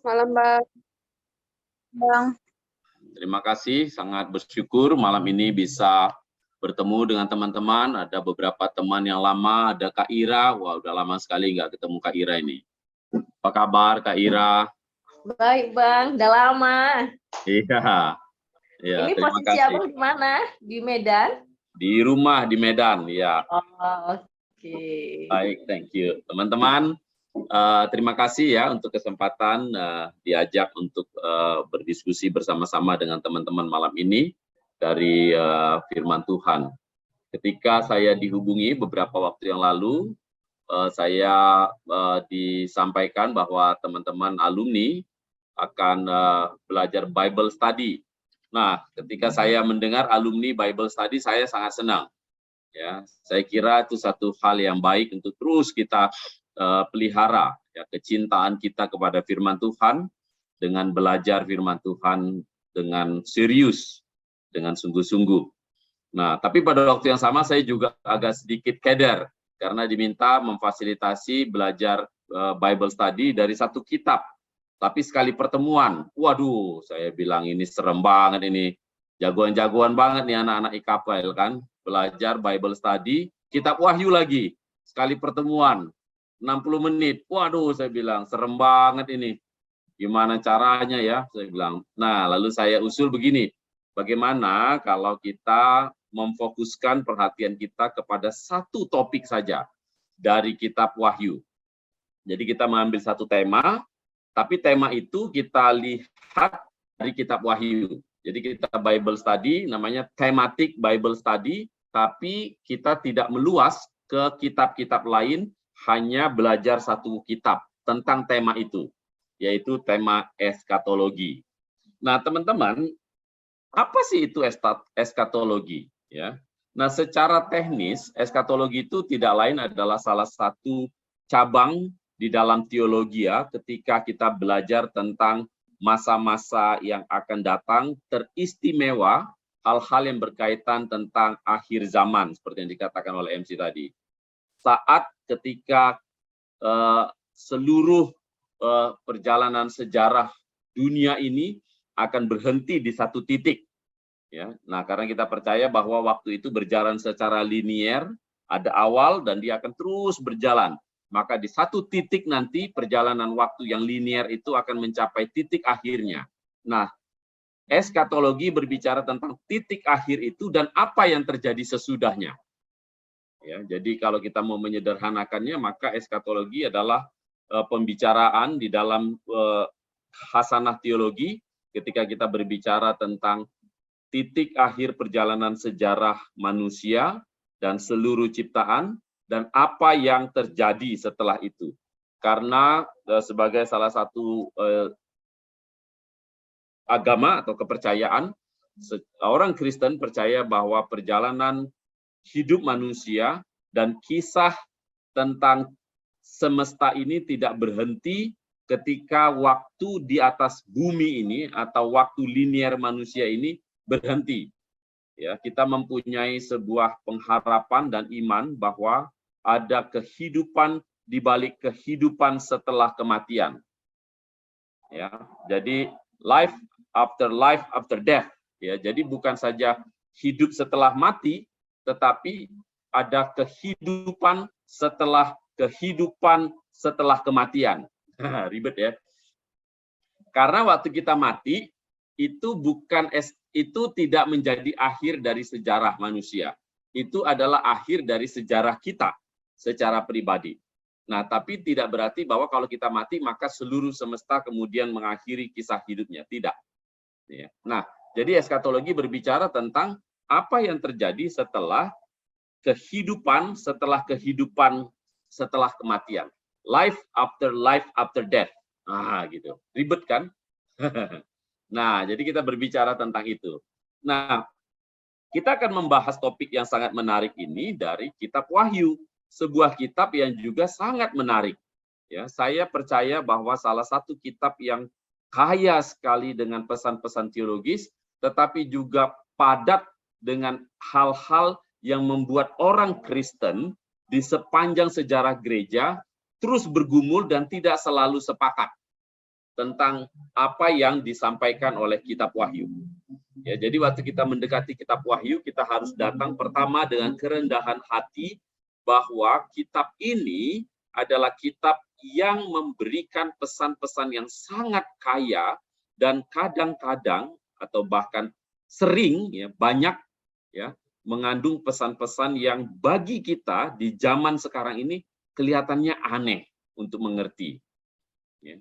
Malam, Bang. Bang. Terima kasih, sangat bersyukur malam ini bisa bertemu dengan teman-teman. Ada beberapa teman yang lama, ada Kak Ira. Wah, udah lama sekali nggak ketemu Kak Ira ini. Apa kabar Kak Ira? Baik, Bang. Udah lama. Iya. Ya, Ini terima posisi kasih. Abang di mana? Di Medan? Di rumah di Medan, ya. Oh, oke. Baik, thank you. Teman-teman, terima kasih ya untuk kesempatan diajak untuk berdiskusi bersama-sama dengan teman-teman malam ini dari firman Tuhan. Ketika saya dihubungi beberapa waktu yang lalu, saya disampaikan bahwa teman-teman alumni akan belajar Bible Study. Nah, ketika saya mendengar alumni Bible Study, saya sangat senang. Ya, saya kira itu satu hal yang baik untuk terus kita pelihara ya, kecintaan kita kepada firman Tuhan dengan belajar firman Tuhan dengan serius, dengan sungguh-sungguh. Nah, tapi pada waktu yang sama saya juga agak sedikit keder karena diminta memfasilitasi belajar Bible Study dari satu kitab. Tapi sekali pertemuan, waduh, saya bilang ini serem banget ini. Jagoan-jagoan banget nih anak-anak IKPL kan. Belajar Bible Study, kitab Wahyu lagi. Sekali pertemuan, 60 menit. Waduh, saya bilang, serem banget ini. Gimana caranya ya, saya bilang. Nah, lalu saya usul begini. Bagaimana kalau kita memfokuskan perhatian kita kepada satu topik saja dari kitab Wahyu. Jadi kita mengambil satu tema, tapi tema itu kita lihat dari kitab Wahyu. Jadi kita Bible Study, namanya thematic Bible Study, tapi kita tidak meluas ke kitab-kitab lain, hanya belajar satu kitab tentang tema itu, yaitu tema eskatologi. Nah, teman-teman, apa sih itu eskatologi? Ya. Nah, secara teknis, eskatologi itu tidak lain adalah salah satu cabang di dalam teologi ya, ketika kita belajar tentang masa-masa yang akan datang, teristimewa hal-hal yang berkaitan tentang akhir zaman, seperti yang dikatakan oleh MC tadi. Saat ketika seluruh perjalanan sejarah dunia ini akan berhenti di satu titik. Ya, nah, karena kita percaya bahwa waktu itu berjalan secara linier, ada awal dan dia akan terus berjalan. Maka di satu titik nanti perjalanan waktu yang linier itu akan mencapai titik akhirnya. Nah, eskatologi berbicara tentang titik akhir itu dan apa yang terjadi sesudahnya. Ya, jadi kalau kita mau menyederhanakannya, maka eskatologi adalah pembicaraan di dalam hasanah teologi ketika kita berbicara tentang titik akhir perjalanan sejarah manusia dan seluruh ciptaan, dan apa yang terjadi setelah itu. Karena sebagai salah satu agama atau kepercayaan, orang Kristen percaya bahwa perjalanan hidup manusia dan kisah tentang semesta ini tidak berhenti ketika waktu di atas bumi ini atau waktu linier manusia ini berhenti. Ya, kita mempunyai sebuah pengharapan dan iman bahwa ada kehidupan di balik kehidupan setelah kematian. Ya, jadi life after death. Ya, jadi bukan saja hidup setelah mati, tetapi ada kehidupan setelah kematian. Ribet ya. Karena waktu kita mati itu tidak menjadi akhir dari sejarah manusia. Itu adalah akhir dari sejarah kita secara pribadi. Nah, tapi tidak berarti bahwa kalau kita mati maka seluruh semesta kemudian mengakhiri kisah hidupnya. Tidak. Nah, jadi eskatologi berbicara tentang apa yang terjadi setelah kehidupan setelah kematian. Life after death. Ah, gitu. Ribet kan? Nah, jadi kita berbicara tentang itu. Nah, kita akan membahas topik yang sangat menarik ini dari kitab Wahyu, sebuah kitab yang juga sangat menarik. Ya, saya percaya bahwa salah satu kitab yang kaya sekali dengan pesan-pesan teologis, tetapi juga padat dengan hal-hal yang membuat orang Kristen di sepanjang sejarah gereja terus bergumul dan tidak selalu sepakat. tentang apa yang disampaikan oleh kitab Wahyu. Ya, jadi waktu kita mendekati kitab Wahyu, kita harus datang pertama dengan kerendahan hati bahwa kitab ini adalah kitab yang memberikan pesan-pesan yang sangat kaya dan kadang-kadang atau bahkan sering ya banyak ya mengandung pesan-pesan yang bagi kita di zaman sekarang ini kelihatannya aneh untuk mengerti. Ya.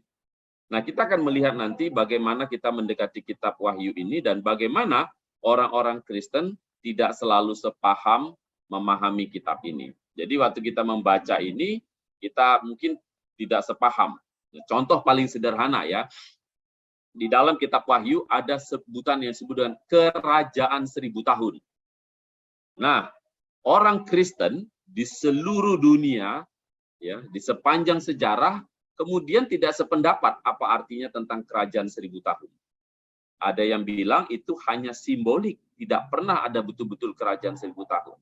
Nah, kita akan melihat nanti bagaimana kita mendekati kitab Wahyu ini dan bagaimana orang-orang Kristen tidak selalu sepaham memahami kitab ini. Jadi waktu kita membaca ini, kita mungkin tidak sepaham. Contoh paling sederhana ya, di dalam kitab Wahyu ada sebutan yang disebut dengan kerajaan 1000 tahun. Nah, orang Kristen di seluruh dunia, ya, di sepanjang sejarah, kemudian tidak sependapat apa artinya tentang kerajaan 1000 tahun. Ada yang bilang itu hanya simbolik, tidak pernah ada betul-betul kerajaan 1000 tahun.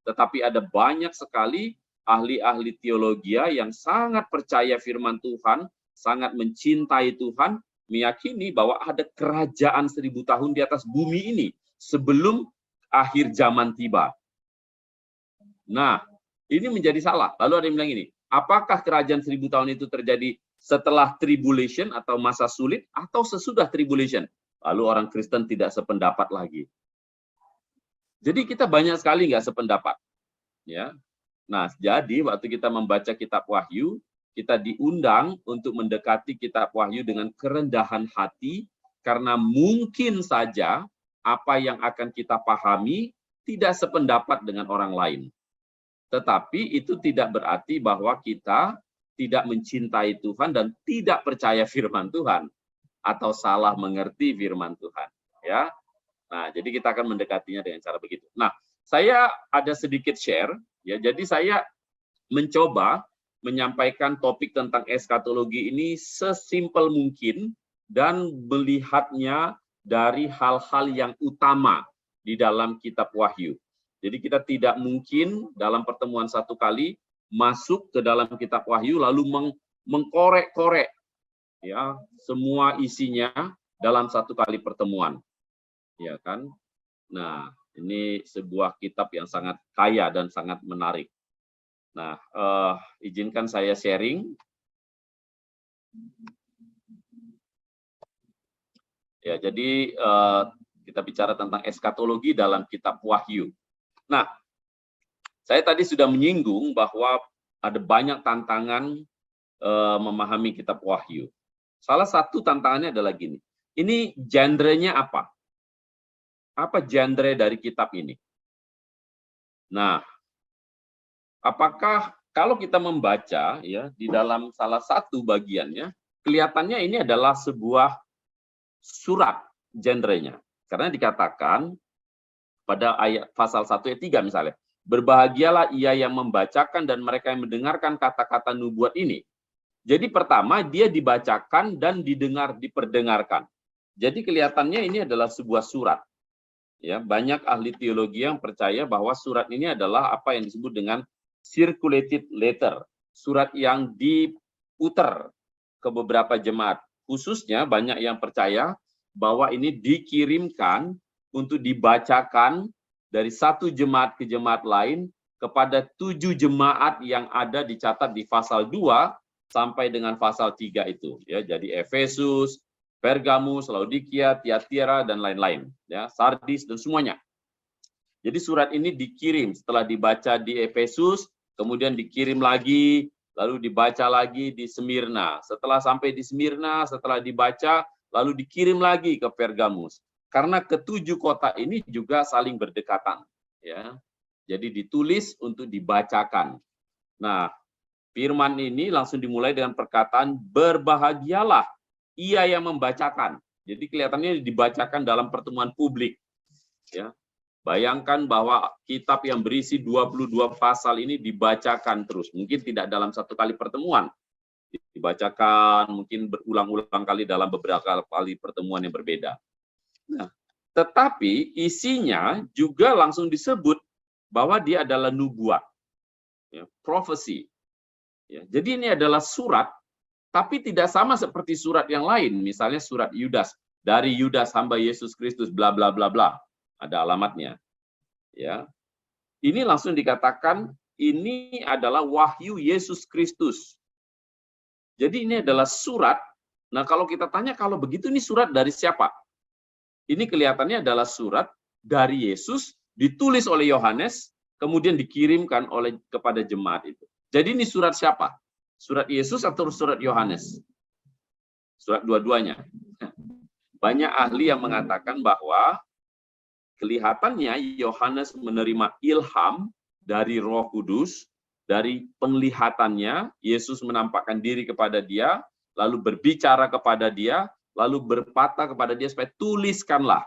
Tetapi ada banyak sekali ahli-ahli teologi yang sangat percaya firman Tuhan, sangat mencintai Tuhan, meyakini bahwa ada kerajaan 1000 tahun di atas bumi ini sebelum akhir zaman tiba. Nah, ini menjadi salah. Lalu ada yang bilang ini, apakah kerajaan 1000 tahun itu terjadi setelah tribulation atau masa sulit atau sesudah tribulation? Lalu orang Kristen tidak sependapat lagi. Jadi kita banyak sekali nggak sependapat. Ya. Nah, jadi waktu kita membaca kitab Wahyu, kita diundang untuk mendekati kitab Wahyu dengan kerendahan hati, karena mungkin saja apa yang akan kita pahami tidak sependapat dengan orang lain. Tetapi itu tidak berarti bahwa kita tidak mencintai Tuhan dan tidak percaya firman Tuhan atau salah mengerti firman Tuhan, ya. Nah, jadi kita akan mendekatinya dengan cara begitu. Nah, saya ada sedikit share, ya. Jadi saya mencoba menyampaikan topik tentang eskatologi ini sesimpel mungkin dan melihatnya dari hal-hal yang utama di dalam kitab Wahyu. Jadi kita tidak mungkin dalam pertemuan satu kali masuk ke dalam kitab Wahyu lalu mengkorek-korek ya semua isinya dalam satu kali pertemuan. Ya kan? Nah, ini sebuah kitab yang sangat kaya dan sangat menarik. Nah, izinkan saya sharing. Ya, jadi kita bicara tentang eskatologi dalam kitab Wahyu. Nah, saya tadi sudah menyinggung bahwa ada banyak tantangan memahami kitab Wahyu. Salah satu tantangannya adalah gini. Ini genre-nya apa? Apa genre dari kitab ini? Nah, apakah kalau kita membaca ya di dalam salah satu bagiannya, kelihatannya ini adalah sebuah surat genrenya. Karena dikatakan pada ayat pasal 1 ayat 3 misalnya, berbahagialah ia yang membacakan dan mereka yang mendengarkan kata-kata nubuat ini. Jadi pertama dia dibacakan dan diperdengarkan. Jadi kelihatannya ini adalah sebuah surat. Ya, banyak ahli teologi yang percaya bahwa surat ini adalah apa yang disebut dengan circulated letter, surat yang diputar ke beberapa jemaat. Khususnya banyak yang percaya bahwa ini dikirimkan untuk dibacakan dari satu jemaat ke jemaat lain kepada 7 jemaat yang ada dicatat di pasal 2 sampai dengan pasal 3 itu. Ya, jadi Efesus, Pergamus, Laodikia, Tiatira, dan lain-lain. Ya, Sardis, dan semuanya. Jadi surat ini dikirim setelah dibaca di Efesus, kemudian dikirim lagi, lalu dibaca lagi di Smyrna. Setelah sampai di Smyrna, setelah dibaca, lalu dikirim lagi ke Pergamus. Karena ke-7 kota ini juga saling berdekatan. Ya. Jadi ditulis untuk dibacakan. Nah, firman ini langsung dimulai dengan perkataan berbahagialah ia yang membacakan. Jadi kelihatannya dibacakan dalam pertemuan publik. Ya. Bayangkan bahwa kitab yang berisi 22 pasal ini dibacakan terus. Mungkin tidak dalam satu kali pertemuan. Dibacakan mungkin berulang-ulang kali dalam beberapa kali pertemuan yang berbeda. Nah, tetapi isinya juga langsung disebut bahwa dia adalah nubuat. Ya, prophecy. Ya, jadi ini adalah surat Tapi tidak sama seperti surat yang lain, misalnya surat Yudas, dari Yudas hamba Yesus Kristus bla bla bla bla. Ada alamatnya. Ya. Ini langsung dikatakan ini adalah wahyu Yesus Kristus. Jadi ini adalah surat. Nah, kalau kita tanya kalau begitu ini surat dari siapa? Ini kelihatannya adalah surat dari Yesus ditulis oleh Yohanes kemudian dikirimkan kepada jemaat itu. Jadi ini surat siapa? Surat Yesus atau surat Yohanes? Surat dua-duanya. Banyak ahli yang mengatakan bahwa kelihatannya Yohanes menerima ilham dari Roh Kudus, dari penglihatannya Yesus menampakkan diri kepada dia, lalu berbicara kepada dia, lalu berkata kepada dia supaya tuliskanlah.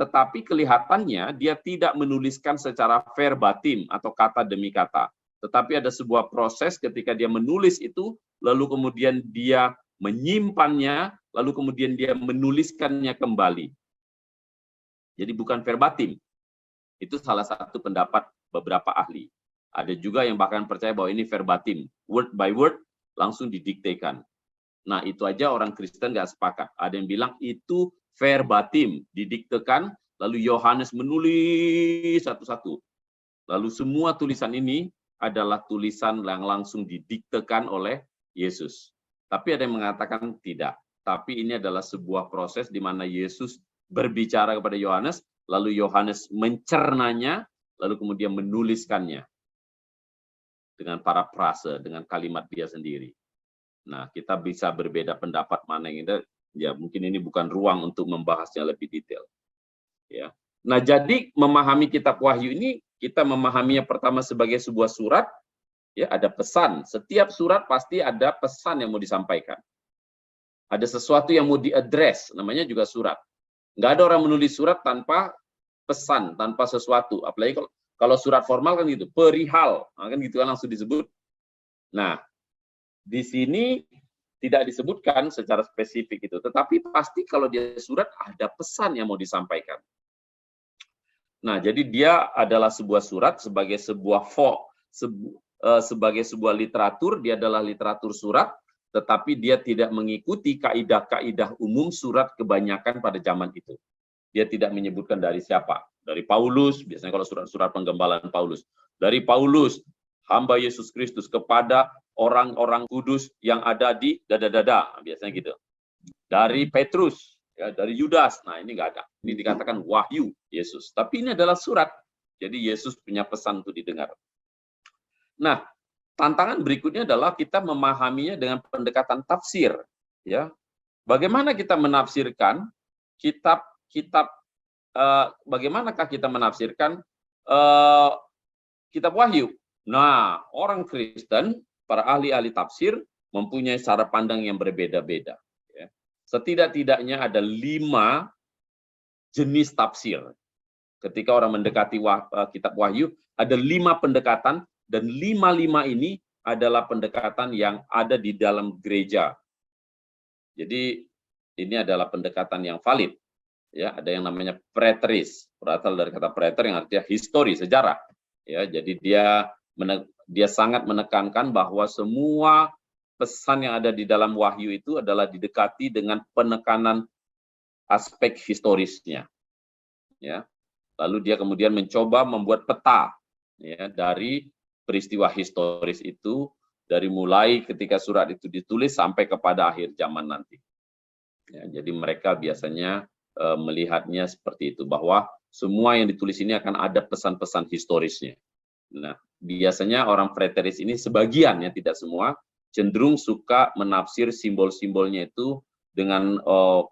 Tetapi kelihatannya dia tidak menuliskan secara verbatim atau kata demi kata. Tetapi ada sebuah proses ketika dia menulis itu, lalu kemudian dia menyimpannya, lalu kemudian dia menuliskannya kembali. Jadi bukan verbatim. Itu salah satu pendapat beberapa ahli. Ada juga yang bahkan percaya bahwa ini verbatim, word by word, langsung didiktekan. Nah, itu aja orang Kristen nggak sepakat. Ada yang bilang itu verbatim, didiktekan, lalu Yohanes menulis satu-satu. Lalu semua tulisan ini adalah tulisan yang langsung didiktekan oleh Yesus. Tapi ada yang mengatakan tidak. Tapi ini adalah sebuah proses di mana Yesus berbicara kepada Yohanes, lalu Yohanes mencernanya, lalu kemudian menuliskannya dengan parafrase, dengan kalimat dia sendiri. Nah, kita bisa berbeda pendapat mana yang ini, ya mungkin ini bukan ruang untuk membahasnya lebih detail. Ya. Nah, jadi memahami kitab Wahyu ini, kita memahaminya pertama sebagai sebuah surat, ya ada pesan. Setiap surat pasti ada pesan yang mau disampaikan. Ada sesuatu yang mau diadres, namanya juga surat. Nggak ada orang menulis surat tanpa pesan, tanpa sesuatu. Apalagi kalau surat formal kan gitu, perihal, kan gitu kan langsung disebut. Nah, di sini tidak disebutkan secara spesifik itu, tetapi pasti kalau dia surat ada pesan yang mau disampaikan. Nah, jadi dia adalah sebuah surat sebagai sebagai sebuah literatur, dia adalah literatur surat, tetapi dia tidak mengikuti kaidah-kaidah umum surat kebanyakan pada zaman itu. Dia tidak menyebutkan dari siapa. Dari Paulus, biasanya kalau surat-surat penggembalaan Paulus. Dari Paulus, hamba Yesus Kristus kepada orang-orang kudus yang ada di dada-dada, biasanya gitu. Dari Petrus, ya, dari Yudas, nah ini nggak ada. Ini dikatakan wahyu Yesus. Tapi ini adalah surat. Jadi Yesus punya pesan untuk didengar. Nah, tantangan berikutnya adalah kita memahaminya dengan pendekatan tafsir. Ya, bagaimana kita menafsirkan bagaimanakah kita menafsirkan kitab Wahyu? Nah, orang Kristen, para ahli-ahli tafsir mempunyai cara pandang yang berbeda-beda. Ya. Setidak-tidaknya ada 5 jenis tafsir. Ketika orang mendekati kitab Wahyu, ada 5 pendekatan, dan 5 ini adalah pendekatan yang ada di dalam gereja. Jadi ini adalah pendekatan yang valid. Ya, ada yang namanya preteris, berasal dari kata preter yang artinya histori, sejarah. Ya, jadi dia sangat menekankan bahwa semua pesan yang ada di dalam Wahyu itu adalah didekati dengan penekanan aspek historisnya. Ya. Lalu dia kemudian mencoba membuat peta, ya, dari peristiwa historis itu, dari mulai ketika surat itu ditulis sampai kepada akhir zaman nanti. Ya, jadi mereka biasanya melihatnya seperti itu, bahwa semua yang ditulis ini akan ada pesan-pesan historisnya. Nah, biasanya orang preteris ini sebagian, ya tidak semua, cenderung suka menafsir simbol-simbolnya itu dengan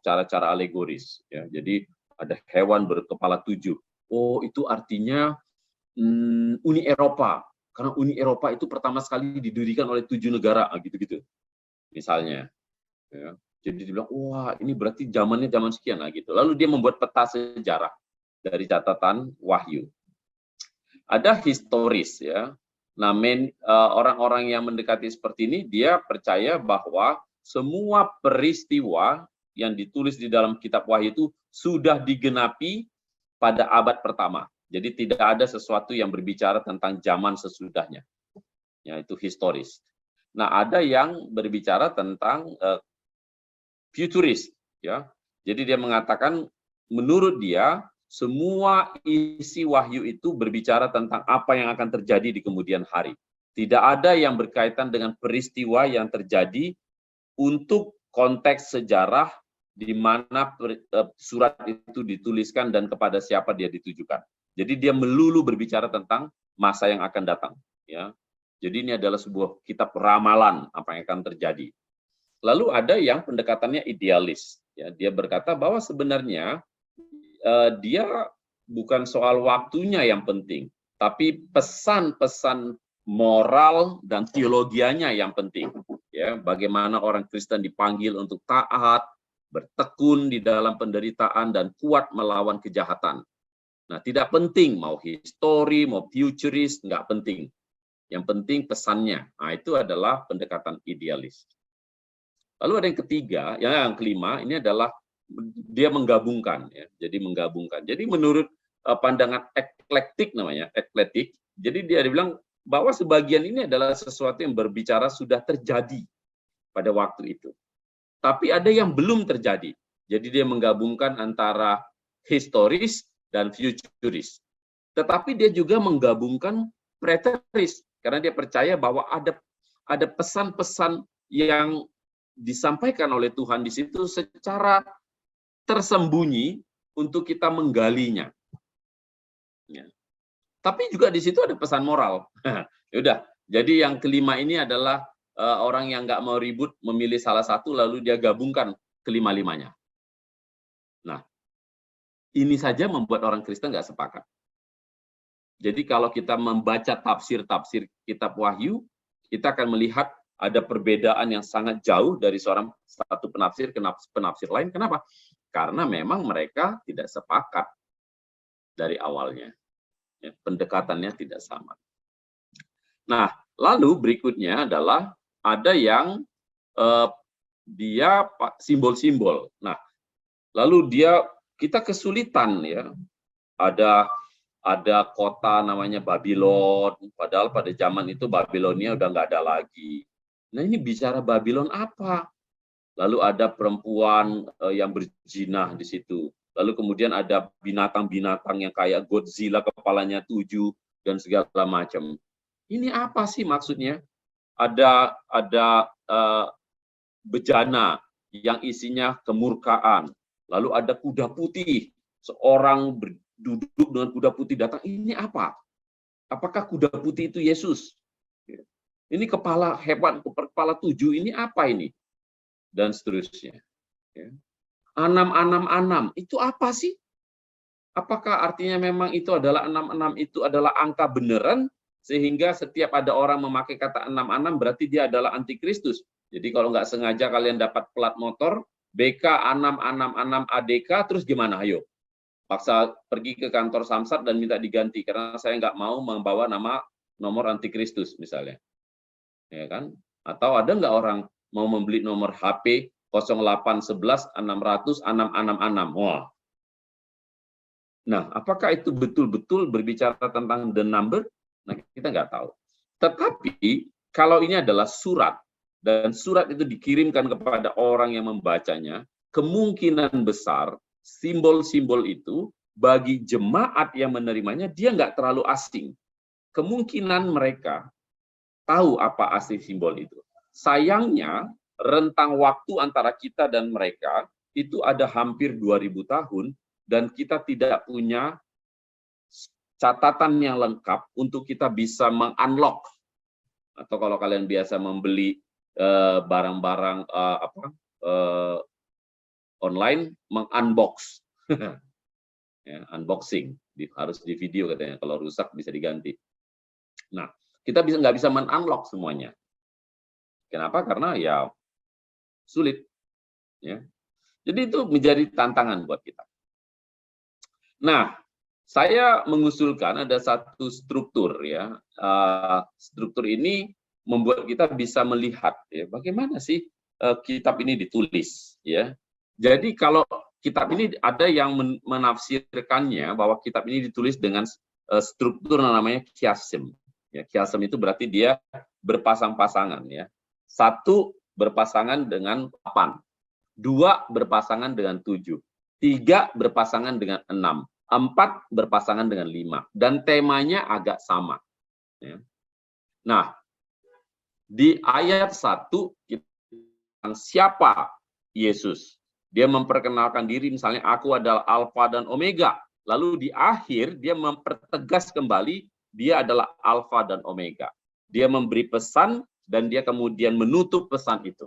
cara-cara alegoris. Ya. Jadi ada hewan berkepala 7. Oh, itu artinya Uni Eropa. Karena Uni Eropa itu pertama sekali didirikan oleh 7 negara, gitu-gitu. Misalnya. Ya. Jadi dia bilang, wah ini berarti zamannya zaman sekian, gitu. Lalu dia membuat peta sejarah dari catatan Wahyu. Ada historis, ya. Nah, orang-orang yang mendekati seperti ini, dia percaya bahwa semua peristiwa yang ditulis di dalam kitab Wahyu itu sudah digenapi pada abad pertama. Jadi tidak ada sesuatu yang berbicara tentang zaman sesudahnya. Ya, itu historis. Nah, ada yang berbicara tentang futurist, ya. Jadi dia mengatakan menurut dia semua isi wahyu itu berbicara tentang apa yang akan terjadi di kemudian hari. Tidak ada yang berkaitan dengan peristiwa yang terjadi untuk konteks sejarah di mana surat itu dituliskan dan kepada siapa dia ditujukan. Jadi dia melulu berbicara tentang masa yang akan datang, ya. Jadi ini adalah sebuah kitab ramalan apa yang akan terjadi. Lalu ada yang pendekatannya idealis, ya. Dia berkata bahwa sebenarnya dia bukan soal waktunya yang penting, tapi pesan-pesan moral dan teologianya yang penting, ya. Bagaimana orang Kristen dipanggil untuk taat, bertekun di dalam penderitaan dan kuat melawan kejahatan. Nah, tidak penting mau histori, mau futurist, nggak penting. Yang penting pesannya. Nah, itu adalah pendekatan idealis. Lalu ada yang ketiga, yang kelima, ini adalah dia menggabungkan, ya. Jadi menggabungkan. Jadi menurut pandangan eklektik namanya, eklektik. Jadi dia bilang bahwa sebagian ini adalah sesuatu yang berbicara sudah terjadi pada waktu itu. Tapi ada yang belum terjadi. Jadi dia menggabungkan antara historis dan futuris. Tetapi dia juga menggabungkan preteris karena dia percaya bahwa ada pesan-pesan yang disampaikan oleh Tuhan di situ secara tersembunyi untuk kita menggalinya. Ya. Tapi juga di situ ada pesan moral. Yaudah, jadi yang kelima ini adalah orang yang nggak mau ribut memilih salah satu lalu dia gabungkan kelima-limanya. Nah, ini saja membuat orang Kristen nggak sepakat. Jadi kalau kita membaca tafsir-tafsir kitab Wahyu, kita akan melihat ada perbedaan yang sangat jauh dari satu penafsir ke penafsir lain. Kenapa? Karena memang mereka tidak sepakat dari awalnya. Ya, pendekatannya tidak sama. Nah, lalu berikutnya adalah ada yang dia simbol-simbol. Nah, lalu kita kesulitan, ya. Ada kota namanya Babylon, padahal pada zaman itu Babilonia udah nggak ada lagi. Nah, ini bicara Babylon apa? Lalu ada perempuan yang berzina di situ. Lalu kemudian ada binatang-binatang yang kayak Godzilla kepalanya 7 dan segala macam. Ini apa sih maksudnya? Ada bejana yang isinya kemurkaan. Lalu ada kuda putih, seorang duduk dengan kuda putih datang. Ini apa? Apakah kuda putih itu Yesus? Ini kepala hewan, kepala 7, ini apa ini? Dan seterusnya. Anam, itu apa sih? Apakah artinya memang itu adalah 66 itu adalah angka beneran, sehingga setiap ada orang memakai kata 66 berarti dia adalah antikristus. Jadi kalau nggak sengaja kalian dapat plat motor, BK 666 ADK, terus gimana? Ayo. Paksa pergi ke kantor Samsat dan minta diganti, karena saya nggak mau membawa nomor antikristus misalnya. Ya kan? Atau ada nggak orang mau membeli nomor HP 0811 600 666. Wah. Nah, apakah itu betul-betul berbicara tentang the number? Nah, kita nggak tahu. Tetapi kalau ini adalah surat dan surat itu dikirimkan kepada orang yang membacanya, kemungkinan besar simbol-simbol itu bagi jemaat yang menerimanya dia nggak terlalu asing. Kemungkinan mereka tahu apa asli simbol itu. Sayangnya, rentang waktu antara kita dan mereka itu ada hampir 2000 tahun dan kita tidak punya catatan yang lengkap untuk kita bisa meng-unlock. Atau kalau kalian biasa membeli barang-barang online, meng-unbox. Ya, unboxing, harus di video katanya, kalau rusak bisa diganti. Nah, kita nggak bisa men-unlock semuanya. Kenapa? Karena ya sulit. Ya. Jadi itu menjadi tantangan buat kita. Nah, saya mengusulkan ada satu struktur, ya. Struktur ini membuat kita bisa melihat, ya, bagaimana sih kitab ini ditulis, ya. Jadi kalau kitab ini ada yang menafsirkannya bahwa kitab ini ditulis dengan struktur namanya kiasim. Ya, kiasim itu berarti dia berpasang-pasangan, ya. 1 berpasangan dengan 8, 2 berpasangan dengan 7, 3 berpasangan dengan 6, 4 berpasangan dengan 5, dan temanya agak sama. Ya. Nah, di ayat 1, siapa Yesus? Dia memperkenalkan diri, misalnya aku adalah Alfa dan Omega. Lalu di akhir dia mempertegas kembali dia adalah Alfa dan Omega. Dia memberi pesan dan dia kemudian menutup pesan itu.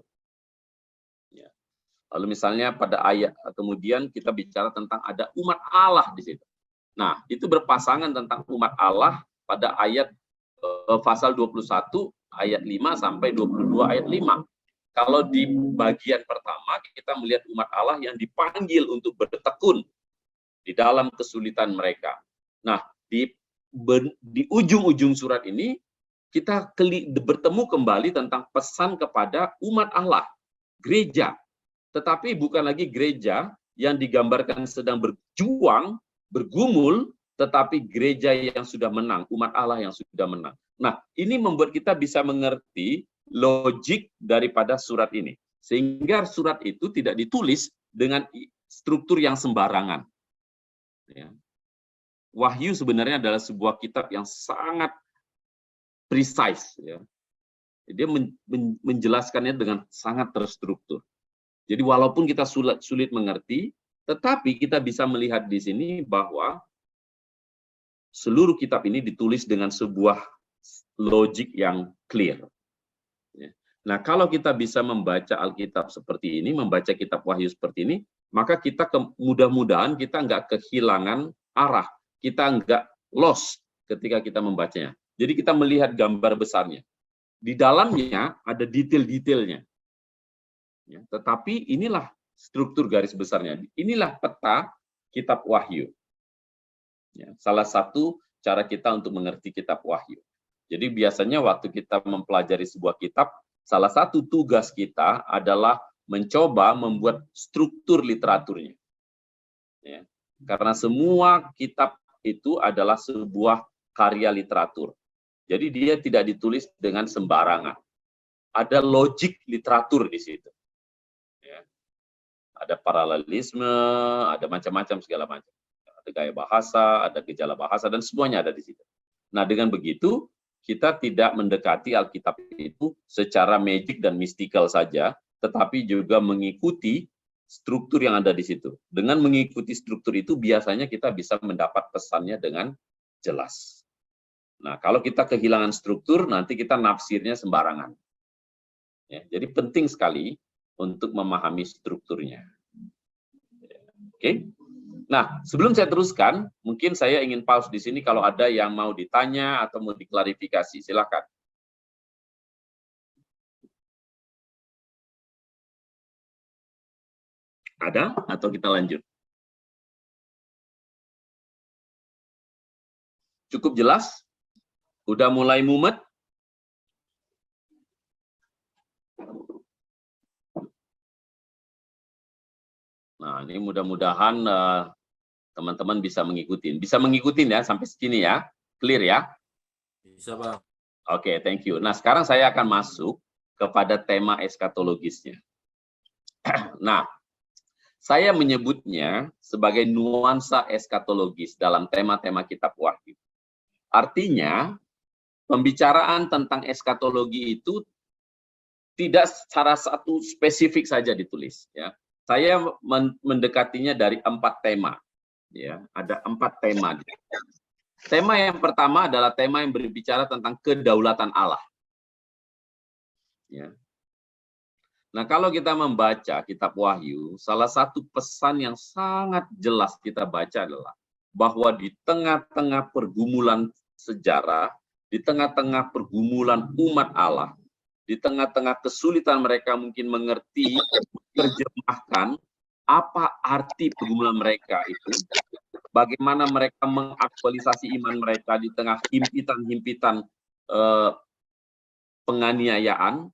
Ya. Lalu misalnya pada ayat kemudian kita bicara tentang ada umat Allah di situ. Nah, itu berpasangan tentang umat Allah pada ayat pasal 21 ayat 5 sampai 22 ayat 5. Kalau di bagian pertama kita melihat umat Allah yang dipanggil untuk bertekun di dalam kesulitan mereka. Nah, di ujung-ujung surat ini kita bertemu kembali tentang pesan kepada umat Allah, gereja. Tetapi bukan lagi gereja yang digambarkan sedang berjuang, bergumul, tetapi gereja yang sudah menang, umat Allah yang sudah menang. Nah, ini membuat kita bisa mengerti logik daripada surat ini. Sehingga surat itu tidak ditulis dengan struktur yang sembarangan. Ya. Wahyu sebenarnya adalah sebuah kitab yang sangat precise. Ya. Dia menjelaskannya dengan sangat terstruktur. Jadi walaupun kita sulit mengerti, tetapi kita bisa melihat di sini bahwa seluruh kitab ini ditulis dengan sebuah logik yang clear. Nah, kalau kita bisa membaca Alkitab seperti ini, membaca kitab Wahyu seperti ini, maka kita mudah-mudahan kita nggak kehilangan arah, kita nggak lost ketika kita membacanya. Jadi kita melihat gambar besarnya. Di dalamnya ada detail-detailnya. Ya, tetapi inilah struktur garis besarnya. Inilah peta kitab Wahyu. Ya, salah satu cara kita untuk mengerti kitab Wahyu. Jadi biasanya waktu kita mempelajari sebuah kitab, salah satu tugas kita adalah mencoba membuat struktur literaturnya. Ya, karena semua kitab itu adalah sebuah karya literatur. Jadi dia tidak ditulis dengan sembarangan. Ada logik literatur di situ. Ya. Ada paralelisme, ada macam-macam segala macam. Ada gaya bahasa, ada gejala bahasa, dan semuanya ada di situ. Nah, dengan begitu, kita tidak mendekati Alkitab itu secara magic dan mistikal saja, tetapi juga mengikuti struktur yang ada di situ. Dengan mengikuti struktur itu, biasanya kita bisa mendapat pesannya dengan jelas. Nah, kalau kita kehilangan struktur, nanti kita nafsirnya sembarangan. Ya, jadi penting sekali untuk memahami strukturnya. Oke. Nah, sebelum saya teruskan, mungkin saya ingin pause di sini kalau ada yang mau ditanya atau mau diklarifikasi, silakan. Ada atau kita lanjut? Cukup jelas? Udah mulai mumet? Nah, ini mudah-mudahan teman-teman bisa mengikuti. Bisa mengikuti ya sampai sini ya. Clear ya? Bisa, Bang. Oke, thank you. Nah, sekarang saya akan masuk kepada tema eskatologisnya. Nah, saya menyebutnya sebagai nuansa eskatologis dalam tema-tema kitab Wahyu. Artinya, pembicaraan tentang eskatologi itu tidak secara satu spesifik saja ditulis. Ya. Saya mendekatinya dari 4 tema. Ya, ada 4 tema. Tema yang pertama adalah tema yang berbicara tentang kedaulatan Allah. Ya. Nah, kalau kita membaca kitab Wahyu, salah satu pesan yang sangat jelas kita baca adalah bahwa di tengah-tengah pergumulan sejarah, di tengah-tengah pergumulan umat Allah, di tengah-tengah kesulitan mereka mungkin mengerti, menerjemahkan apa arti pergumulan mereka itu, bagaimana mereka mengaktualisasi iman mereka di tengah himpitan-himpitan penganiayaan.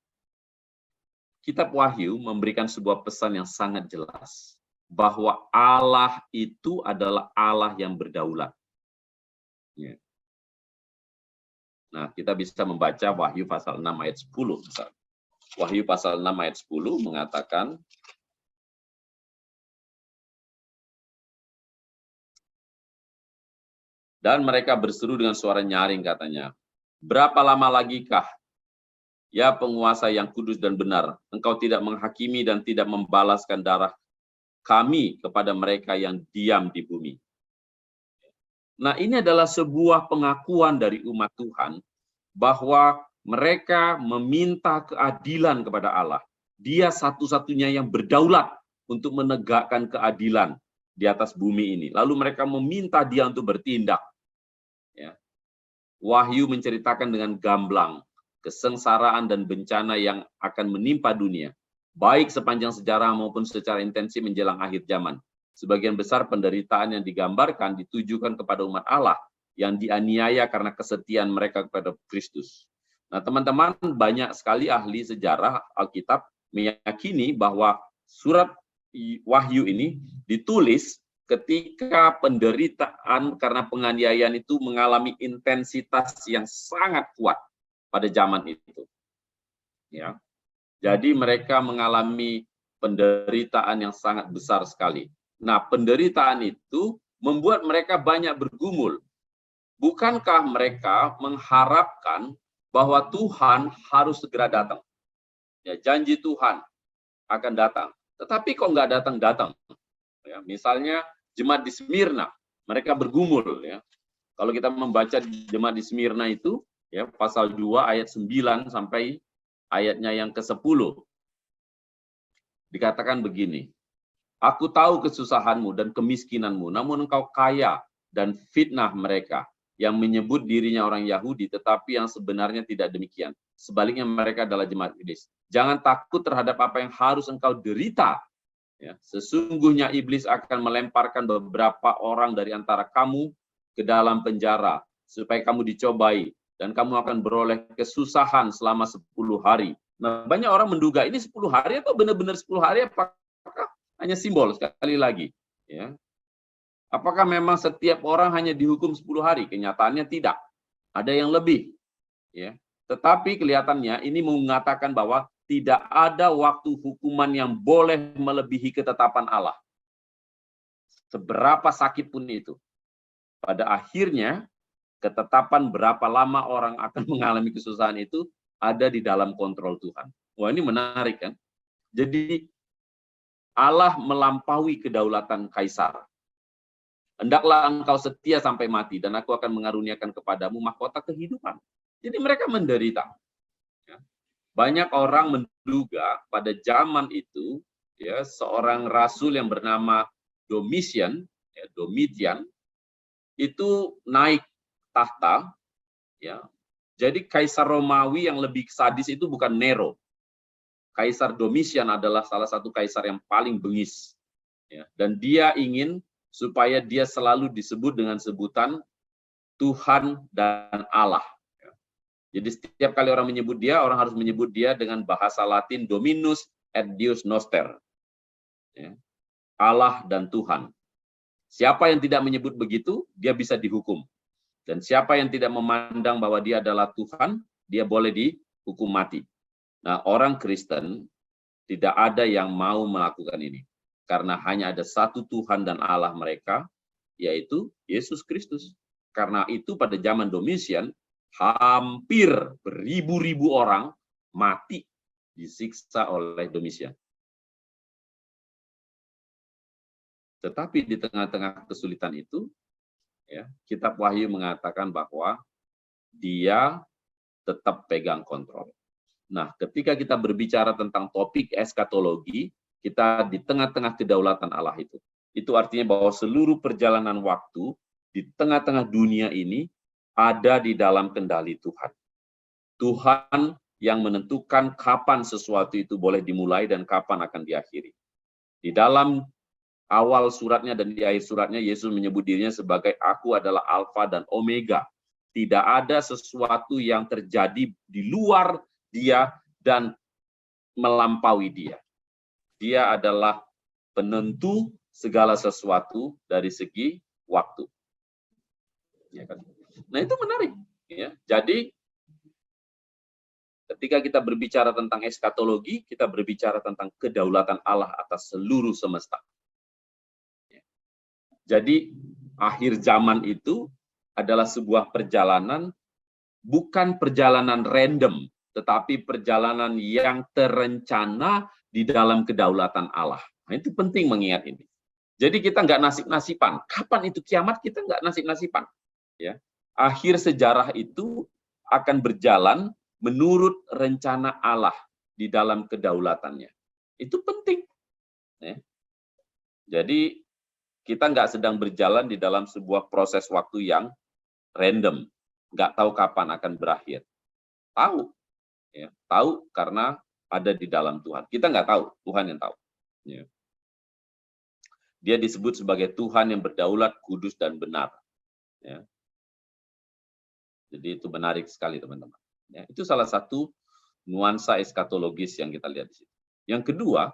Kitab Wahyu memberikan sebuah pesan yang sangat jelas, bahwa Allah itu adalah Allah yang berdaulat. Ya. Nah, kita bisa membaca Wahyu pasal 6 ayat 10. Misalnya. Wahyu pasal 6 ayat 10 mengatakan, dan mereka berseru dengan suara nyaring katanya, berapa lama lagikah, ya penguasa yang kudus dan benar, engkau tidak menghakimi dan tidak membalaskan darah kami kepada mereka yang diam di bumi. Nah, ini adalah sebuah pengakuan dari umat Tuhan bahwa mereka meminta keadilan kepada Allah. Dia satu-satunya yang berdaulat untuk menegakkan keadilan di atas bumi ini. Lalu mereka meminta dia untuk bertindak. Ya. Wahyu menceritakan dengan gamblang kesengsaraan dan bencana yang akan menimpa dunia, baik sepanjang sejarah maupun secara intensif menjelang akhir zaman. Sebagian besar penderitaan yang digambarkan ditujukan kepada umat Allah yang dianiaya karena kesetiaan mereka kepada Kristus. Nah, teman-teman, banyak sekali ahli sejarah Alkitab meyakini bahwa surat Wahyu ini ditulis ketika penderitaan karena penganiayaan itu mengalami intensitas yang sangat kuat pada zaman itu. Ya. Jadi mereka mengalami penderitaan yang sangat besar sekali. Nah, penderitaan itu membuat mereka banyak bergumul. Bukankah mereka mengharapkan bahwa Tuhan harus segera datang? Ya, janji Tuhan akan datang. Tetapi kok nggak datang-datang? Ya, misalnya jemaat di Smyrna, mereka bergumul. Ya. Kalau kita membaca jemaat di Smyrna itu, ya, pasal 2 ayat 9 sampai ayatnya yang ke-10. Dikatakan begini, aku tahu kesusahanmu dan kemiskinanmu, namun engkau kaya, dan fitnah mereka yang menyebut dirinya orang Yahudi, tetapi yang sebenarnya tidak demikian. Sebaliknya mereka adalah jemaat iblis. Jangan takut terhadap apa yang harus engkau derita. Ya, sesungguhnya iblis akan melemparkan beberapa orang dari antara kamu ke dalam penjara, supaya kamu dicobai, dan kamu akan beroleh kesusahan selama 10 hari. Nah, banyak orang menduga ini 10 hari atau benar-benar 10 hari, apakah hanya simbol sekali lagi. Ya. Apakah memang setiap orang hanya dihukum 10 hari? Kenyataannya tidak. Ada yang lebih. Ya. Tetapi kelihatannya ini mengatakan bahwa tidak ada waktu hukuman yang boleh melebihi ketetapan Allah. Seberapa sakit pun itu. Pada akhirnya, ketetapan berapa lama orang akan mengalami kesusahan itu ada di dalam kontrol Tuhan. Wah, ini menarik kan? Jadi, Allah melampaui kedaulatan kaisar. Hendaklah engkau setia sampai mati, dan aku akan mengaruniakan kepadamu mahkota kehidupan. Jadi mereka menderita. Banyak orang menduga pada zaman itu, ya, seorang rasul yang bernama Domitian, itu naik tahta. Ya. Jadi kaisar Romawi yang lebih sadis itu bukan Nero. Kaisar Domitian adalah salah satu kaisar yang paling bengis. Ya. Dan dia ingin supaya dia selalu disebut dengan sebutan Tuhan dan Allah. Jadi setiap kali orang menyebut dia, orang harus menyebut dia dengan bahasa Latin Dominus et Deus Noster. Ya. Allah dan Tuhan. Siapa yang tidak menyebut begitu, dia bisa dihukum. Dan siapa yang tidak memandang bahwa dia adalah Tuhan, dia boleh dihukum mati. Nah, orang Kristen tidak ada yang mau melakukan ini. Karena hanya ada satu Tuhan dan Allah mereka, yaitu Yesus Kristus. Karena itu pada zaman Domitian, hampir beribu-ribu orang mati disiksa oleh Domitian. Tetapi di tengah-tengah kesulitan itu, ya, Kitab Wahyu mengatakan bahwa dia tetap pegang kontrol. Nah, ketika kita berbicara tentang topik eskatologi, kita di tengah-tengah kedaulatan Allah itu. Itu artinya bahwa seluruh perjalanan waktu di tengah-tengah dunia ini ada di dalam kendali Tuhan. Tuhan yang menentukan kapan sesuatu itu boleh dimulai dan kapan akan diakhiri. Di dalam awal suratnya dan di akhir suratnya, Yesus menyebut dirinya sebagai aku adalah Alfa dan Omega. Tidak ada sesuatu yang terjadi di luar dia dan melampaui dia. Dia adalah penentu segala sesuatu dari segi waktu. Ya kan? Nah, itu menarik. Ya. Jadi Ketika kita berbicara tentang eskatologi, kita berbicara tentang kedaulatan Allah atas seluruh semesta. Jadi akhir zaman itu adalah sebuah perjalanan, bukan perjalanan random, tetapi perjalanan yang terencana di dalam kedaulatan Allah. Nah, itu penting mengingat ini. Jadi kita nggak nasib-nasiban. Kapan itu kiamat, kita nggak nasib-nasiban. Ya. Akhir sejarah itu akan berjalan menurut rencana Allah di dalam kedaulatannya. Itu penting. Ya. Jadi kita nggak sedang berjalan di dalam sebuah proses waktu yang random, nggak tahu kapan akan berakhir. Tahu, ya, tahu karena ada di dalam Tuhan. Kita nggak tahu, Tuhan yang tahu. Ya. Dia disebut sebagai Tuhan yang berdaulat, kudus dan benar. Ya. Jadi itu menarik sekali teman-teman. Ya, itu salah satu nuansa eskatologis yang kita lihat di situ. Yang kedua,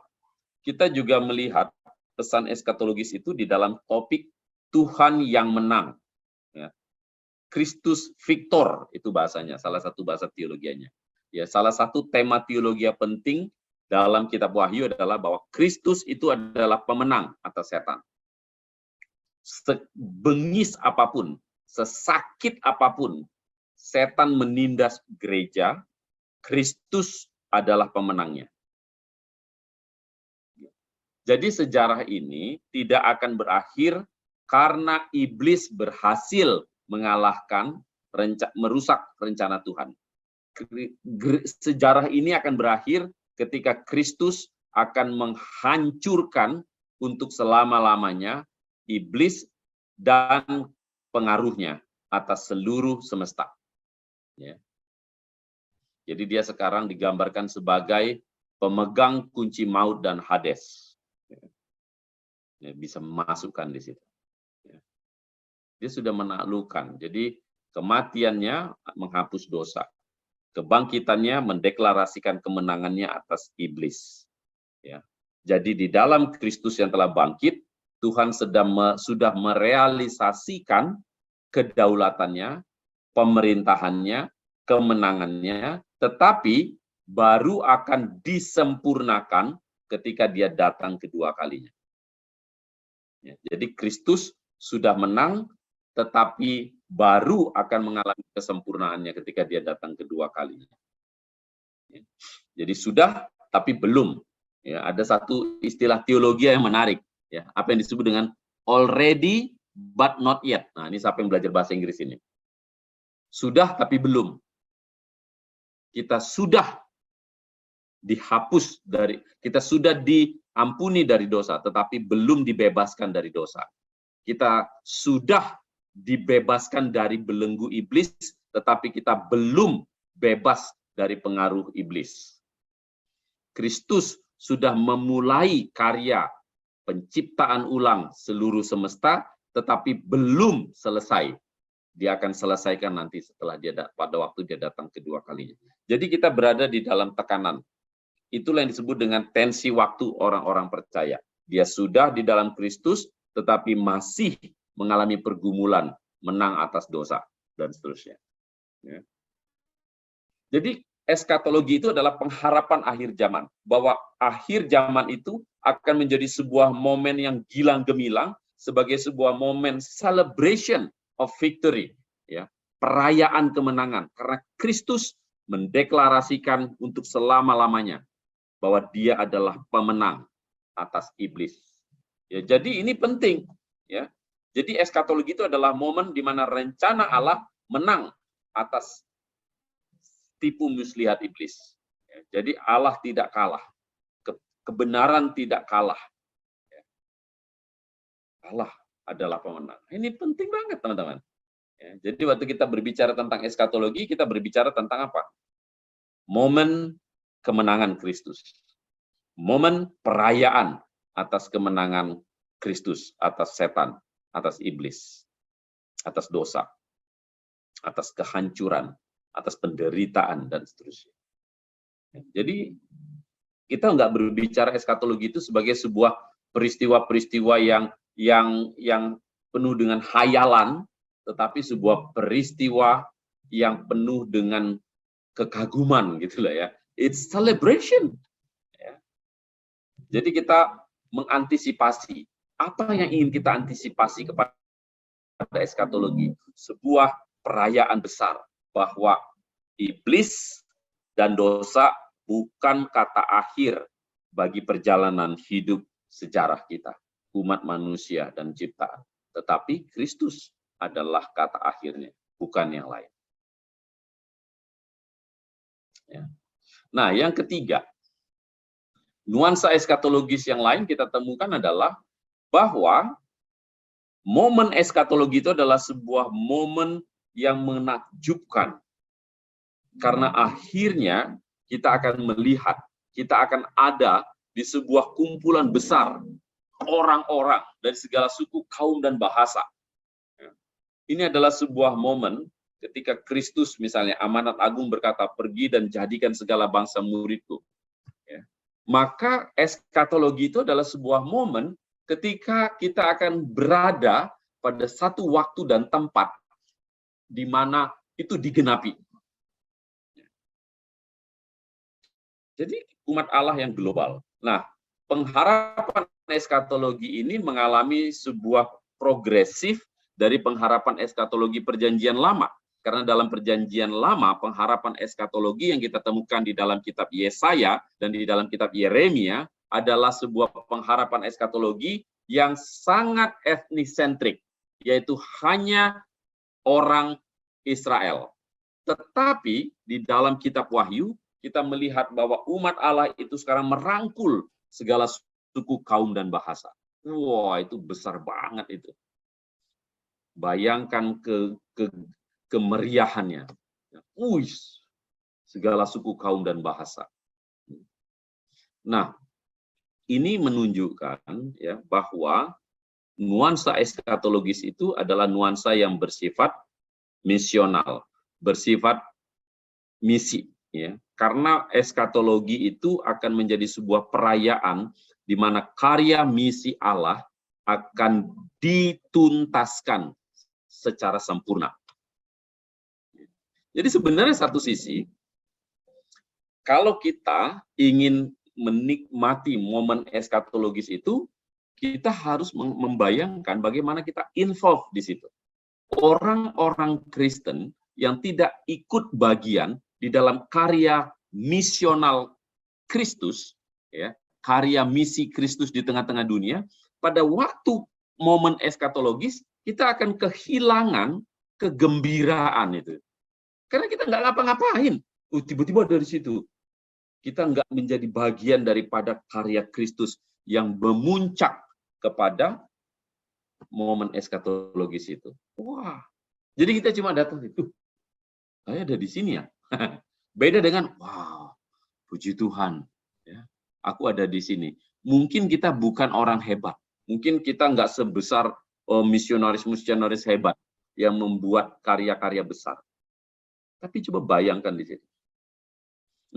kita juga melihat pesan eskatologis itu di dalam topik Tuhan yang menang. Ya. Kristus Victor, itu bahasanya, salah satu bahasa teologianya. Ya, salah satu tema teologi penting dalam kitab Wahyu adalah bahwa Kristus itu adalah pemenang atas setan. Sebengis apapun, sesakit apapun, setan menindas gereja, Kristus adalah pemenangnya. Jadi sejarah ini tidak akan berakhir karena iblis berhasil mengalahkan, merusak rencana Tuhan. Sejarah ini akan berakhir ketika Kristus akan menghancurkan untuk selama-lamanya iblis dan pengaruhnya atas seluruh semesta. Ya. Jadi dia sekarang digambarkan sebagai pemegang kunci maut dan Hades. Ya, bisa memasukkan di situ. Ya. Dia sudah menaklukkan. Jadi kematiannya menghapus dosa. Kebangkitannya mendeklarasikan kemenangannya atas iblis. Ya. Jadi di dalam Kristus yang telah bangkit, Tuhan sudah merealisasikan kedaulatannya, pemerintahannya, kemenangannya, tetapi baru akan disempurnakan ketika dia datang kedua kalinya. Ya, jadi Kristus sudah menang, tetapi baru akan mengalami kesempurnaannya ketika dia datang kedua kalinya. Ya, jadi sudah, tapi belum. Ya, ada satu istilah teologi yang menarik. Ya, apa yang disebut dengan already but not yet. Nah, ini siapa yang belajar bahasa Inggris ini? Sudah, tapi belum. Kita sudah dihapus kita sudah diampuni dari dosa, tetapi belum dibebaskan dari dosa. Kita sudah dibebaskan dari belenggu iblis, tetapi kita belum bebas dari pengaruh iblis. Kristus sudah memulai karya penciptaan ulang seluruh semesta, tetapi belum selesai. Dia akan selesaikan nanti setelah pada waktu dia datang kedua kalinya. Jadi kita berada di dalam tekanan. Itulah yang disebut dengan tensi waktu orang-orang percaya. Dia sudah di dalam Kristus, tetapi masih mengalami pergumulan, menang atas dosa, dan seterusnya. Ya. Jadi eskatologi itu adalah pengharapan akhir zaman. Bahwa akhir zaman itu akan menjadi sebuah momen yang gilang gemilang, sebagai sebuah momen celebration of victory. Ya. Perayaan kemenangan. Karena Kristus mendeklarasikan untuk selama-lamanya bahwa dia adalah pemenang atas iblis. Ya, jadi ini penting. Ya. Jadi eskatologi itu adalah momen di mana rencana Allah menang atas tipu muslihat iblis. Ya, jadi Allah tidak kalah. Kebenaran tidak kalah. Ya. Allah adalah pemenang. Ini penting banget teman-teman. Ya, jadi waktu kita berbicara tentang eskatologi, kita berbicara tentang apa? Momen kemenangan Kristus. Momen perayaan atas kemenangan Kristus, atas setan, atas iblis, atas dosa, atas kehancuran, atas penderitaan, dan seterusnya. Jadi, kita nggak berbicara eskatologi itu sebagai sebuah peristiwa-peristiwa yang penuh dengan hayalan, tetapi sebuah peristiwa yang penuh dengan kekaguman gitu lah ya. It's celebration. Ya. Jadi kita mengantisipasi apa yang ingin kita antisipasi kepada eskatologi, sebuah perayaan besar bahwa iblis dan dosa bukan kata akhir bagi perjalanan hidup sejarah kita, umat manusia dan ciptaan, tetapi Kristus adalah kata akhirnya, bukan yang lain. Ya. Nah, yang ketiga, nuansa eskatologis yang lain kita temukan adalah bahwa momen eskatologi itu adalah sebuah momen yang menakjubkan. Karena akhirnya kita akan melihat, kita akan ada di sebuah kumpulan besar orang-orang dari segala suku, kaum, dan bahasa. Ini adalah sebuah momen ketika Kristus misalnya amanat agung berkata, pergi dan jadikan segala bangsa muridku. Ya. Maka eskatologi itu adalah sebuah momen ketika kita akan berada pada satu waktu dan tempat di mana itu digenapi. Jadi umat Allah yang global. Nah, pengharapan eskatologi ini mengalami sebuah progresif dari pengharapan eskatologi perjanjian lama. Karena dalam perjanjian lama, pengharapan eskatologi yang kita temukan di dalam kitab Yesaya dan di dalam kitab Yeremia adalah sebuah pengharapan eskatologi yang sangat etnisentrik, yaitu hanya orang Israel. Tetapi di dalam kitab Wahyu, kita melihat bahwa umat Allah itu sekarang merangkul segala suku, kaum, dan bahasa. Wah, itu besar banget itu. Bayangkan kemeriahannya. Segala suku, kaum, dan bahasa. Nah, ini menunjukkan ya bahwa nuansa eskatologis itu adalah nuansa yang bersifat misional, bersifat misi, ya. Karena eskatologi itu akan menjadi sebuah perayaan di mana karya misi Allah akan dituntaskan secara sempurna. Jadi sebenarnya satu sisi, kalau kita ingin menikmati momen eskatologis itu, kita harus membayangkan bagaimana kita involve di situ. Orang-orang Kristen yang tidak ikut bagian di dalam karya misional Kristus, ya, karya misi Kristus di tengah-tengah dunia, pada waktu momen eskatologis, kita akan kehilangan kegembiraan itu. Karena kita nggak ngapa-ngapain. Tiba-tiba dari situ, kita nggak menjadi bagian daripada karya Kristus yang memuncak kepada momen eskatologis itu. Wah, jadi kita cuma datang itu. Saya ada di sini ya. Beda dengan, wow, puji Tuhan, ya, aku ada di sini. Mungkin kita bukan orang hebat. Mungkin kita nggak sebesar misionaris-misionaris hebat yang membuat karya-karya besar. Tapi coba bayangkan di sini.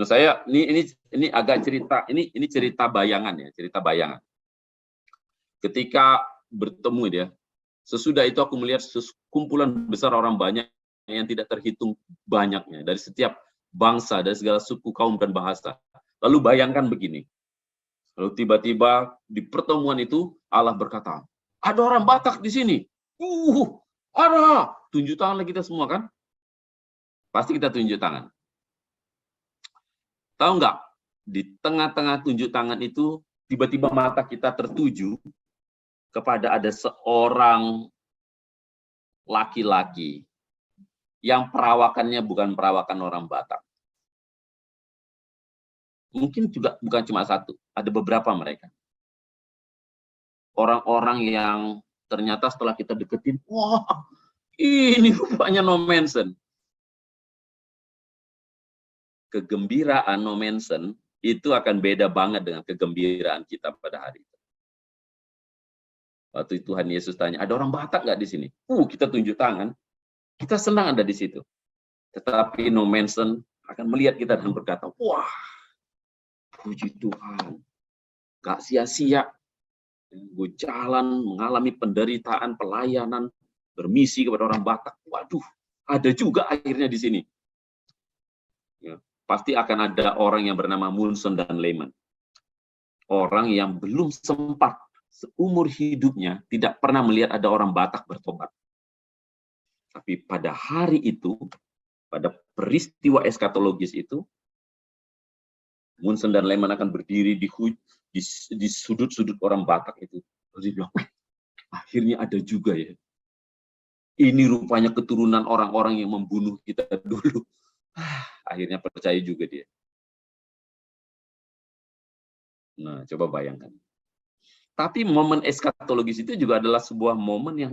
Nah, saya ini agak cerita, ini cerita bayangan ya, cerita bayangan. Ketika bertemu dia, sesudah itu aku melihat kumpulan besar orang banyak yang tidak terhitung banyaknya dari setiap bangsa, dari segala suku, kaum, dan bahasa. Lalu bayangkan begini. Lalu tiba-tiba di pertemuan itu Allah berkata, ada orang Batak di sini. Ada. Tunjuk tangan kita semua kan? Pasti kita tunjuk tangan. Tahu nggak? Di tengah-tengah tunjuk tangan itu, tiba-tiba mata kita tertuju kepada ada seorang laki-laki yang perawakannya bukan perawakan orang Batak. Mungkin juga bukan cuma satu, ada beberapa mereka. Orang-orang yang ternyata setelah kita deketin, wah, ini rupanya No Manson. Kegembiraan No Manson itu akan beda banget dengan kegembiraan kita pada hari itu. Waktu Tuhan Yesus tanya, ada orang Batak nggak di sini? Kita tunjuk tangan. Kita senang ada di situ. Tetapi No Manson akan melihat kita dan berkata, wah, puji Tuhan, gak sia-sia. Gue jalan, mengalami penderitaan, pelayanan, bermisi kepada orang Batak. Waduh, ada juga akhirnya di sini. Ya. pasti akan ada orang yang bernama Munson dan Lehman. Orang yang belum sempat seumur hidupnya tidak pernah melihat ada orang Batak bertobat. Tapi pada hari itu, pada peristiwa eskatologis itu, Munson dan Lehman akan berdiri di sudut-sudut orang Batak itu. Lalu dia bilang, akhirnya ada juga ya. Ini rupanya keturunan orang-orang yang membunuh kita dulu. Akhirnya percaya juga dia. Nah, coba bayangkan. Tapi momen eskatologis itu juga adalah sebuah momen yang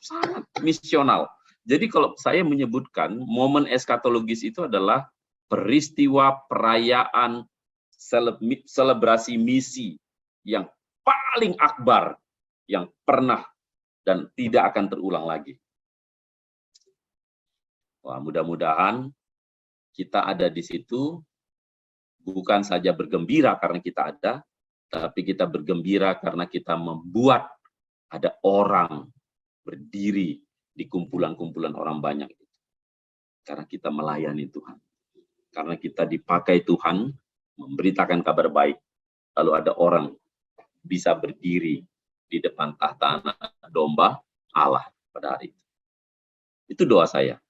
sangat misional. Jadi kalau saya menyebutkan momen eskatologis itu adalah peristiwa perayaan selebrasi misi yang paling akbar yang pernah dan tidak akan terulang lagi. Wah, mudah-mudahan kita ada di situ bukan saja bergembira karena kita ada, tapi kita bergembira karena kita membuat ada orang berdiri di kumpulan-kumpulan orang banyak itu. Karena kita melayani Tuhan. Karena kita dipakai Tuhan memberitakan kabar baik. Lalu ada orang bisa berdiri di depan tahta anak domba Allah pada hari itu. Itu doa saya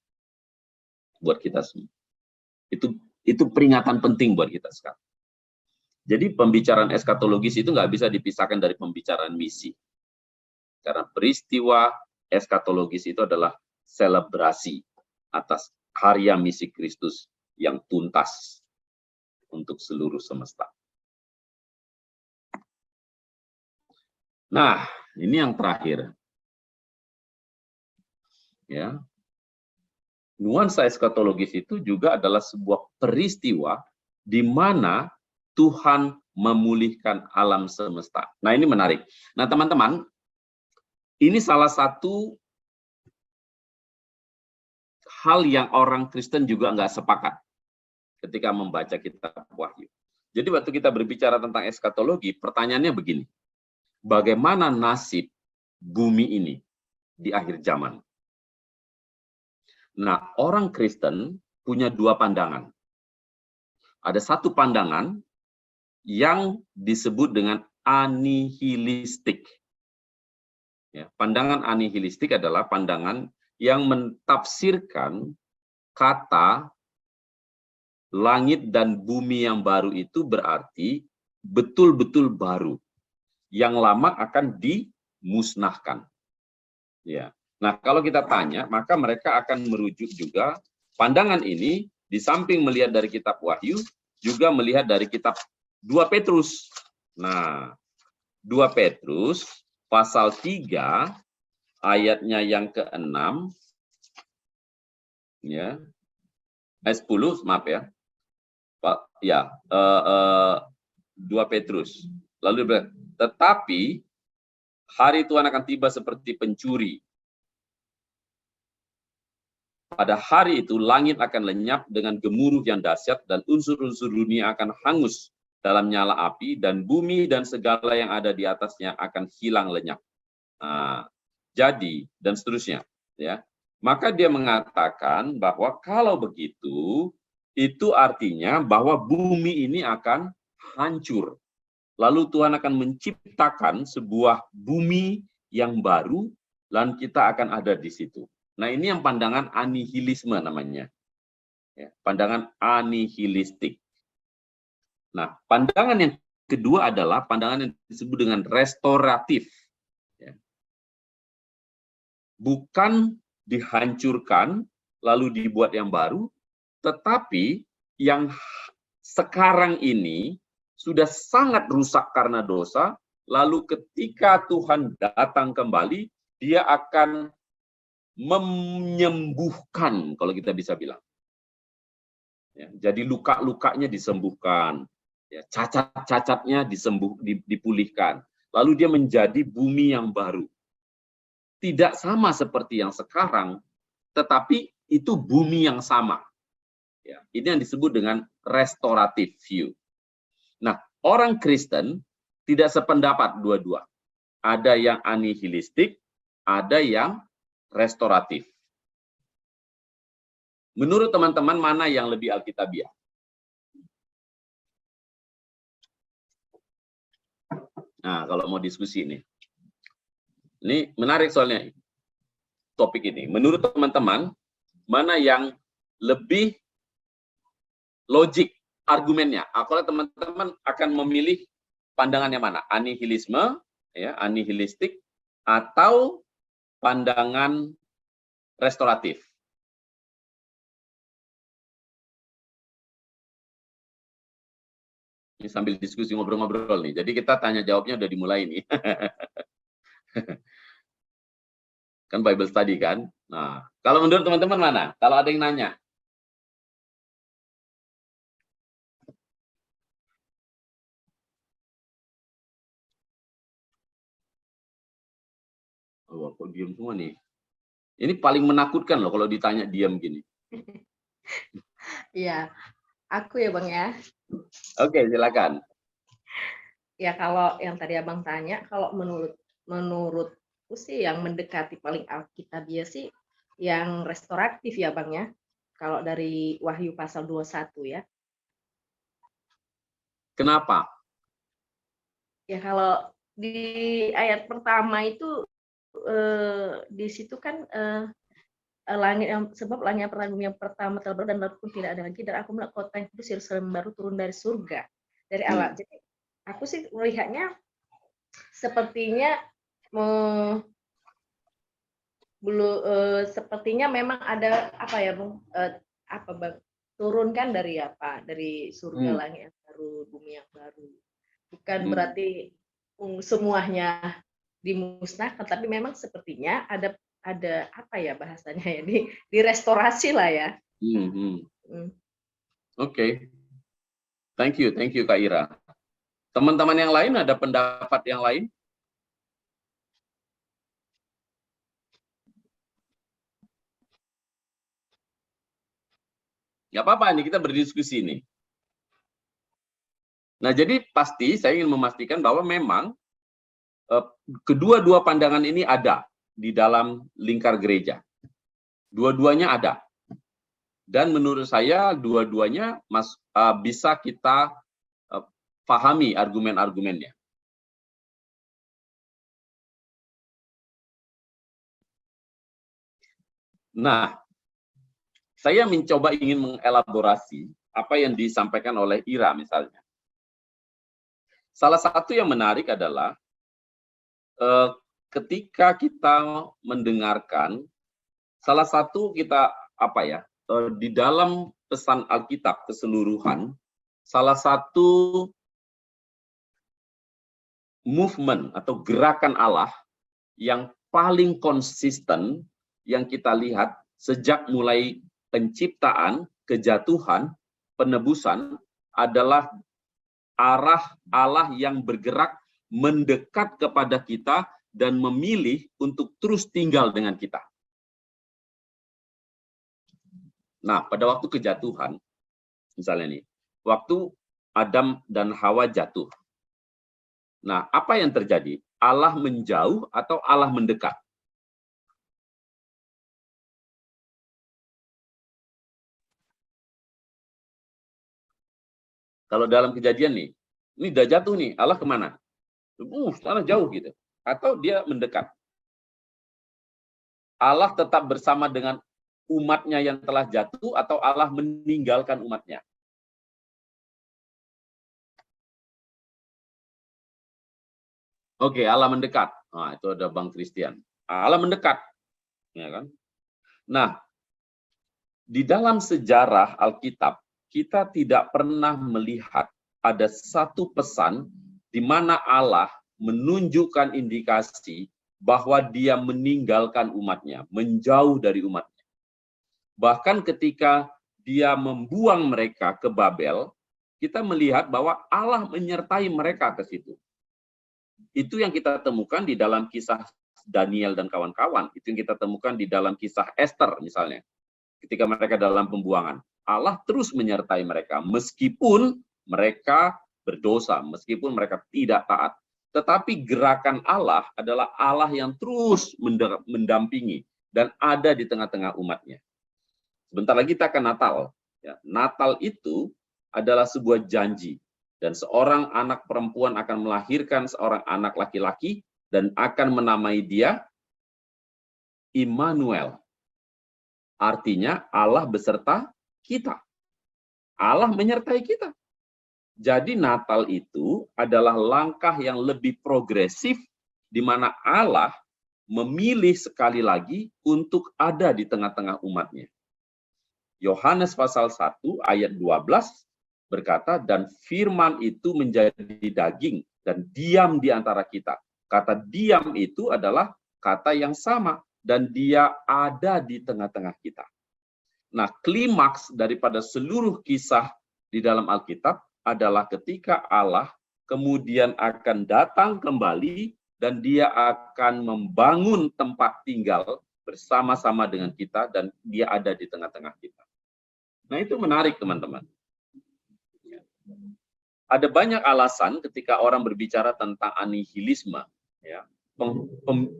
buat kita semua. Itu peringatan penting buat kita sekarang. Jadi pembicaraan eskatologis itu nggak bisa dipisahkan dari pembicaraan misi. Karena peristiwa eskatologis itu adalah selebrasi atas karya misi Kristus yang tuntas untuk seluruh semesta. Nah, ini yang terakhir. Ya. Nuansa eskatologis itu juga adalah sebuah peristiwa di mana Tuhan memulihkan alam semesta. Nah, ini menarik. Nah, teman-teman, ini salah satu hal yang orang Kristen juga nggak sepakat ketika membaca kitab Wahyu. Jadi waktu kita berbicara tentang eskatologi, pertanyaannya begini. Bagaimana nasib bumi ini di akhir zaman? Nah, orang Kristen punya dua pandangan. Ada satu pandangan yang disebut dengan anihilistik. Ya, pandangan anihilistik adalah pandangan yang mentafsirkan kata langit dan bumi yang baru itu berarti betul-betul baru. Yang lama akan dimusnahkan. Ya. Nah, kalau kita tanya, maka mereka akan merujuk juga pandangan ini di samping melihat dari kitab Wahyu, juga melihat dari kitab 2 Petrus. Nah, 2 Petrus pasal 3 ayatnya yang ke-6 ya. Ayat 10, maaf ya. Pak ya, 2 Petrus. Lalu tetapi hari Tuhan akan tiba seperti pencuri. Pada hari itu langit akan lenyap dengan gemuruh yang dahsyat dan unsur-unsur dunia akan hangus dalam nyala api dan bumi dan segala yang ada di atasnya akan hilang lenyap. Nah, jadi dan seterusnya, ya. Maka dia mengatakan bahwa kalau begitu itu artinya bahwa bumi ini akan hancur. Lalu Tuhan akan menciptakan sebuah bumi yang baru dan kita akan ada di situ. Nah, ini yang pandangan anihilisme namanya. Ya, pandangan anihilistik. Nah, pandangan yang kedua adalah pandangan yang disebut dengan restoratif. Ya. Bukan dihancurkan, lalu dibuat yang baru, tetapi yang sekarang ini sudah sangat rusak karena dosa, lalu ketika Tuhan datang kembali, dia akan menyembuhkan, kalau kita bisa bilang. Ya, jadi luka-lukanya disembuhkan, ya, cacat-cacatnya dipulihkan. Lalu dia menjadi bumi yang baru. Tidak sama seperti yang sekarang, tetapi itu bumi yang sama. Ya, ini yang disebut dengan restorative view. Nah, orang Kristen tidak sependapat dua-dua. Ada yang anihilistik, ada yang restoratif. Menurut teman-teman, mana yang lebih alkitabiah? Nah, kalau mau diskusi nih. Ini menarik soalnya topik ini. Menurut teman-teman, mana yang lebih logik argumennya? Kalau teman-teman akan memilih pandangannya mana? Anihilisme, ya, anihilistik, atau pandangan restoratif? Ini sambil diskusi ngobrol-ngobrol nih. Jadi kita tanya jawabnya udah dimulai nih. Kan Bible study kan? Nah, kalau menurut teman-teman mana? Kalau ada yang nanya. Oh, kok diam semua nih? Ini paling menakutkan loh kalau ditanya diam gini. Iya, aku ya Bang ya. Oke, silakan. Ya kalau yang tadi Abang tanya, kalau menurutku sih yang mendekati paling alkitabiah sih yang restoratif ya Bang ya. Kalau dari Wahyu pasal 21 ya. Kenapa? Ya kalau di ayat pertama itu di situ kan langit yang sebab langit yang pertama telah berlalu dan laut pun tidak ada lagi dan aku melihat kota yang kudus Yerusalem baru turun dari surga dari Allah. Jadi aku sih melihatnya sepertinya sepertinya memang ada apa ya Bang, apa Bang, turun kan dari apa? Dari surga langit yang baru, bumi yang baru. Bukan berarti semuanya dimusnahkan, tapi memang sepertinya ada apa ya bahasanya ya di restorasi lah ya. Oke. Thank you Kak Ira. Teman-teman yang lain ada pendapat yang lain? Nggak apa-apa nih, kita berdiskusi nih. Nah, jadi pasti saya ingin memastikan bahwa memang kedua-dua pandangan ini ada di dalam lingkar gereja. Dua-duanya ada. Dan menurut saya dua-duanya bisa kita pahami argumen-argumennya. Nah, saya mencoba ingin mengelaborasi apa yang disampaikan oleh Ira misalnya. Salah satu yang menarik adalah ketika kita mendengarkan, salah satu kita di dalam pesan Alkitab keseluruhan, salah satu movement atau gerakan Allah yang paling konsisten yang kita lihat sejak mulai penciptaan, kejatuhan, penebusan adalah arah Allah yang bergerak mendekat kepada kita dan memilih untuk terus tinggal dengan kita. Nah, pada waktu kejatuhan, misalnya nih, waktu Adam dan Hawa jatuh. Nah, apa yang terjadi? Allah menjauh atau Allah mendekat? Kalau dalam Kejadian nih, ini udah jatuh nih, Allah kemana? Allah jauh gitu. Atau dia mendekat? Allah tetap bersama dengan umatnya yang telah jatuh atau Allah meninggalkan umatnya? Oke, Allah mendekat. Nah, itu ada Bang Christian. Allah mendekat. Ya kan? Nah, di dalam sejarah Alkitab, kita tidak pernah melihat ada satu pesan di mana Allah menunjukkan indikasi bahwa dia meninggalkan umatnya, menjauh dari umatnya. Bahkan ketika dia membuang mereka ke Babel, kita melihat bahwa Allah menyertai mereka ke situ. Itu yang kita temukan di dalam kisah Daniel dan kawan-kawan. Itu yang kita temukan di dalam kisah Esther misalnya. Ketika mereka dalam pembuangan, Allah terus menyertai mereka meskipun mereka berdosa, meskipun mereka tidak taat. Tetapi gerakan Allah adalah Allah yang terus mendampingi dan ada di tengah-tengah umatnya. Sebentar lagi kita akan Natal. Ya, Natal itu adalah sebuah janji Dan seorang anak perempuan akan melahirkan seorang anak laki-laki dan akan menamai dia Immanuel. Artinya Allah beserta kita. Allah menyertai kita. Jadi Natal itu adalah langkah yang lebih progresif di mana Allah memilih sekali lagi untuk ada di tengah-tengah umatnya. Yohanes pasal 1 ayat 12 berkata, dan firman itu menjadi daging dan diam di antara kita. Kata diam itu adalah kata yang sama dan dia ada di tengah-tengah kita. Nah, klimaks daripada seluruh kisah di dalam Alkitab adalah ketika Allah kemudian akan datang kembali dan dia akan membangun tempat tinggal bersama-sama dengan kita dan dia ada di tengah-tengah kita. Nah, itu menarik, teman-teman. Ada banyak alasan ketika orang berbicara tentang anihilisme, ya,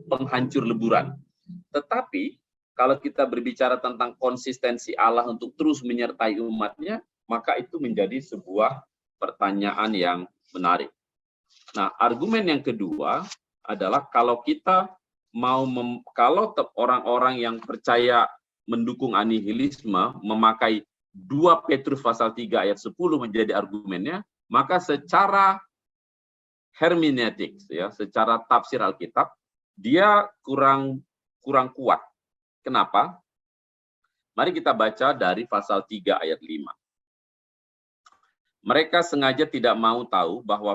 penghancur leburan. Tetapi kalau kita berbicara tentang konsistensi Allah untuk terus menyertai umatnya, maka itu menjadi sebuah pertanyaan yang menarik. Nah, argumen yang kedua adalah kalau kita mau kalau orang-orang yang percaya mendukung anihilisme memakai 2 Petrus pasal 3 ayat 10 menjadi argumennya, maka secara hermeneutik, ya, secara tafsir Alkitab, dia kurang kuat. Kenapa? Mari kita baca dari pasal 3 ayat 5. Mereka sengaja tidak mau tahu bahwa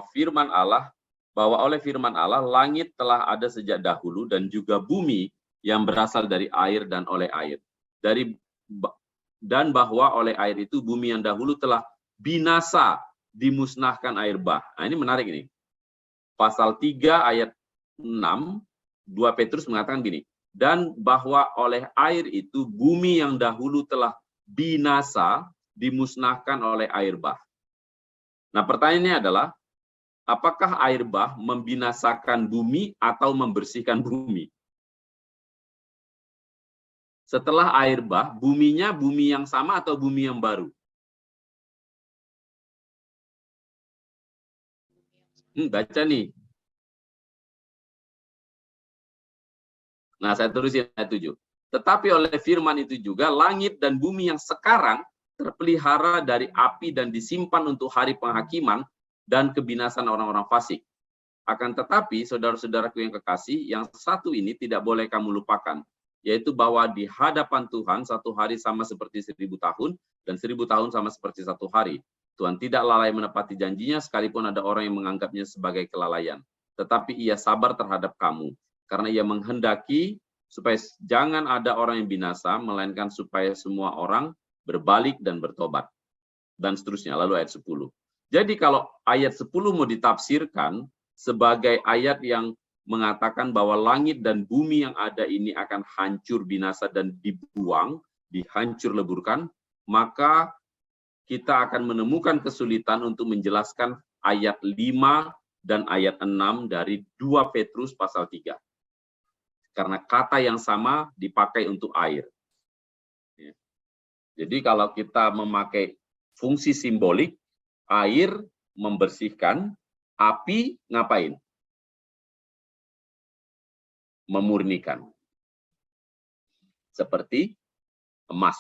oleh firman Allah langit telah ada sejak dahulu dan juga bumi yang berasal dari air dan oleh air. Dan bahwa oleh air itu bumi yang dahulu telah binasa, dimusnahkan air bah. Nah, ini menarik ini. Pasal 3 ayat 6, 2 Petrus mengatakan gini, dan bahwa oleh air itu bumi yang dahulu telah binasa, dimusnahkan oleh air bah. Nah, pertanyaannya adalah, apakah air bah membinasakan bumi atau membersihkan bumi? Setelah air bah, buminya bumi yang sama atau bumi yang baru? Baca nih. Nah, saya tulisin ayat 7. Tetapi oleh firman itu juga, langit dan bumi yang sekarang terpelihara dari api dan disimpan untuk hari penghakiman dan kebinasan orang-orang fasik. Akan tetapi, saudara-saudaraku yang kekasih, yang satu ini tidak boleh kamu lupakan, yaitu bahwa di hadapan Tuhan 1 hari sama seperti 1000 tahun, dan 1000 tahun sama seperti 1 hari. Tuhan tidak lalai menepati janjinya, sekalipun ada orang yang menganggapnya sebagai kelalaian. Tetapi ia sabar terhadap kamu, karena ia menghendaki supaya jangan ada orang yang binasa, melainkan supaya semua orang berbalik dan bertobat. Dan seterusnya, lalu ayat 10. Jadi kalau ayat 10 mau ditafsirkan sebagai ayat yang mengatakan bahwa langit dan bumi yang ada ini akan hancur binasa dan dibuang, dihancur leburkan, maka kita akan menemukan kesulitan untuk menjelaskan ayat 5 dan ayat 6 dari 2 Petrus pasal 3. Karena kata yang sama dipakai untuk air. Jadi kalau kita memakai fungsi simbolik, air membersihkan, api ngapain? Memurnikan. Seperti emas.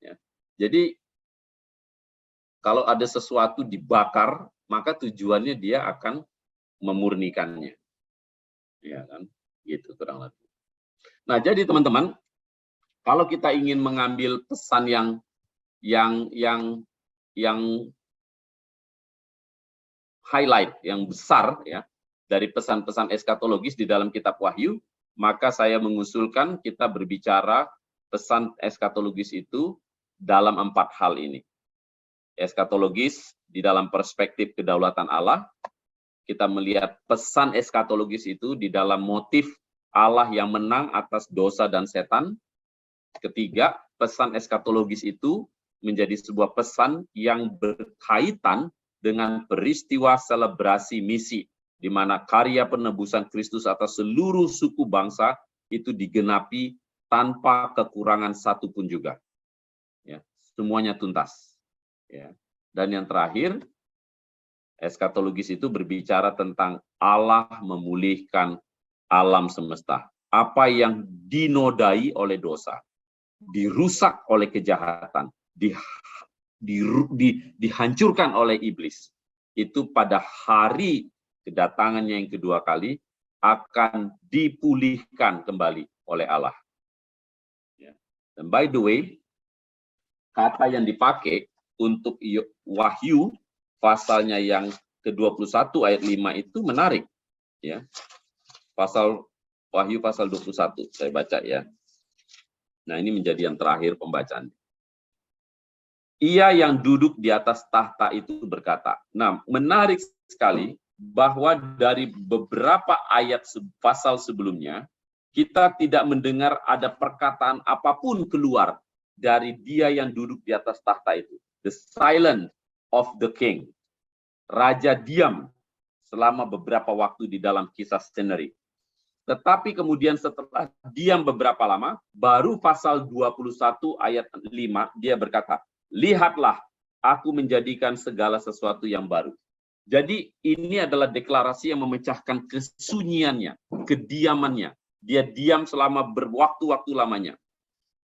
Ya. Jadi kalau ada sesuatu dibakar, maka tujuannya dia akan memurnikannya. Ya kan? Gitu kurang lebih. Nah, jadi teman-teman, kalau kita ingin mengambil pesan yang highlight, yang besar ya dari pesan-pesan eskatologis di dalam kitab Wahyu, maka saya mengusulkan kita berbicara pesan eskatologis itu dalam 4 hal ini. Eskatologis di dalam perspektif kedaulatan Allah, kita melihat pesan eskatologis itu di dalam motif Allah yang menang atas dosa dan setan. Ketiga, pesan eskatologis itu menjadi sebuah pesan yang berkaitan dengan peristiwa selebrasi misi, di mana karya penebusan Kristus atas seluruh suku bangsa itu digenapi tanpa kekurangan satupun juga. Ya, semuanya tuntas. Ya. Dan yang terakhir, Eskatologis itu berbicara tentang Allah memulihkan alam semesta. Apa yang dinodai oleh dosa, dirusak oleh kejahatan, dihancurkan oleh iblis, itu pada hari kedatangannya yang kedua kali akan dipulihkan kembali oleh Allah. Dan by the way, kata yang dipakai untuk Wahyu pasalnya yang ke-21 ayat 5 itu menarik, ya. Wahyu pasal 21, saya baca ya. Nah, ini menjadi yang terakhir pembacaan. Ia yang duduk di atas tahta itu berkata. Nah, menarik sekali bahwa dari beberapa ayat pasal sebelumnya, kita tidak mendengar ada perkataan apapun keluar dari dia yang duduk di atas tahta itu. The silence of the king. Raja diam selama beberapa waktu di dalam kisah skenario. Tetapi kemudian setelah diam beberapa lama, baru pasal 21 ayat 5, dia berkata, lihatlah, aku menjadikan segala sesuatu yang baru. Jadi ini adalah deklarasi yang memecahkan kesunyiannya, kediamannya. Dia diam selama berwaktu-waktu lamanya.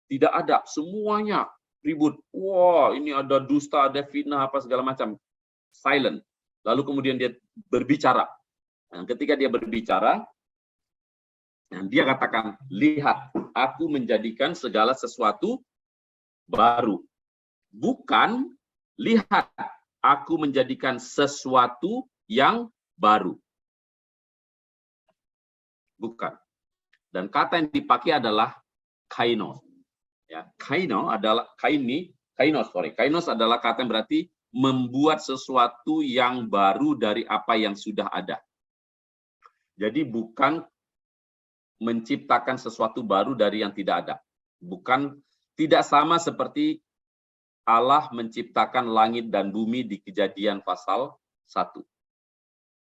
Tidak ada, semuanya ribut. Wah, ini ada dusta, ada fitnah, apa segala macam. Silent. Lalu kemudian dia berbicara. Dan ketika dia berbicara, dan dia katakan, lihat, aku menjadikan segala sesuatu baru. Bukan, lihat, aku menjadikan sesuatu yang baru. Bukan. Dan kata yang dipakai adalah kainos. Ya, kainos adalah kata yang berarti membuat sesuatu yang baru dari apa yang sudah ada. Jadi bukan menciptakan sesuatu baru dari yang tidak ada. Bukan, tidak sama seperti Allah menciptakan langit dan bumi di Kejadian pasal 1.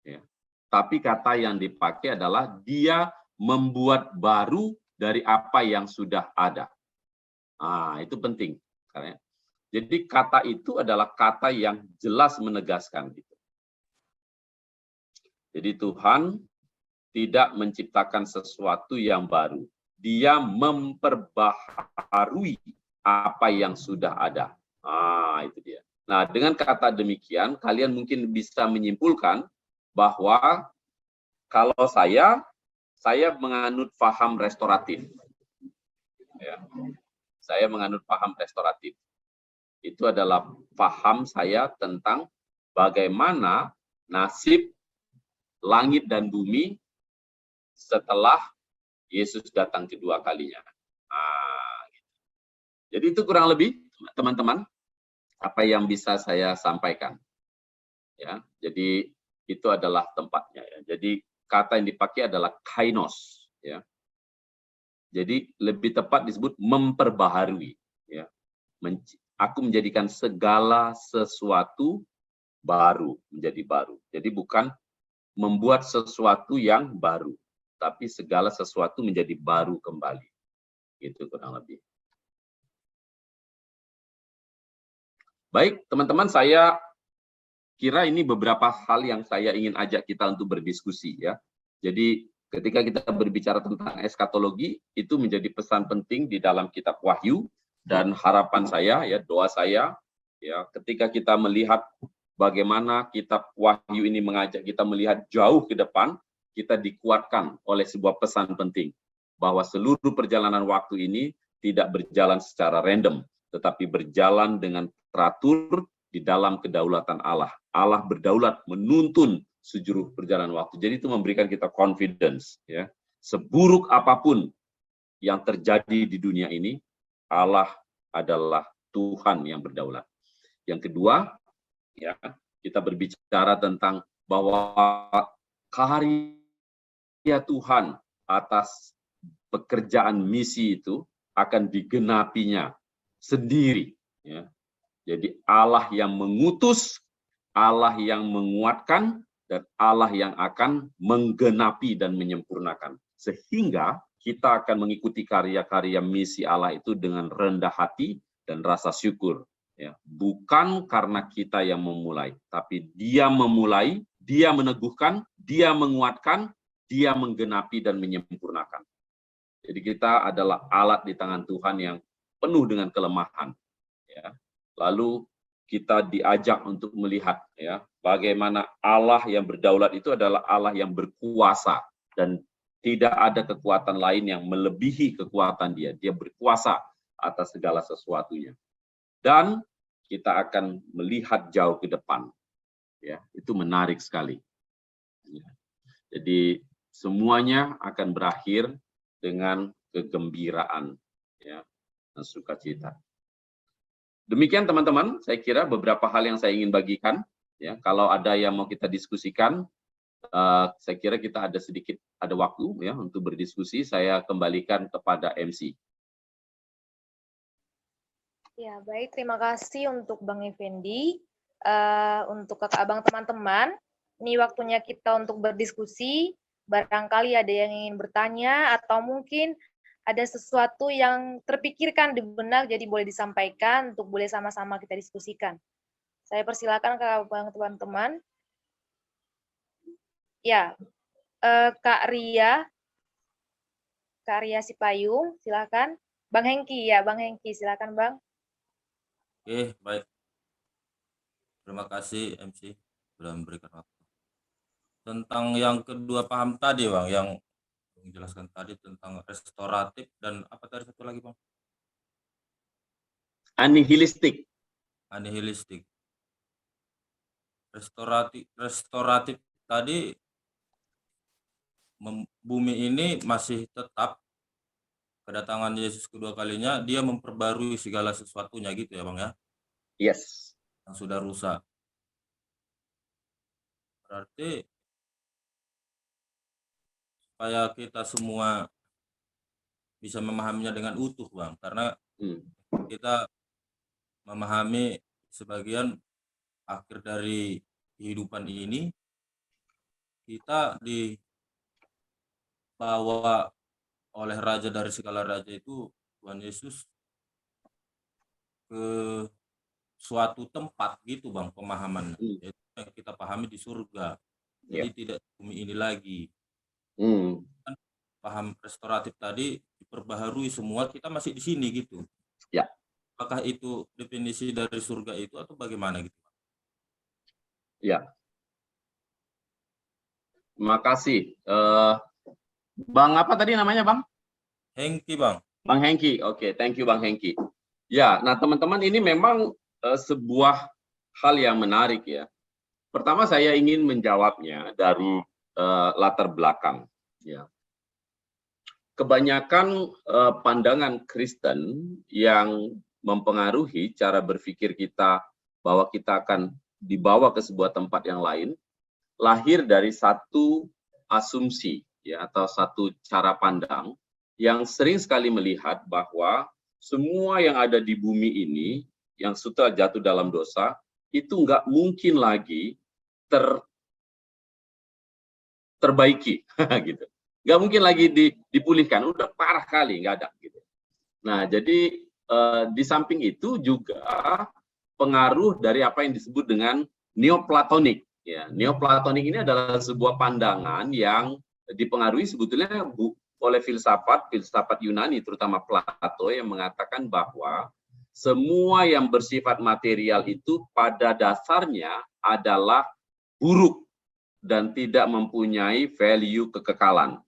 Ya. Tapi kata yang dipakai adalah dia membuat baru dari apa yang sudah ada. Ah, itu penting. Jadi kata itu adalah kata yang jelas menegaskan. Jadi Tuhan tidak menciptakan sesuatu yang baru. Dia memperbaharui apa yang sudah ada. Ah, itu dia. Nah, dengan kata demikian, kalian mungkin bisa menyimpulkan bahwa kalau saya menganut paham restoratif. Ya. Saya menganut paham restoratif. Itu adalah paham saya tentang bagaimana nasib langit dan bumi setelah Yesus datang kedua kalinya. Nah, gitu. Jadi itu kurang lebih, teman-teman, apa yang bisa saya sampaikan. Ya, jadi itu adalah tempatnya. Ya. Jadi kata yang dipakai adalah kainos. Ya. Jadi lebih tepat disebut memperbaharui. Ya. Aku menjadikan segala sesuatu baru menjadi baru. Jadi bukan membuat sesuatu yang baru, tapi segala sesuatu menjadi baru kembali. Itu kurang lebih. Baik, teman-teman, saya kira ini beberapa hal yang saya ingin ajak kita untuk berdiskusi, ya. Jadi ketika kita berbicara tentang eskatologi, itu menjadi pesan penting di dalam kitab Wahyu, dan harapan saya, ya, doa saya, ya, ketika kita melihat bagaimana kitab Wahyu ini mengajak kita melihat jauh ke depan, kita dikuatkan oleh sebuah pesan penting, bahwa seluruh perjalanan waktu ini tidak berjalan secara random, tetapi berjalan dengan teratur di dalam kedaulatan Allah. Allah berdaulat menuntun seluruh perjalanan waktu. Jadi itu memberikan kita confidence, ya. Seburuk apapun yang terjadi di dunia ini, Allah adalah Tuhan yang berdaulat. Yang kedua, ya, kita berbicara tentang bahwa karya Tuhan atas pekerjaan misi itu akan digenapinya sendiri. Ya. Jadi Allah yang mengutus, Allah yang menguatkan, dan Allah yang akan menggenapi dan menyempurnakan. Sehingga kita akan mengikuti karya-karya misi Allah itu dengan rendah hati dan rasa syukur. Ya, bukan karena kita yang memulai, tapi Dia memulai, Dia meneguhkan, Dia menguatkan, Dia menggenapi dan menyempurnakan. Jadi kita adalah alat di tangan Tuhan yang penuh dengan kelemahan. Ya. Lalu kita diajak untuk melihat ya bagaimana Allah yang berdaulat itu adalah Allah yang berkuasa dan tidak ada kekuatan lain yang melebihi kekuatan Dia. Dia berkuasa atas segala sesuatunya. Dan kita akan melihat jauh ke depan. Ya, itu menarik sekali. Ya. Jadi semuanya akan berakhir dengan kegembiraan ya, dan sukacita. Demikian teman-teman, saya kira beberapa hal yang saya ingin bagikan. Ya, kalau ada yang mau kita diskusikan, saya kira kita ada waktu ya untuk berdiskusi. Saya kembalikan kepada MC. Ya, baik. Terima kasih untuk Bang Effendi. Untuk kakak abang teman-teman, ini waktunya kita untuk berdiskusi. Barangkali ada yang ingin bertanya atau mungkin ada sesuatu yang terpikirkan di benak, jadi boleh disampaikan untuk boleh sama-sama kita diskusikan. Saya persilakan kakak abang teman-teman. Ya, Kak Ria Sipayung, silakan. Bang Hengki ya, Bang Hengki, silakan Bang. Oke, baik. Terima kasih MC sudah memberikan waktu. Tentang yang kedua paham tadi Bang, yang menjelaskan tadi tentang restoratif dan apa tadi satu lagi Bang? Anihilistik. Anihilistik. Restoratif tadi bumi ini masih tetap kedatangan Yesus kedua kalinya, dia memperbarui segala sesuatunya gitu ya Bang ya? Yes. Yang sudah rusak. Berarti supaya kita semua bisa memahaminya dengan utuh Bang, karena kita memahami sebagian akhir dari kehidupan ini kita dibawa oleh raja dari segala raja itu, Tuhan Yesus, ke suatu tempat gitu Bang pemahaman. Yaitu yang kita pahami di surga. Jadi tidak bumi ini lagi. Kan paham restoratif tadi diperbaharui semua, kita masih di sini gitu. Ya. Apakah itu definisi dari surga itu atau bagaimana gitu? Ya. Terima kasih. Bang apa tadi namanya Bang? Hengki Bang. Bang Hengki. Oke, thank you Bang Hengki. Ya, nah teman-teman ini memang sebuah hal yang menarik ya. Pertama saya ingin menjawabnya dari latar belakang. Ya. Kebanyakan pandangan Kristen yang mempengaruhi cara berpikir kita bahwa kita akan dibawa ke sebuah tempat yang lain, lahir dari satu asumsi ya atau satu cara pandang yang sering sekali melihat bahwa semua yang ada di bumi ini yang sudah jatuh dalam dosa itu nggak mungkin lagi terbaiki gitu. Nggak mungkin lagi dipulihkan, udah parah kali, nggak ada gitu. Nah, jadi di samping itu juga pengaruh dari apa yang disebut dengan Neoplatonik. Ya, Neoplatonik ini adalah sebuah pandangan yang dipengaruhi sebetulnya oleh filsafat Yunani, terutama Plato yang mengatakan bahwa semua yang bersifat material itu pada dasarnya adalah buruk dan tidak mempunyai value kekekalan.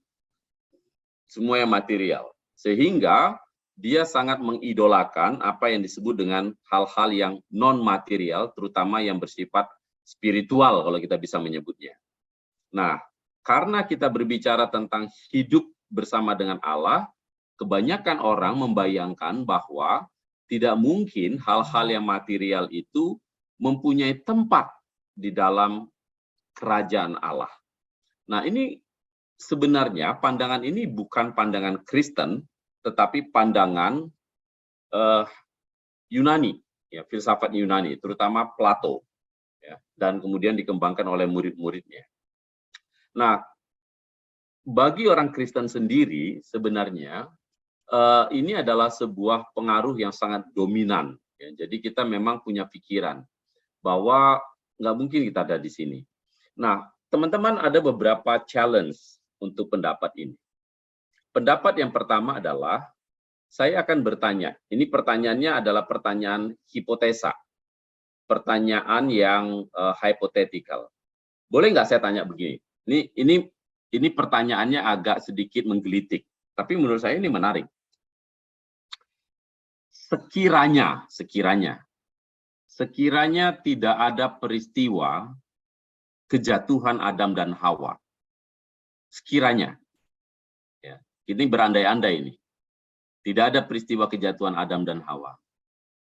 Semua yang material. Sehingga dia sangat mengidolakan apa yang disebut dengan hal-hal yang non-material, terutama yang bersifat spiritual kalau kita bisa menyebutnya. Nah, karena kita berbicara tentang hidup bersama dengan Allah, kebanyakan orang membayangkan bahwa tidak mungkin hal-hal yang material itu mempunyai tempat di dalam kerajaan Allah. Nah, ini sebenarnya pandangan ini bukan pandangan Kristen, tetapi pandangan Yunani, ya, filsafat Yunani, terutama Plato, ya, dan kemudian dikembangkan oleh murid-muridnya. Nah, bagi orang Kristen sendiri sebenarnya ini adalah sebuah pengaruh yang sangat dominan Ya, jadi kita memang punya pikiran bahwa nggak mungkin kita ada di sini. Nah, teman-teman, ada beberapa challenge untuk pendapat ini. Pendapat yang pertama adalah, saya akan bertanya. Ini pertanyaannya adalah pertanyaan hipotesa. Pertanyaan yang hypothetical. Boleh nggak saya tanya begini? Ini pertanyaannya agak sedikit menggelitik, tapi menurut saya ini menarik. Sekiranya tidak ada peristiwa kejatuhan Adam dan Hawa. Sekiranya, ya, ini berandai-andai ini. Tidak ada peristiwa kejatuhan Adam dan Hawa.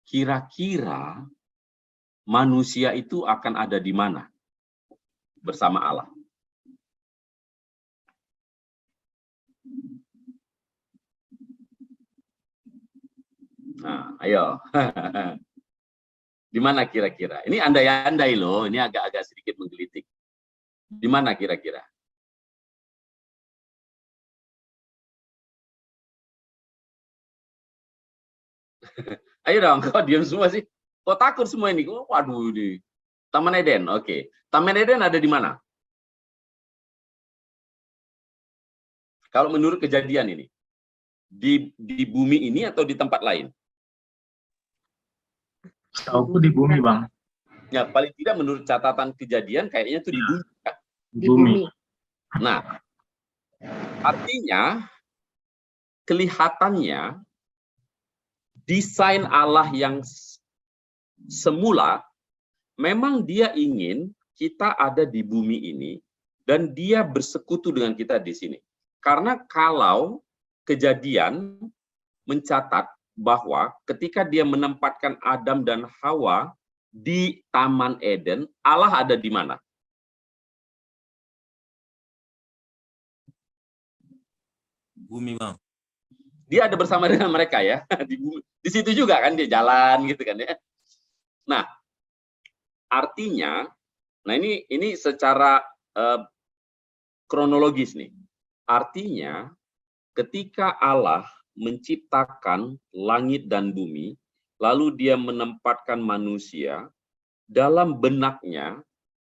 Kira-kira manusia itu akan ada di mana bersama Allah? Nah, ayo. Di mana kira-kira? Ini andai-andai loh, ini agak-agak sedikit menggelitik. Di mana kira-kira? Ayo dong, kok diam semua sih? Kok takut semua ini? Waduh, ini. Taman Eden, oke. Taman Eden ada di mana? Kalau menurut Kejadian ini, di bumi ini atau di tempat lain? Tahu di bumi, Bang. Ya, paling tidak menurut catatan Kejadian kayaknya itu di bumi. Ya? Di bumi. Nah, artinya kelihatannya desain Allah yang semula memang dia ingin kita ada di bumi ini dan dia bersekutu dengan kita di sini. Karena kalau Kejadian mencatat bahwa ketika dia menempatkan Adam dan Hawa di Taman Eden, Allah ada di mana? Bumi, Bang. Dia ada bersama dengan mereka ya, di bumi. Di situ juga kan dia jalan gitu kan ya. Nah, artinya, nah ini secara kronologis nih. Artinya, ketika Allah menciptakan langit dan bumi, lalu dia menempatkan manusia, dalam benaknya,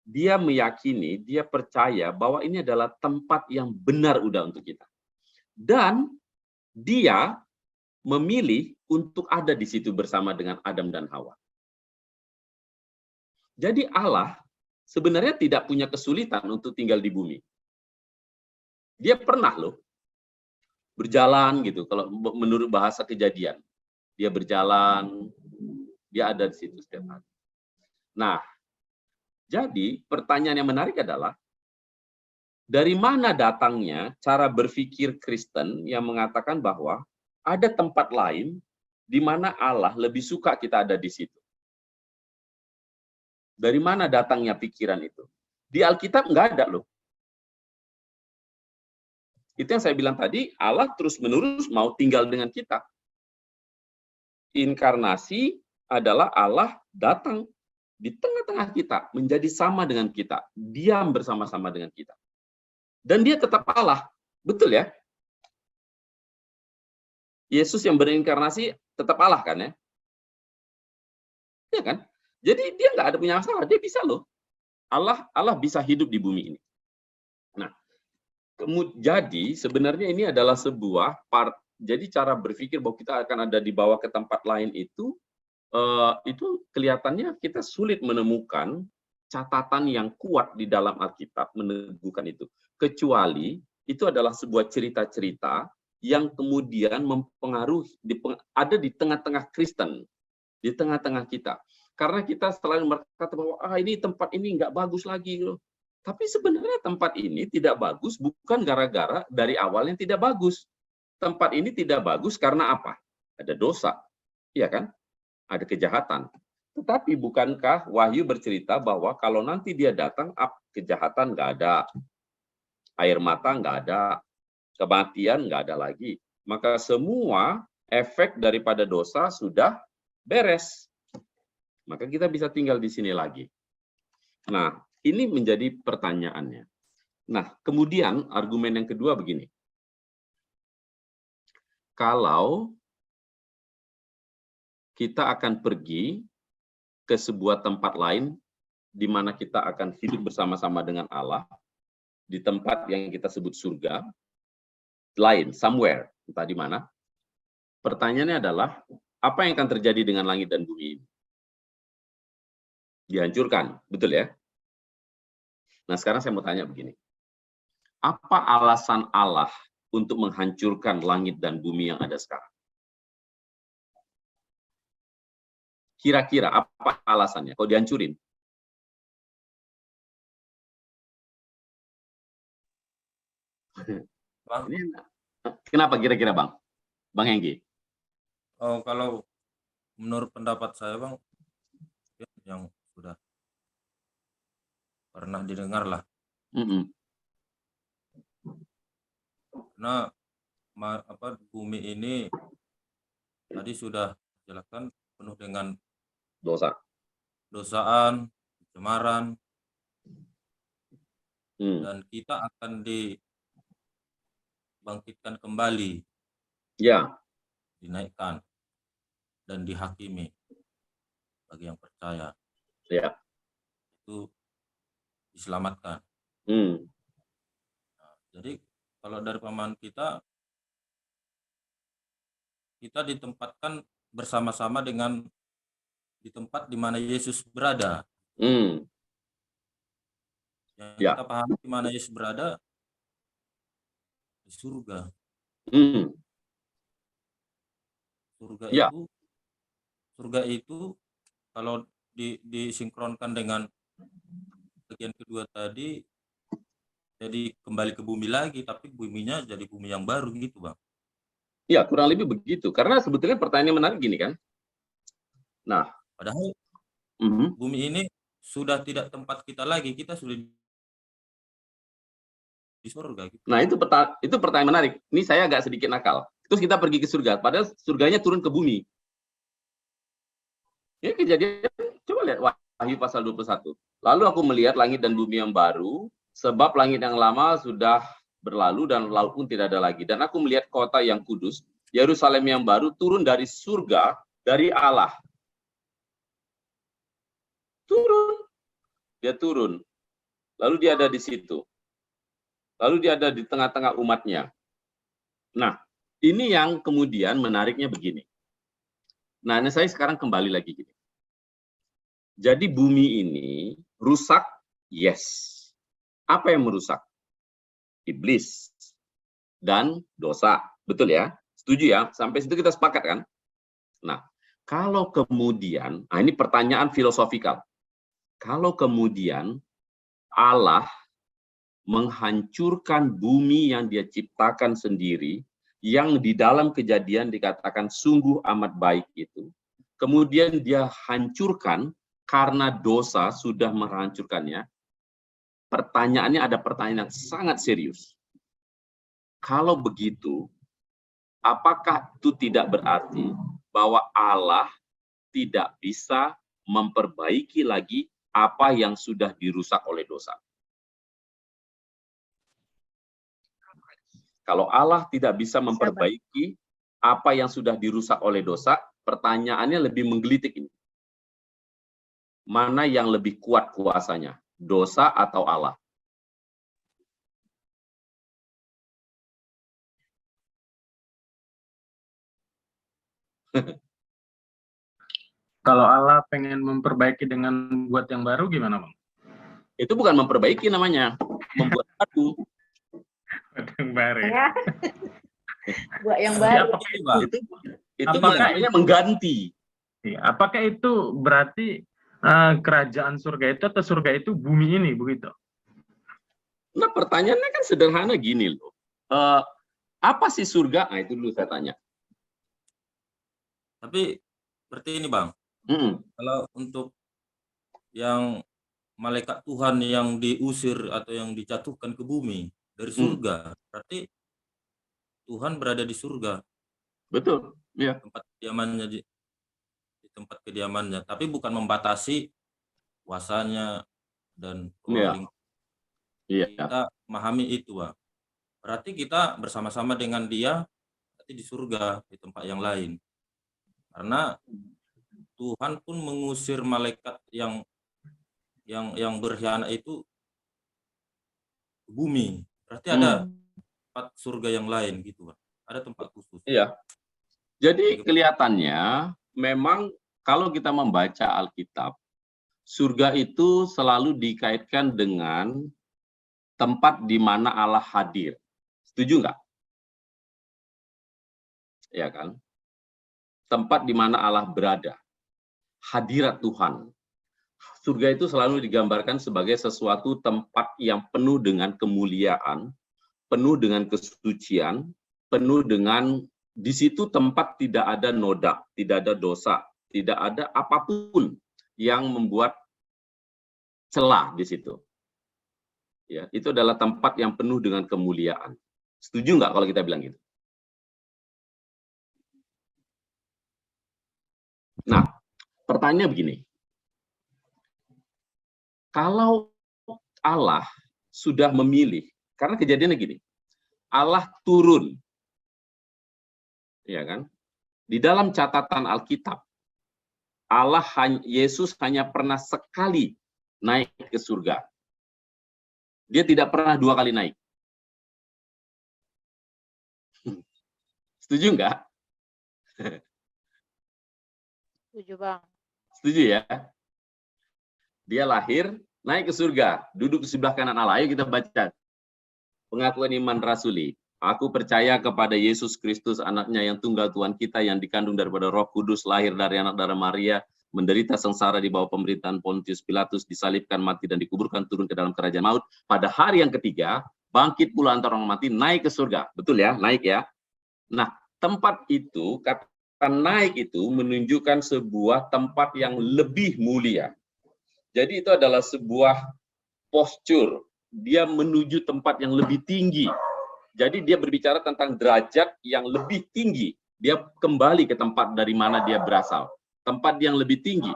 dia meyakini, dia percaya bahwa ini adalah tempat yang benar udah untuk kita. Dan dia memilih untuk ada di situ bersama dengan Adam dan Hawa. Jadi Allah sebenarnya tidak punya kesulitan untuk tinggal di bumi. Dia pernah loh berjalan gitu, kalau menurut bahasa Kejadian. Dia berjalan, dia ada di situ setiap hari. Nah, jadi pertanyaan yang menarik adalah, dari mana datangnya cara berpikir Kristen yang mengatakan bahwa ada tempat lain di mana Allah lebih suka kita ada di situ? Dari mana datangnya pikiran itu? Di Alkitab nggak ada loh. Itu yang saya bilang tadi, Allah terus-menerus mau tinggal dengan kita. Inkarnasi adalah Allah datang di tengah-tengah kita, menjadi sama dengan kita, diam bersama-sama dengan kita. Dan dia tetap Allah, betul ya? Yesus yang berinkarnasi tetap Allah kan ya? Ya kan? Jadi dia nggak ada punya masalah, dia bisa loh. Allah bisa hidup di bumi ini. Nah, jadi sebenarnya ini adalah sebuah jadi cara berpikir bahwa kita akan ada di bawah ke tempat lain itu kelihatannya kita sulit menemukan catatan yang kuat di dalam Alkitab meneguhkan itu. Kecuali itu adalah sebuah cerita-cerita yang kemudian mempengaruhi, ada di tengah-tengah Kristen, di tengah-tengah kita. Karena kita selalu berkata bahwa ini tempat ini nggak bagus lagi loh. Tapi sebenarnya tempat ini tidak bagus bukan gara-gara dari awal yang tidak bagus. Tempat ini tidak bagus karena apa? Ada dosa, iya kan? Ada kejahatan. Tetapi bukankah Wahyu bercerita bahwa kalau nanti dia datang, kejahatan nggak ada, air mata nggak ada, kematian nggak ada lagi. Maka semua efek daripada dosa sudah beres. Maka kita bisa tinggal di sini lagi. Nah, ini menjadi pertanyaannya. Nah, kemudian argumen yang kedua begini. Kalau kita akan pergi ke sebuah tempat lain di mana kita akan hidup bersama-sama dengan Allah di tempat yang kita sebut surga lain, somewhere, entah di mana. Pertanyaannya adalah, apa yang akan terjadi dengan langit dan bumi ini? Dihancurkan, betul ya? Nah, sekarang saya mau tanya begini. Apa alasan Allah untuk menghancurkan langit dan bumi yang ada sekarang? Kira-kira apa alasannya? Kalau dihancurin? Bang, Ini, kenapa kira-kira Bang? Bang Hengki? oh, kalau menurut pendapat saya Bang, yang sudah pernah didengar lah, karena bumi ini tadi sudah dijelaskan penuh dengan Dosa. dosaan, pencemaran, Hmm. dan kita akan dibangkitkan kembali, Ya, dinaikkan, dan dihakimi bagi yang percaya. ya. Itu diselamatkan. Hmm. Nah, jadi kalau dari pemahaman kita ditempatkan bersama-sama dengan di tempat di mana Yesus berada. Hmm. Yang Ya. kita pahami di mana Yesus berada, di surga. Hmm. Ya. Surga itu kalau disinkronkan dengan bagian kedua tadi, jadi kembali ke bumi lagi, tapi buminya jadi bumi yang baru gitu Bang. Ya, kurang lebih begitu. Karena sebetulnya pertanyaan menarik gini kan. Nah, Padahal bumi ini sudah tidak tempat kita lagi, kita sudah di surga gitu. Nah, itu pertanyaan menarik. Ini saya agak sedikit nakal. Terus kita pergi ke surga, padahal surganya turun ke bumi. Ya, kejadian, coba lihat Wahyu pasal 21. Lalu aku melihat langit dan bumi yang baru, sebab langit yang lama sudah berlalu dan laut pun tidak ada lagi. Dan aku melihat kota yang kudus, Yerusalem yang baru, turun dari surga, dari Allah. Dia turun. Lalu dia ada di situ. Lalu dia ada di tengah-tengah umatnya. Nah, ini yang kemudian menariknya begini. Nah, ini saya sekarang kembali lagi gini. Jadi bumi ini rusak, yes. Apa yang merusak? Iblis dan dosa. Betul ya? Setuju ya? Sampai situ kita sepakat kan? Nah, kalau kemudian, nah ini pertanyaan filosofikal. Kalau kemudian Allah menghancurkan bumi yang dia ciptakan sendiri, yang di dalam Kejadian dikatakan sungguh amat baik itu, kemudian dia hancurkan karena dosa sudah menghancurkannya. Pertanyaannya ada pertanyaan yang sangat serius. Kalau begitu, apakah itu tidak berarti bahwa Allah tidak bisa memperbaiki lagi apa yang sudah dirusak oleh dosa? Kalau Allah tidak bisa memperbaiki apa yang sudah dirusak oleh dosa, pertanyaannya lebih menggelitik ini. Mana yang lebih kuat kuasanya? Dosa atau Allah? Kalau Allah pengen memperbaiki dengan buat yang baru gimana Bang? Itu bukan memperbaiki namanya, membuat baru. Buat yang baru ya? Buat yang Jadi baru. Itu namanya mengganti. Apakah itu berarti kerajaan surga itu atau surga itu bumi ini begitu? Nah, pertanyaannya kan sederhana gini loh. Apa sih surga? Nah, itu dulu saya tanya. Tapi seperti ini Bang. Kalau untuk yang malaikat Tuhan yang diusir atau yang dijatuhkan ke bumi dari surga, berarti Tuhan berada di surga. Betul, ya. Tempat kediamannya di tempat kediamannya, tapi bukan membatasi kuasanya dan kita memahami itu, Bang. Berarti kita bersama-sama dengan dia berarti di surga, di tempat yang lain. Karena Tuhan pun mengusir malaikat yang berkhianat itu ke bumi. Berarti ada tempat surga yang lain gitu, Bang. Ada tempat khusus. Iya. Jadi kelihatannya memang kalau kita membaca Alkitab, surga itu selalu dikaitkan dengan tempat di mana Allah hadir. Setuju nggak? Ya kan? Tempat di mana Allah berada. Hadirat Tuhan. Surga itu selalu digambarkan sebagai sesuatu tempat yang penuh dengan kemuliaan, penuh dengan kesucian, penuh dengan, di situ tempat tidak ada noda, tidak ada dosa, tidak ada apapun yang membuat celah di situ. Ya, itu adalah tempat yang penuh dengan kemuliaan. Setuju nggak kalau kita bilang gitu? Nah, pertanyaannya begini. Kalau Allah sudah memilih, karena kejadiannya gini, Allah turun, ya kan? Di dalam catatan Alkitab, Yesus hanya pernah sekali naik ke surga. Dia tidak pernah 2 kali naik. Setuju nggak? Setuju, Bang. Setuju ya? Dia lahir, naik ke surga, duduk di sebelah kanan Allah. Ayo kita baca. Pengakuan iman rasuli. Aku percaya kepada Yesus Kristus, anaknya yang tunggal Tuhan kita, yang dikandung daripada Roh Kudus, lahir dari anak darah Maria, menderita sengsara di bawah pemerintahan Pontius Pilatus, disalibkan, mati, dan dikuburkan, turun ke dalam kerajaan maut. Pada hari yang ketiga, bangkit pula antara orang mati, naik ke surga. Betul ya? Naik ya? Nah, tempat itu, kata naik itu menunjukkan sebuah tempat yang lebih mulia. Jadi itu adalah sebuah postur. Dia menuju tempat yang lebih tinggi. Jadi dia berbicara tentang derajat yang lebih tinggi. Dia kembali ke tempat dari mana dia berasal. Tempat yang lebih tinggi.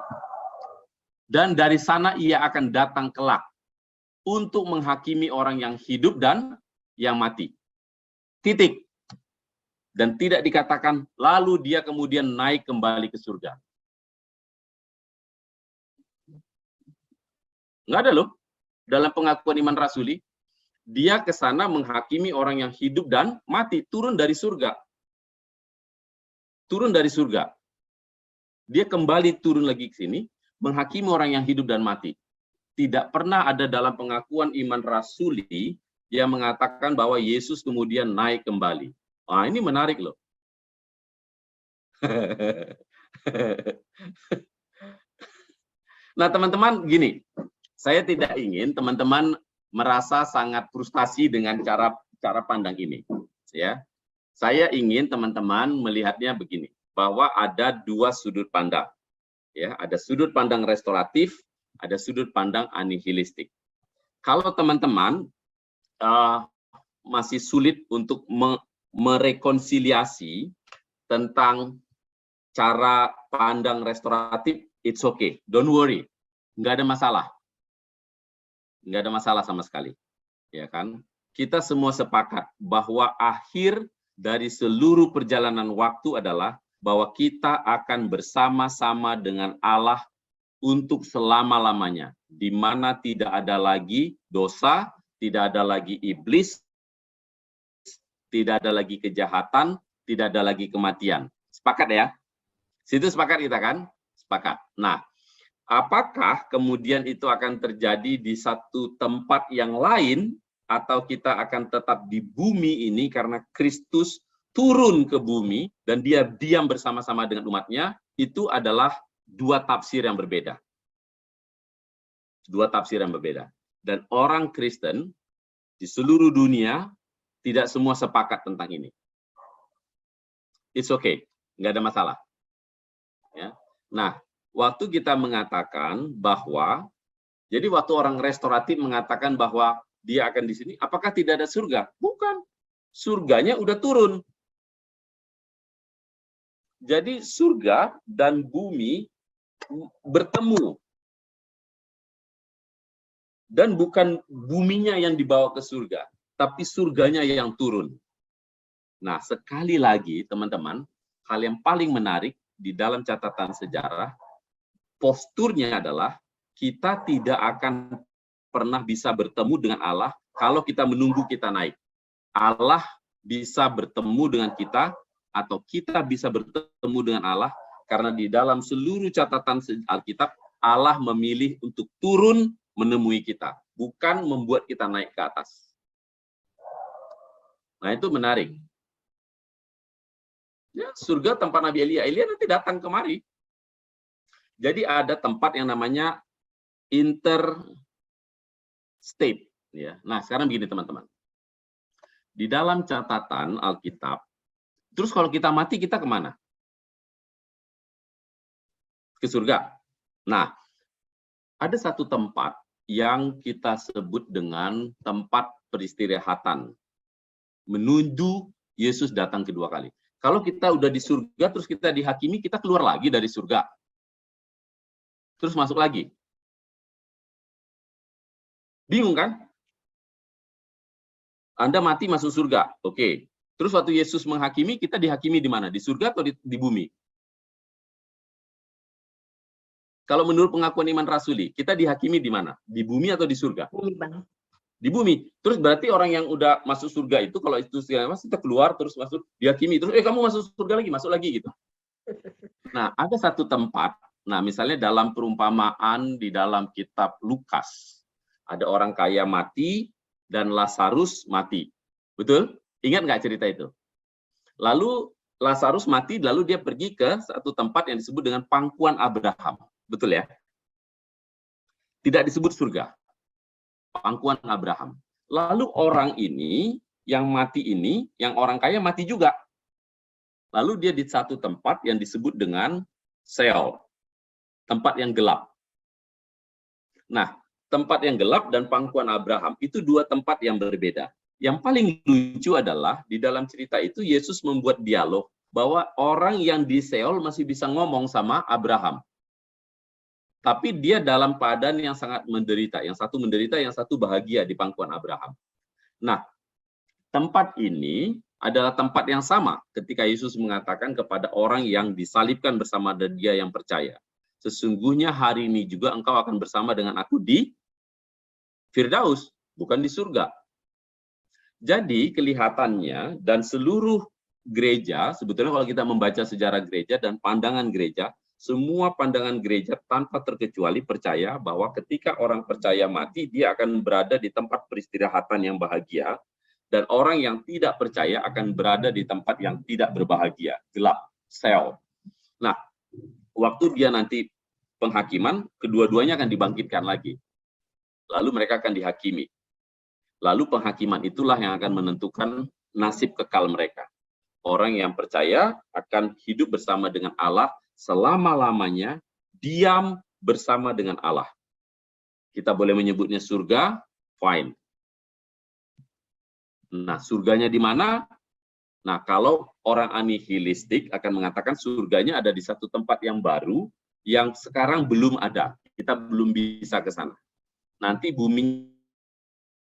Dan dari sana ia akan datang kelak untuk menghakimi orang yang hidup dan yang mati. Titik. Dan tidak dikatakan lalu dia kemudian naik kembali ke surga. Nggak ada loh. Dalam pengakuan iman rasuli, dia ke sana menghakimi orang yang hidup dan mati. Turun dari surga. Turun dari surga. Dia kembali turun lagi ke sini, menghakimi orang yang hidup dan mati. Tidak pernah ada dalam pengakuan iman rasuli yang mengatakan bahwa Yesus kemudian naik kembali. Wah, ini menarik loh. Nah, teman-teman, gini. Saya tidak ingin teman-teman merasa sangat frustasi dengan cara pandang ini. Ya, saya ingin teman-teman melihatnya begini, bahwa ada 2 sudut pandang. Ya, ada sudut pandang restoratif, ada sudut pandang anihilistik. Kalau teman-teman masih sulit untuk merekonsiliasi tentang cara pandang restoratif, it's okay, don't worry, nggak ada masalah. Nggak ada masalah sama sekali, ya kan? Kita semua sepakat bahwa akhir dari seluruh perjalanan waktu adalah bahwa kita akan bersama-sama dengan Allah untuk selama-lamanya, di mana tidak ada lagi dosa, tidak ada lagi iblis, tidak ada lagi kejahatan, tidak ada lagi kematian. Sepakat ya? Situ sepakat kita kan? Sepakat. Nah, apakah kemudian itu akan terjadi di satu tempat yang lain, atau kita akan tetap di bumi ini karena Kristus turun ke bumi dan dia diam bersama-sama dengan umatnya? Itu adalah 2 tafsir yang berbeda. 2 tafsir yang berbeda. Dan orang Kristen di seluruh dunia tidak semua sepakat tentang ini. It's okay, nggak ada masalah. Ya. Nah, waktu kita mengatakan bahwa, jadi waktu orang restoratif mengatakan bahwa dia akan di sini, apakah tidak ada surga? Bukan. Surganya udah turun. Jadi surga dan bumi bertemu. Dan bukan buminya yang dibawa ke surga, tapi surganya yang turun. Nah, sekali lagi teman-teman, hal yang paling menarik di dalam catatan sejarah, posturnya adalah kita tidak akan pernah bisa bertemu dengan Allah kalau kita menunggu kita naik. Allah bisa bertemu dengan kita atau kita bisa bertemu dengan Allah karena di dalam seluruh catatan Alkitab Allah memilih untuk turun menemui kita, bukan membuat kita naik ke atas. Nah, itu menarik. Ya, surga tempat Nabi Elia. Elia nanti datang kemari. Jadi ada tempat yang namanya interstate. Ya. Nah, sekarang begini teman-teman. Di dalam catatan Alkitab, terus kalau kita mati, kita kemana? Ke surga. Nah, ada satu tempat yang kita sebut dengan tempat peristirahatan. Menuju Yesus datang kedua kali. Kalau kita udah di surga, terus kita dihakimi, kita keluar lagi dari surga. Terus masuk lagi. Bingung kan? Anda mati masuk surga. Oke. Terus waktu Yesus menghakimi, kita dihakimi di mana? Di surga atau di bumi? Kalau menurut pengakuan iman rasuli, kita dihakimi di mana? Di bumi atau di surga? Di bumi. Terus berarti orang yang udah masuk surga itu, kalau itu kita keluar, terus masuk, dihakimi. Terus, kamu masuk surga lagi, masuk lagi gitu. Nah, ada satu tempat, nah misalnya dalam perumpamaan di dalam kitab Lukas, ada orang kaya mati, dan Lazarus mati. Betul? Ingat nggak cerita itu? Lalu Lazarus mati, lalu dia pergi ke satu tempat yang disebut dengan pangkuan Abraham. Betul ya? Tidak disebut surga. Pangkuan Abraham. Lalu orang ini, yang mati ini, yang orang kaya mati juga. Lalu dia di satu tempat yang disebut dengan Sheol. Tempat yang gelap. Nah, tempat yang gelap dan pangkuan Abraham itu dua tempat yang berbeda. Yang paling lucu adalah di dalam cerita itu Yesus membuat dialog bahwa orang yang di Sheol masih bisa ngomong sama Abraham. Tapi dia dalam keadaan yang sangat menderita. Yang satu menderita, yang satu bahagia di pangkuan Abraham. Nah, tempat ini adalah tempat yang sama ketika Yesus mengatakan kepada orang yang disalibkan bersama dia yang percaya. Sesungguhnya hari ini juga engkau akan bersama dengan aku di Firdaus, bukan di surga. Jadi kelihatannya dan seluruh gereja, sebetulnya kalau kita membaca sejarah gereja dan pandangan gereja, semua pandangan gereja tanpa terkecuali percaya bahwa ketika orang percaya mati, dia akan berada di tempat peristirahatan yang bahagia, dan orang yang tidak percaya akan berada di tempat yang tidak berbahagia, gelap, Sheol. Nah, waktu dia nanti penghakiman, kedua-duanya akan dibangkitkan lagi. Lalu mereka akan dihakimi. Lalu penghakiman itulah yang akan menentukan nasib kekal mereka. Orang yang percaya akan hidup bersama dengan Allah selama-lamanya, diam bersama dengan Allah. Kita boleh menyebutnya surga, fine. Nah, surganya di mana? Nah, kalau orang anihilistik akan mengatakan surganya ada di satu tempat yang baru, yang sekarang belum ada. Kita belum bisa ke sana. Nanti buminya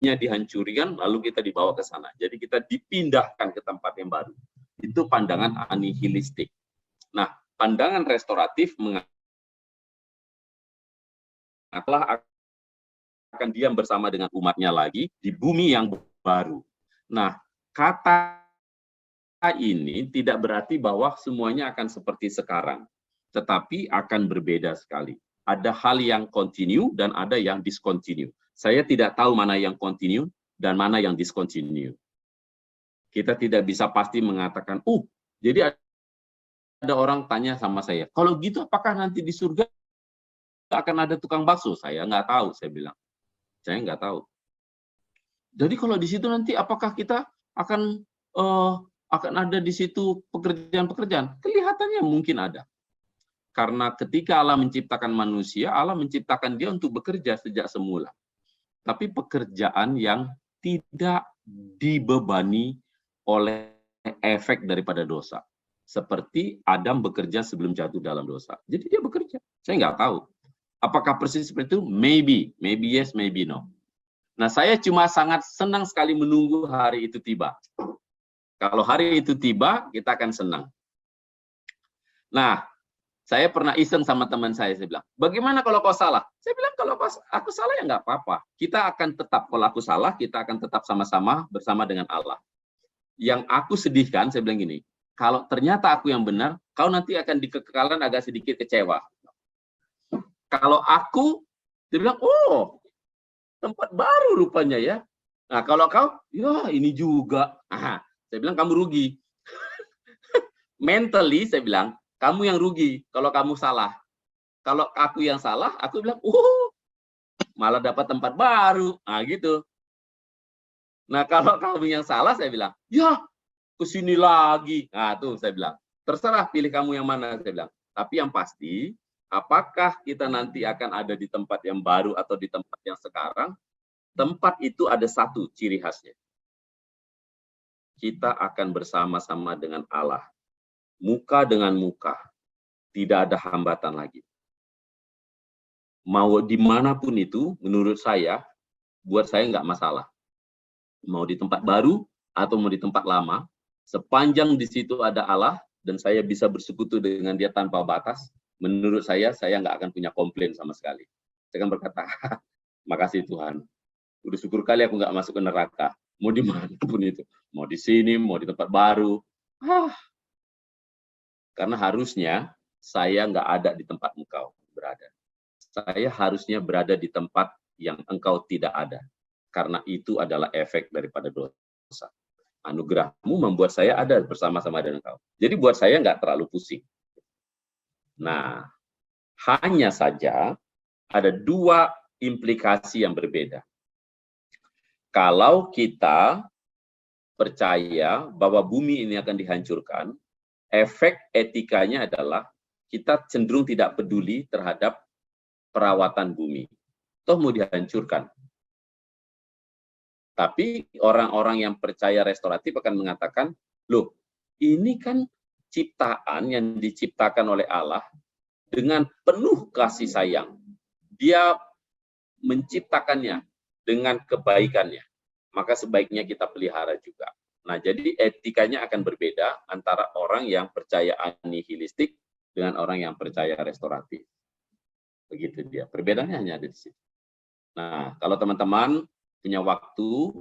dihancurkan, lalu kita dibawa ke sana. Jadi kita dipindahkan ke tempat yang baru. Itu pandangan anihilistik. Nah, pandangan restoratif mengatakan akan diam bersama dengan umatnya lagi di bumi yang baru. Nah, kata ini tidak berarti bahwa semuanya akan seperti sekarang, tetapi akan berbeda sekali. Ada hal yang continue dan ada yang discontinue. Saya tidak tahu mana yang continue dan mana yang discontinue. Kita tidak bisa pasti mengatakan, jadi ada orang tanya sama saya, kalau gitu apakah nanti di surga akan ada tukang bakso? Saya nggak tahu, saya bilang. Saya nggak tahu. Jadi kalau di situ nanti apakah kita akan ada di situ pekerjaan-pekerjaan? Kelihatannya mungkin ada. Karena ketika Allah menciptakan manusia, Allah menciptakan dia untuk bekerja sejak semula. Tapi pekerjaan yang tidak dibebani oleh efek daripada dosa. Seperti Adam bekerja sebelum jatuh dalam dosa. Jadi dia bekerja. Saya nggak tahu. Apakah persis seperti itu? Maybe. Maybe yes, maybe no. Nah, saya cuma sangat senang sekali menunggu hari itu tiba. Kalau hari itu tiba, kita akan senang. Nah, Saya pernah iseng sama teman saya bilang, bagaimana kalau kau salah? Saya bilang, kalau aku salah ya nggak apa-apa. Kita akan tetap, kalau aku salah, kita akan tetap sama-sama bersama dengan Allah. Yang aku sedihkan, saya bilang gini, kalau ternyata aku yang benar, kau nanti akan di kekekalan agak sedikit kecewa. Kalau aku, dia bilang, oh, tempat baru rupanya ya. Nah, kalau kau, ya ini juga. Nah, saya bilang, kamu rugi. Mentally, saya bilang, kamu yang rugi kalau kamu salah. Kalau aku yang salah, aku bilang, malah dapat tempat baru. Nah, gitu. Nah, kalau kamu yang salah, saya bilang, ya, kesini lagi. Nah, tuh saya bilang, terserah pilih kamu yang mana, saya bilang. Tapi yang pasti, apakah kita nanti akan ada di tempat yang baru atau di tempat yang sekarang, tempat itu ada satu ciri khasnya. Kita akan bersama-sama dengan Allah. Muka dengan muka, tidak ada hambatan lagi. Mau dimanapun itu, menurut saya, buat saya nggak masalah. Mau di tempat baru atau mau di tempat lama, sepanjang di situ ada Allah dan saya bisa bersekutu dengan Dia tanpa batas, menurut saya nggak akan punya komplain sama sekali. Saya kan berkata, makasih Tuhan. Udah syukur kali aku nggak masuk ke neraka. Mau dimanapun itu, mau di sini, mau di tempat baru. Karena harusnya saya nggak ada di tempat engkau berada. Saya harusnya berada di tempat yang engkau tidak ada. Karena itu adalah efek daripada dosa. Anugerahmu membuat saya ada bersama-sama dengan engkau. Jadi buat saya nggak terlalu pusing. Nah, hanya saja ada dua implikasi yang berbeda. Kalau kita percaya bahwa bumi ini akan dihancurkan, efek etikanya adalah kita cenderung tidak peduli terhadap perawatan bumi. Toh mau dihancurkan. Tapi orang-orang yang percaya restoratif akan mengatakan, loh, ini kan ciptaan yang diciptakan oleh Allah dengan penuh kasih sayang. Dia menciptakannya dengan kebaikannya. Maka sebaiknya kita pelihara juga. Nah, jadi etikanya akan berbeda antara orang yang percaya anihilistik dengan orang yang percaya restoratif. Begitu dia. Perbedaannya hanya ada di situ. Nah, kalau teman-teman punya waktu,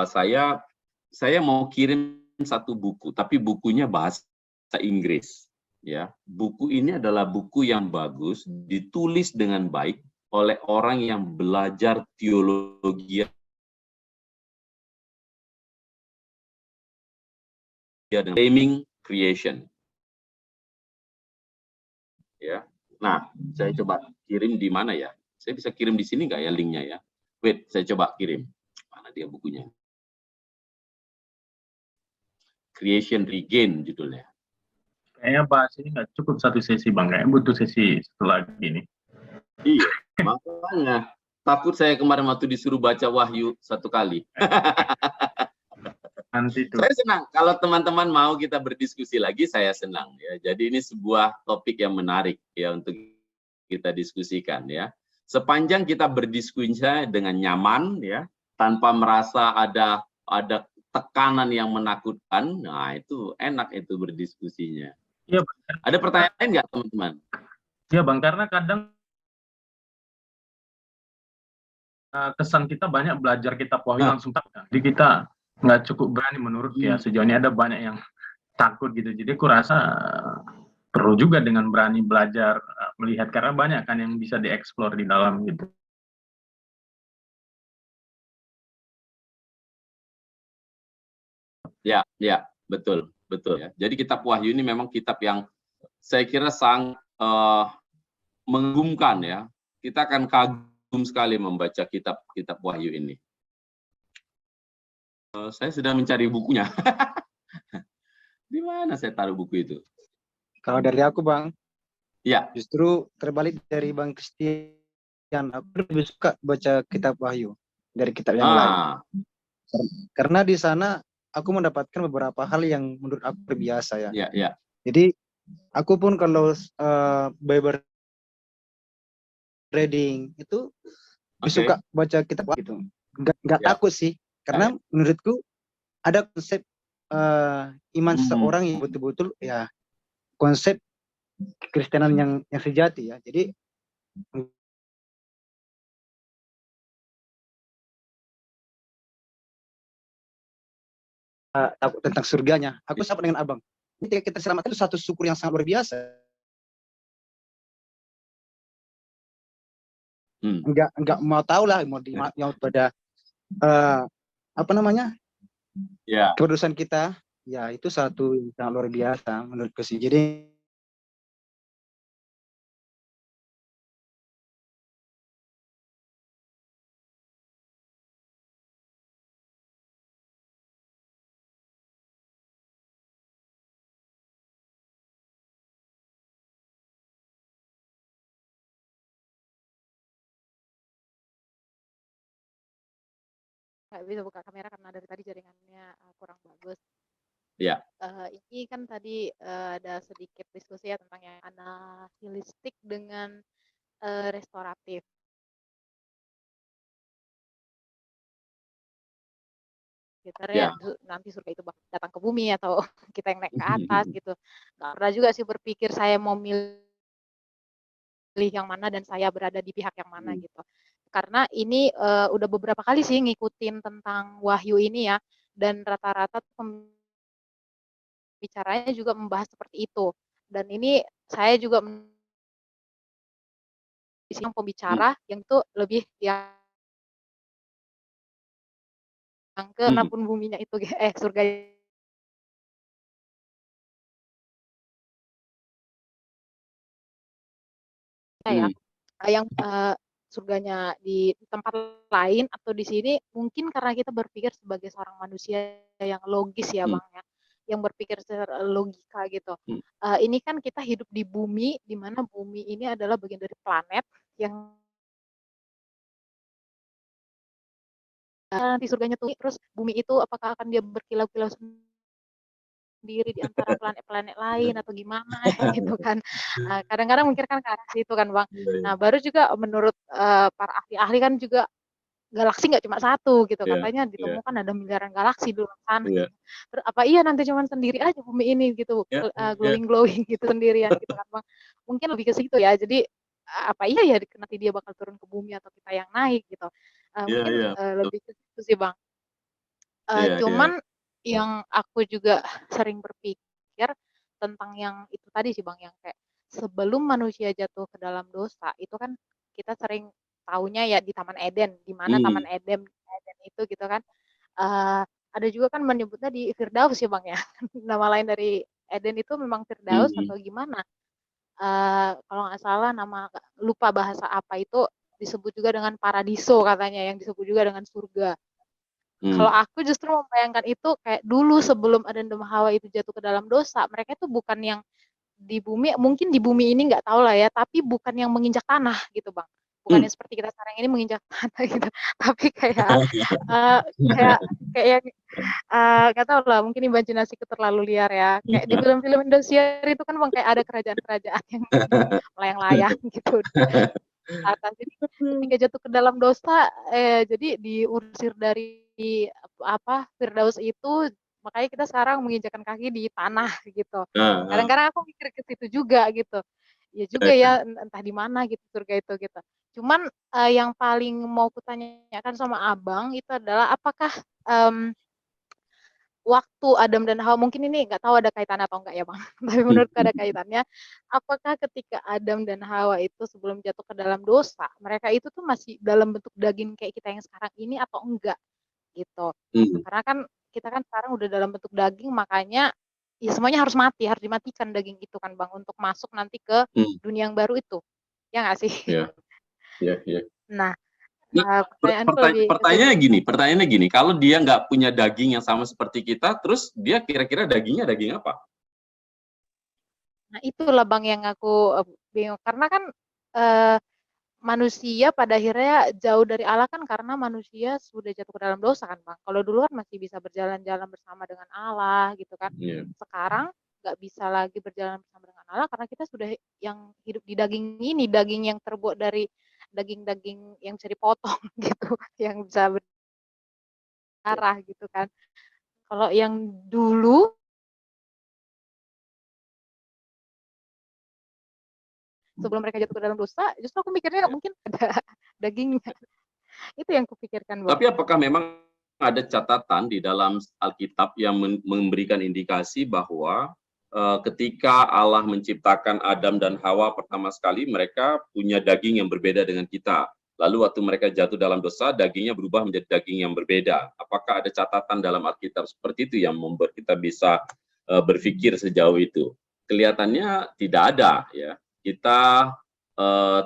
saya mau kirim satu buku, tapi bukunya bahasa Inggris. Ya, buku ini adalah buku yang bagus, ditulis dengan baik oleh orang yang belajar teologi dan Framing Creation. Ya. Nah, saya coba kirim di mana ya? Saya bisa kirim di sini nggak ya linknya ya? Wait, saya coba kirim. Mana dia bukunya? Creation Regain judulnya. Kayaknya bahas ini nggak cukup satu sesi, Bang. Kayaknya butuh sesi satu lagi nih. Iya, makanya. Takut saya kemarin waktu disuruh baca Wahyu satu kali. Nanti tuh. Saya senang kalau teman-teman mau kita berdiskusi lagi, saya senang ya. Jadi ini sebuah topik yang menarik ya untuk kita diskusikan ya. Sepanjang kita berdiskusi dengan nyaman ya, tanpa merasa ada tekanan yang menakutkan, nah itu enak itu berdiskusinya. Iya, ada pertanyaan lain nggak teman-teman? Iya, Bang, karena kadang kesan kita banyak belajar kitab Wahyu langsung takut. Jadi kita nggak cukup berani menurut ya. Sejauh ini ada banyak yang takut gitu. Jadi aku rasa perlu juga dengan berani belajar melihat, karena banyak kan yang bisa dieksplor di dalam gitu. Ya, betul ya. Jadi kitab Wahyu ini memang kitab yang saya kira sangat mengagumkan ya. Kita akan kagum sekali membaca kitab Wahyu ini. Saya sedang mencari bukunya. Di mana saya taruh buku itu? Kalau dari aku, Bang, ya, justru terbalik dari Bang Christian. Aku lebih suka baca kitab Wahyu dari kitab yang lain. Karena di sana aku mendapatkan beberapa hal yang menurut aku berbiasa ya. Jadi aku pun kalau Bible reading itu suka baca kitab Wahyu. Nggak takut sih. Karena menurutku ada konsep iman seseorang yang betul-betul ya konsep kekristenan yang sejati ya. Jadi takut tentang surganya. Aku sama dengan abang. Ketika kita selamatkan itu satu syukur yang sangat luar biasa. Enggak mau tahu lah mau di yang pada apa namanya keputusan kita ya itu satu yang sangat luar biasa menurutku sih. Jadi Nggak bisa buka kamera karena dari tadi jaringannya kurang bagus. Ya. Ini kan tadi ada sedikit diskusi ya tentang yang analitik dengan restoratif. Kita nanti surga itu bakal datang ke bumi atau kita yang naik ke atas gitu. Nggak pernah juga sih berpikir saya mau milih yang mana dan saya berada di pihak yang mana gitu. Karena ini udah beberapa kali sih ngikutin tentang wahyu ini ya, dan rata-rata pembicaranya juga membahas seperti itu. Dan ini saya juga yang pembicara yang itu lebih yang ke pun buminya itu surga ya. Yang surganya di tempat lain atau di sini mungkin karena kita berpikir sebagai seorang manusia yang logis ya Bang ya, yang berpikir secara logika gitu. Ini kan kita hidup di bumi, di mana bumi ini adalah bagian dari planet yang nanti surganya tuh terus bumi itu apakah akan dia berkilau-kilau sendiri di antara planet-planet lain atau gimana gitu kan. Kadang-kadang mikir kan ke arah situ kan Bang. Nah baru juga menurut para ahli-ahli kan juga galaksi nggak cuma satu gitu, katanya ditemukan ada miliaran galaksi di luar sana. Terus apa iya nanti cuma sendiri aja bumi ini gitu, glowing gitu sendirian gitu kan Bang. Mungkin lebih ke situ ya. Jadi apa iya ya nanti dia bakal turun ke bumi atau kita yang naik gitu. Mungkin lebih ke situ sih Bang. Cuman yang aku juga sering berpikir tentang yang itu tadi sih Bang, yang kayak sebelum manusia jatuh ke dalam dosa, itu kan kita sering taunya ya di Taman Eden, di mana Taman Eden itu gitu kan. Ada juga kan menyebutnya di Firdaus ya Bang ya. Nama lain dari Eden itu memang Firdaus atau gimana? Kalau nggak salah lupa bahasa apa itu disebut juga dengan paradiso katanya, yang disebut juga dengan surga. Kalau aku justru membayangkan itu kayak dulu sebelum Adam dan Hawa itu jatuh ke dalam dosa, mereka itu bukan yang di bumi, mungkin di bumi ini nggak tahu lah ya, tapi bukan yang menginjak tanah gitu Bang. Bukannya seperti kita sekarang ini menginjak tanah gitu, tapi kayak kayak nggak tahu lah, mungkin imajinasiku terlalu liar ya. Kayak di film-film Indosiar itu kan Bang kayak ada kerajaan-kerajaan yang melayang-layang gitu atas. Jadi ketika jatuh ke dalam dosa, jadi diusir dari Firdaus itu, makanya kita sekarang menginjakan kaki di tanah gitu. Kadang-kadang aku mikir ke situ juga gitu. Ya juga ya, entah di mana gitu surga itu gitu. Cuman yang paling mau kutanyakan sama Abang itu adalah apakah waktu Adam dan Hawa, mungkin ini nggak tahu ada kaitan atau enggak ya Bang, tapi menurutku ada kaitannya. Apakah ketika Adam dan Hawa itu sebelum jatuh ke dalam dosa, mereka itu tuh masih dalam bentuk daging kayak kita yang sekarang ini atau enggak gitu. Karena kan kita kan sekarang udah dalam bentuk daging, makanya ya semuanya harus mati, harus dimatikan daging itu kan Bang untuk masuk nanti ke dunia yang baru itu. Ya nggak sih? Nah, pertanyaannya gini, kalau dia nggak punya daging yang sama seperti kita, terus dia kira-kira dagingnya daging apa? Nah itulah Bang yang aku bingung, karena kan manusia pada akhirnya jauh dari Allah kan karena manusia sudah jatuh ke dalam dosa kan Bang. Kalau dulu kan masih bisa berjalan-jalan bersama dengan Allah gitu kan. Sekarang nggak bisa lagi berjalan bersama dengan Allah karena kita sudah yang hidup di daging ini, daging yang terbuat dari daging-daging yang bisa dipotong gitu, yang bisa berdarah gitu kan. Kalau yang dulu sebelum mereka jatuh ke dalam dosa, justru aku mikirnya mungkin ada dagingnya. Itu yang kupikirkan, Bang. Tapi apakah memang ada catatan di dalam Alkitab yang memberikan indikasi bahwa ketika Allah menciptakan Adam dan Hawa pertama sekali, mereka punya daging yang berbeda dengan kita. Lalu waktu mereka jatuh dalam dosa, dagingnya berubah menjadi daging yang berbeda. Apakah ada catatan dalam Alkitab seperti itu yang membuat kita bisa berpikir sejauh itu? Kelihatannya tidak ada, ya. Kita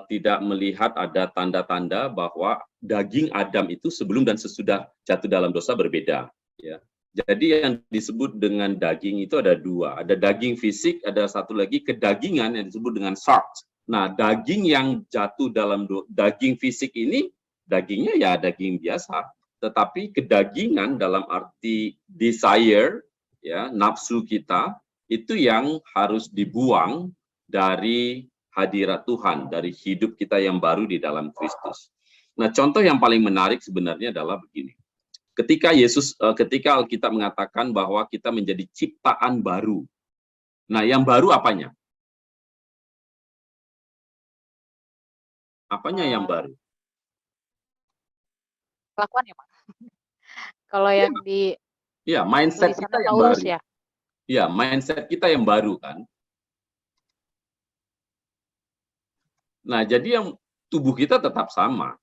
tidak melihat ada tanda-tanda bahwa daging Adam itu sebelum dan sesudah jatuh dalam dosa berbeda. Ya. Jadi yang disebut dengan daging itu ada dua. Ada daging fisik, ada satu lagi kedagingan yang disebut dengan sarx. Nah, daging yang jatuh dalam daging fisik ini, dagingnya ya daging biasa. Tetapi kedagingan dalam arti desire, ya, nafsu kita, itu yang harus dibuang dari hadirat Tuhan, dari hidup kita yang baru di dalam Kristus. Nah, contoh yang paling menarik sebenarnya adalah begini. Ketika Alkitab mengatakan bahwa kita menjadi ciptaan baru. Nah, yang baru apanya? Apanya yang baru? Kelakuan ya, Pak. Kalau yang di mindset kita yang Paulus, baru. ya. Ya, mindset kita yang baru kan. Nah, jadi yang tubuh kita tetap sama.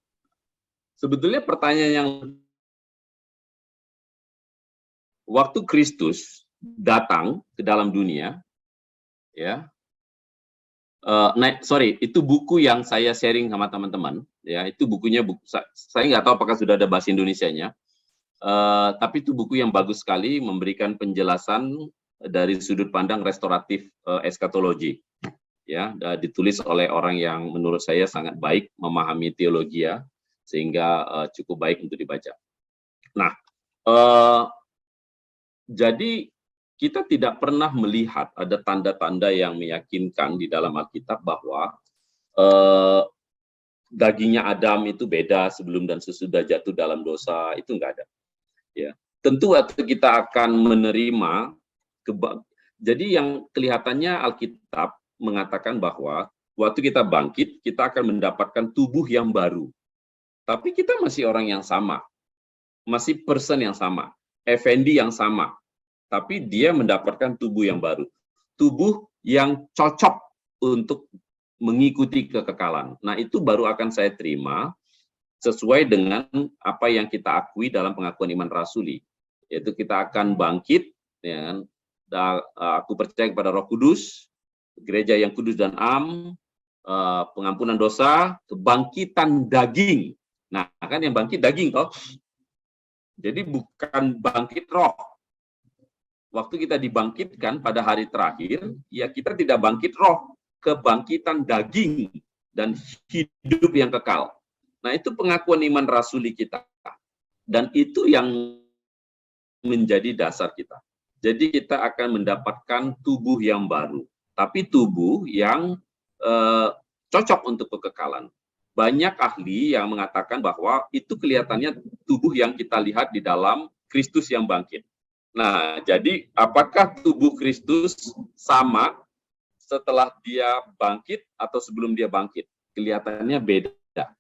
Sebetulnya pertanyaan yang waktu Kristus datang ke dalam dunia, ya, itu buku yang saya sharing sama teman-teman, ya, itu bukunya, saya nggak tahu apakah sudah ada bahasa Indonesianya, tapi itu buku yang bagus sekali, memberikan penjelasan dari sudut pandang restoratif eskatologi. Ya, ditulis oleh orang yang menurut saya sangat baik memahami teologi, ya, sehingga cukup baik untuk dibaca. Nah, jadi kita tidak pernah melihat ada tanda-tanda yang meyakinkan di dalam Alkitab bahwa dagingnya Adam itu beda sebelum dan sesudah jatuh dalam dosa, itu enggak ada. Ya, tentu waktu kita akan menerima, jadi yang kelihatannya Alkitab mengatakan bahwa waktu kita bangkit, kita akan mendapatkan tubuh yang baru. Tapi kita masih orang yang sama. Masih person yang sama. Effendi yang sama. Tapi dia mendapatkan tubuh yang baru. Tubuh yang cocok untuk mengikuti kekekalan. Nah, itu baru akan saya terima sesuai dengan apa yang kita akui dalam pengakuan iman rasuli. Yaitu kita akan bangkit, ya, aku percaya kepada Roh Kudus, gereja yang kudus dan am, pengampunan dosa, kebangkitan daging. Nah, kan yang bangkit daging toh. Jadi bukan bangkit roh. Waktu kita dibangkitkan pada hari terakhir, ya kita tidak bangkit roh, kebangkitan daging dan hidup yang kekal. Nah, itu pengakuan iman rasuli kita. Dan itu yang menjadi dasar kita. Jadi kita akan mendapatkan tubuh yang baru. Tapi tubuh yang cocok untuk kekekalan. Banyak ahli yang mengatakan bahwa itu kelihatannya tubuh yang kita lihat di dalam Kristus yang bangkit. Nah, jadi apakah tubuh Kristus sama setelah dia bangkit atau sebelum dia bangkit? Kelihatannya beda.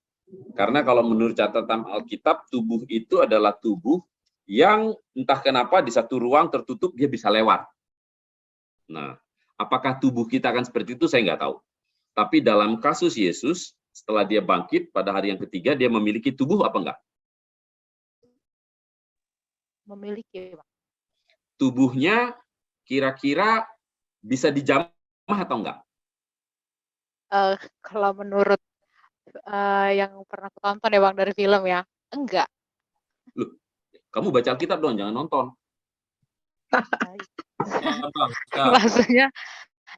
Karena kalau menurut catatan Alkitab, tubuh itu adalah tubuh yang entah kenapa di satu ruang tertutup dia bisa lewat. Nah, apakah tubuh kita akan seperti itu, saya nggak tahu. Tapi dalam kasus Yesus, setelah dia bangkit pada hari yang ketiga, dia memiliki tubuh apa enggak? Memiliki, Pak. Tubuhnya kira-kira bisa dijamah atau enggak? Kalau menurut yang pernah aku tonton ya, Bang, dari film ya, enggak. Loh, kamu baca Alkitab dong, jangan nonton. Maksudnya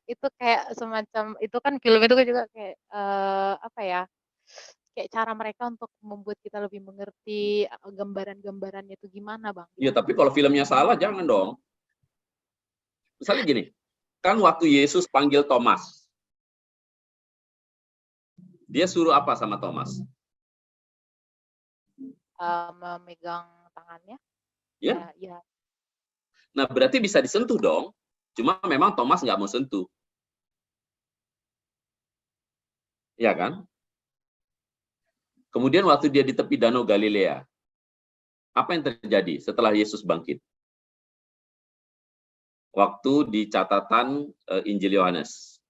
itu kayak semacam, itu kan film itu juga kayak apa ya, kayak cara mereka untuk membuat kita lebih mengerti gambaran-gambarannya itu gimana, Bang. Iya, tapi kalau filmnya salah jangan dong. Misalnya gini, kan waktu Yesus panggil Thomas, dia suruh apa sama Thomas? Memegang tangannya. Ya. Ya. Nah, berarti bisa disentuh dong. Cuma memang Thomas nggak mau sentuh. ya kan? Kemudian waktu dia di tepi Danau Galilea, apa yang terjadi setelah Yesus bangkit? Waktu di catatan Injil Yohanes.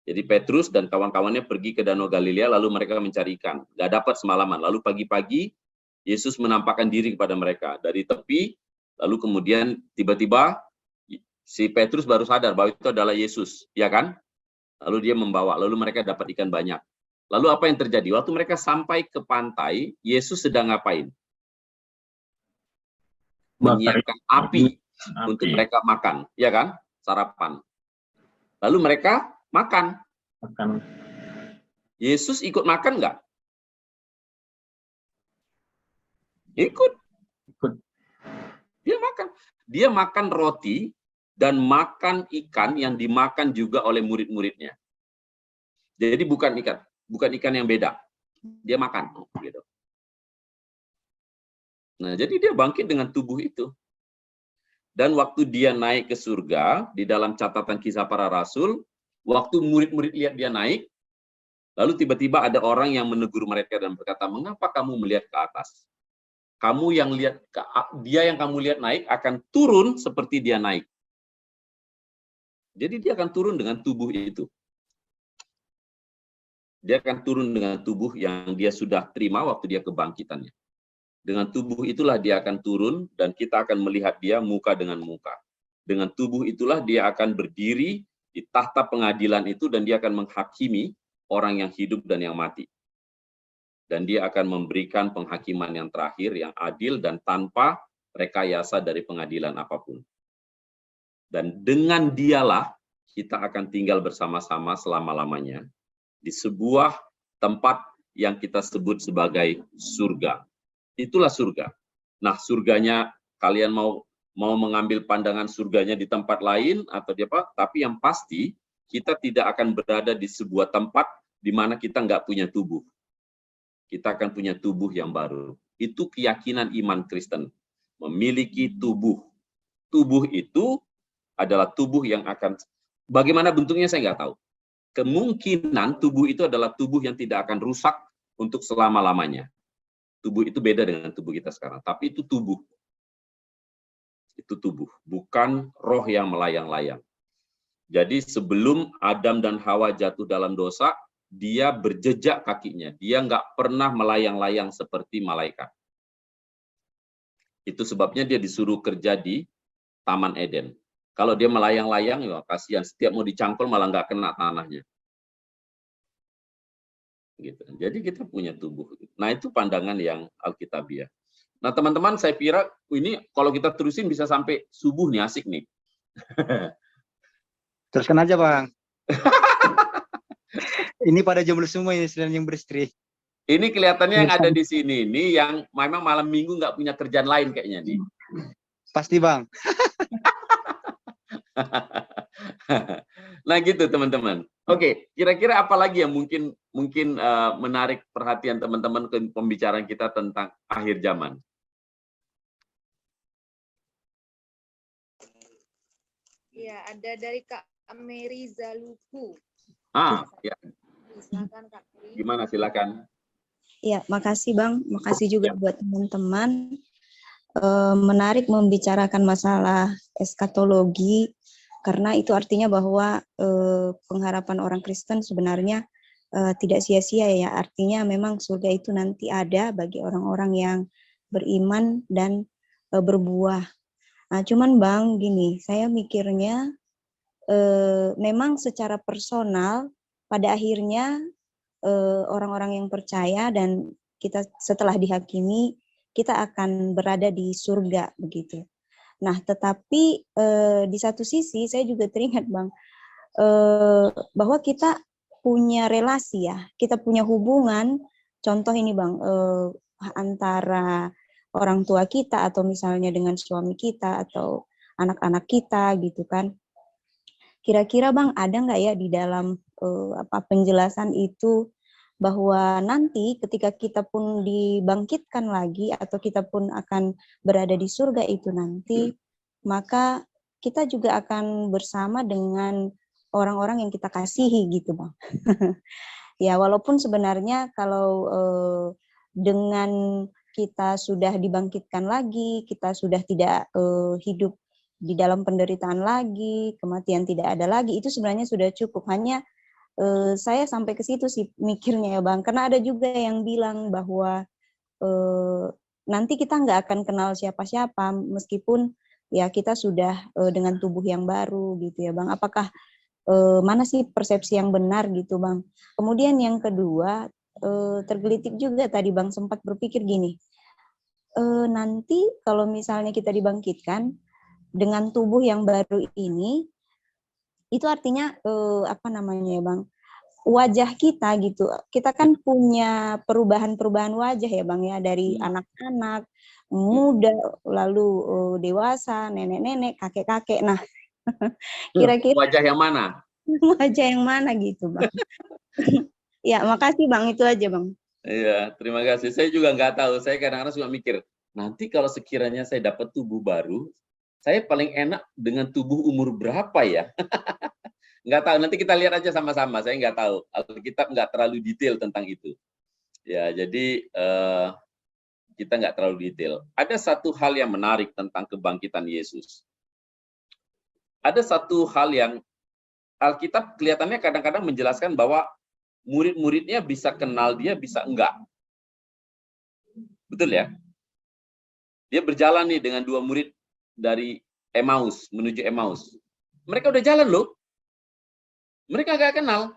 Jadi Petrus dan kawan-kawannya pergi ke Danau Galilea, lalu mereka mencari ikan. Nggak dapat semalaman. Lalu pagi-pagi, Yesus menampakkan diri kepada mereka dari tepi, lalu kemudian tiba-tiba si Petrus baru sadar bahwa itu adalah Yesus, ya kan? Lalu dia membawa, lalu mereka dapat ikan banyak. Lalu apa yang terjadi? Waktu mereka sampai ke pantai, Yesus sedang ngapain? Menyiapkan api untuk mereka makan, ya kan? Sarapan. Lalu mereka makan. Yesus ikut makan nggak? Ikut. Dia makan. Dia makan roti dan makan ikan yang dimakan juga oleh murid-muridnya. Jadi bukan ikan yang beda. Dia makan gitu. Nah, jadi dia bangkit dengan tubuh itu. Dan waktu dia naik ke surga, di dalam catatan Kisah Para Rasul, waktu murid-murid lihat dia naik, lalu tiba-tiba ada orang yang menegur mereka dan berkata, "Mengapa kamu melihat ke atas? Kamu yang lihat dia yang kamu lihat naik akan turun seperti dia naik." Jadi dia akan turun dengan tubuh itu. Dia akan turun dengan tubuh yang dia sudah terima waktu dia kebangkitannya. Dengan tubuh itulah dia akan turun dan kita akan melihat dia muka dengan muka. Dengan tubuh itulah dia akan berdiri di tahta pengadilan itu dan dia akan menghakimi orang yang hidup dan yang mati. Dan dia akan memberikan penghakiman yang terakhir, yang adil dan tanpa rekayasa dari pengadilan apapun. Dan dengan dialah kita akan tinggal bersama-sama selama-lamanya di sebuah tempat yang kita sebut sebagai surga. Itulah surga. Nah, surganya kalian mau mengambil pandangan surganya di tempat lain atau di apa? Tapi yang pasti kita tidak akan berada di sebuah tempat di mana kita nggak punya tubuh. Kita akan punya tubuh yang baru. Itu keyakinan iman Kristen. Memiliki tubuh. Tubuh itu adalah tubuh yang akan, bagaimana bentuknya saya nggak tahu. Kemungkinan tubuh itu adalah tubuh yang tidak akan rusak untuk selama-lamanya. Tubuh itu beda dengan tubuh kita sekarang, tapi itu tubuh. Itu tubuh, bukan roh yang melayang-layang. Jadi sebelum Adam dan Hawa jatuh dalam dosa, dia berjejak kakinya. Dia nggak pernah melayang-layang seperti malaikat. Itu sebabnya dia disuruh kerja di Taman Eden. Kalau dia melayang-layang, ya kasihan. Setiap mau dicangkul malah nggak kena tanahnya. Gitu. Jadi kita punya tubuh. Nah, itu pandangan yang Alkitabiah. Nah, teman-teman, saya kira ini kalau kita terusin bisa sampai subuh nih, asik nih. Teruskan aja, Bang. Ini pada jomblo semua ini, selain yang beristri. Ini kelihatannya yang ada di sini nih yang memang malam minggu nggak punya kerjaan lain kayaknya nih. Pasti, Bang. Nah, gitu teman-teman. Oke, kira-kira apa lagi yang mungkin menarik perhatian teman-teman ke pembicaraan kita tentang akhir zaman? Ya, ada dari Kak Mary Zaluku. Ya. Silakan Kak Mary. Gimana, silakan. Ya, makasih Bang. Makasih juga buat teman-teman. Menarik membicarakan masalah eskatologi, karena itu artinya bahwa pengharapan orang Kristen sebenarnya tidak sia-sia ya. Artinya memang surga itu nanti ada bagi orang-orang yang beriman dan berbuah. Nah, cuman Bang, gini, saya mikirnya memang secara personal pada akhirnya orang-orang yang percaya dan kita setelah dihakimi kita akan berada di surga begitu. Nah, tetapi di satu sisi saya juga teringat Bang bahwa kita punya relasi ya, kita punya hubungan. Contoh ini Bang, antara orang tua kita atau misalnya dengan suami kita atau anak-anak kita gitu kan. Kira-kira Bang ada nggak ya di dalam penjelasan itu bahwa nanti ketika kita pun dibangkitkan lagi atau kita pun akan berada di surga itu nanti, maka kita juga akan bersama dengan orang-orang yang kita kasihi gitu Bang. Ya, walaupun sebenarnya kalau dengan kita sudah dibangkitkan lagi, kita sudah tidak hidup di dalam penderitaan lagi, kematian tidak ada lagi, itu sebenarnya sudah cukup. Hanya saya sampai ke situ sih mikirnya ya Bang, karena ada juga yang bilang bahwa nanti kita nggak akan kenal siapa-siapa meskipun ya kita sudah dengan tubuh yang baru gitu ya Bang. Apakah mana sih persepsi yang benar gitu Bang? Kemudian yang kedua, tergelitik juga tadi Bang sempat berpikir gini, nanti kalau misalnya kita dibangkitkan dengan tubuh yang baru ini, itu artinya apa namanya ya Bang? Wajah kita gitu, kita kan punya perubahan-perubahan wajah ya Bang ya, dari anak-anak, muda, lalu dewasa, nenek-nenek, kakek-kakek. Nah, kira-kira Wajah yang mana? wajah yang mana gitu Bang? Ya, makasih Bang, itu aja Bang. Iya, terima kasih. Saya juga nggak tahu. Saya kadang-kadang suka mikir, nanti kalau sekiranya saya dapat tubuh baru, saya paling enak dengan tubuh umur berapa ya? Nggak tahu, nanti kita lihat aja sama-sama. Saya nggak tahu. Alkitab nggak terlalu detail tentang itu. Ya, jadi kita nggak terlalu detail. Ada satu hal yang menarik tentang kebangkitan Yesus. Ada satu hal yang Alkitab kelihatannya kadang-kadang menjelaskan bahwa murid-muridnya bisa kenal dia, bisa enggak. Betul ya? Dia berjalan nih dengan dua murid dari Emmaus, menuju Emmaus. Mereka udah jalan loh. Mereka nggak kenal.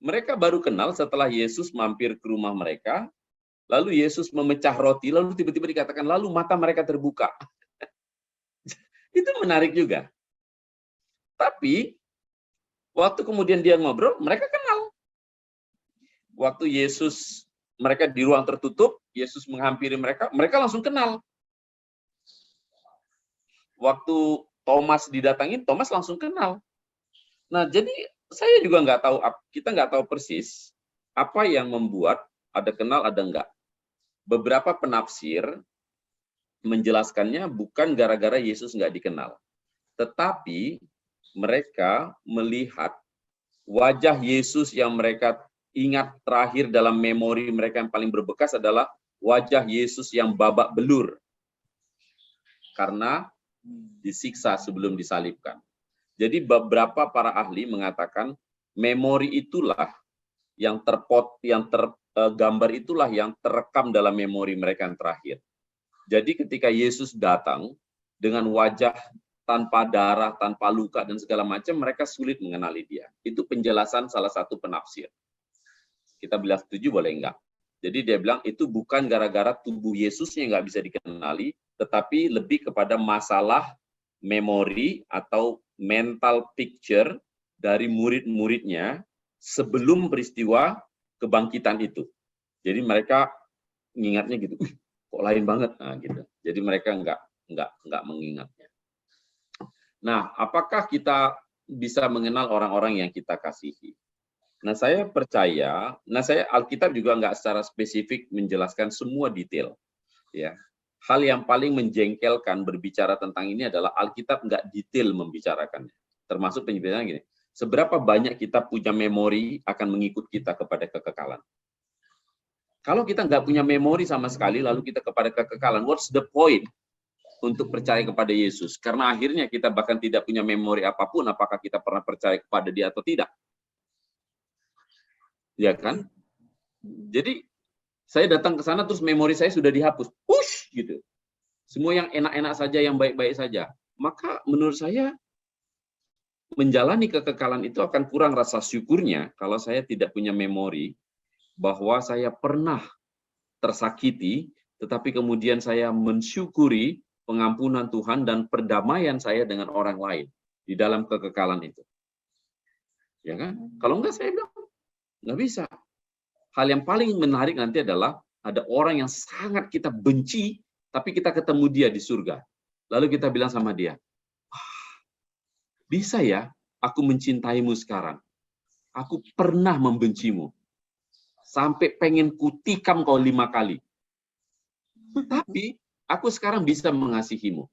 Mereka baru kenal setelah Yesus mampir ke rumah mereka, lalu Yesus memecah roti, lalu tiba-tiba dikatakan, lalu mata mereka terbuka. Itu menarik juga. Tapi, waktu kemudian dia ngobrol, mereka kenal. Waktu Yesus, mereka di ruang tertutup, Yesus menghampiri mereka, mereka langsung kenal. Waktu Thomas didatangin, Thomas langsung kenal. Nah, jadi saya juga nggak tahu, kita nggak tahu persis apa yang membuat ada kenal, ada enggak. Beberapa penafsir menjelaskannya bukan gara-gara Yesus nggak dikenal, tetapi mereka melihat wajah Yesus yang mereka ingat terakhir dalam memori mereka yang paling berbekas adalah wajah Yesus yang babak belur karena disiksa sebelum disalibkan. Jadi beberapa para ahli mengatakan memori itulah yang tergambar itulah yang terekam dalam memori mereka yang terakhir. Jadi ketika Yesus datang dengan wajah tanpa darah, tanpa luka dan segala macam, mereka sulit mengenali dia. Itu penjelasan salah satu penafsir. Kita bilang setuju boleh enggak? Jadi dia bilang itu bukan gara-gara tubuh Yesusnya nggak bisa dikenali, tetapi lebih kepada masalah memori atau mental picture dari murid-muridnya sebelum peristiwa kebangkitan itu. Jadi mereka mengingatnya gitu, kok lain banget, nah gitu. Jadi mereka nggak mengingatnya. Nah, apakah kita bisa mengenal orang-orang yang kita kasihi? Nah, saya percaya, Alkitab juga nggak secara spesifik menjelaskan semua detail, ya. Hal yang paling menjengkelkan berbicara tentang ini adalah Alkitab nggak detail membicarakannya. Termasuk penjelasan gini, seberapa banyak kita punya memori akan mengikut kita kepada kekekalan. Kalau kita nggak punya memori sama sekali, lalu kita kepada kekekalan, what's the point untuk percaya kepada Yesus? Karena akhirnya kita bahkan tidak punya memori apapun, apakah kita pernah percaya kepada dia atau tidak. Ya kan? Jadi, saya datang ke sana terus memori saya sudah dihapus. Push! Gitu. Semua yang enak-enak saja, yang baik-baik saja. Maka menurut saya, menjalani kekekalan itu akan kurang rasa syukurnya kalau saya tidak punya memori bahwa saya pernah tersakiti, tetapi kemudian saya mensyukuri pengampunan Tuhan dan perdamaian saya dengan orang lain di dalam kekekalan itu. Ya kan? Kalau enggak saya bilang, nggak bisa. Hal yang paling menarik nanti adalah ada orang yang sangat kita benci, tapi kita ketemu dia di surga. Lalu kita bilang sama dia, bisa ya aku mencintaimu sekarang. Aku pernah membencimu. Sampai pengen kutikam kau 5 kali. Tapi aku sekarang bisa mengasihimu.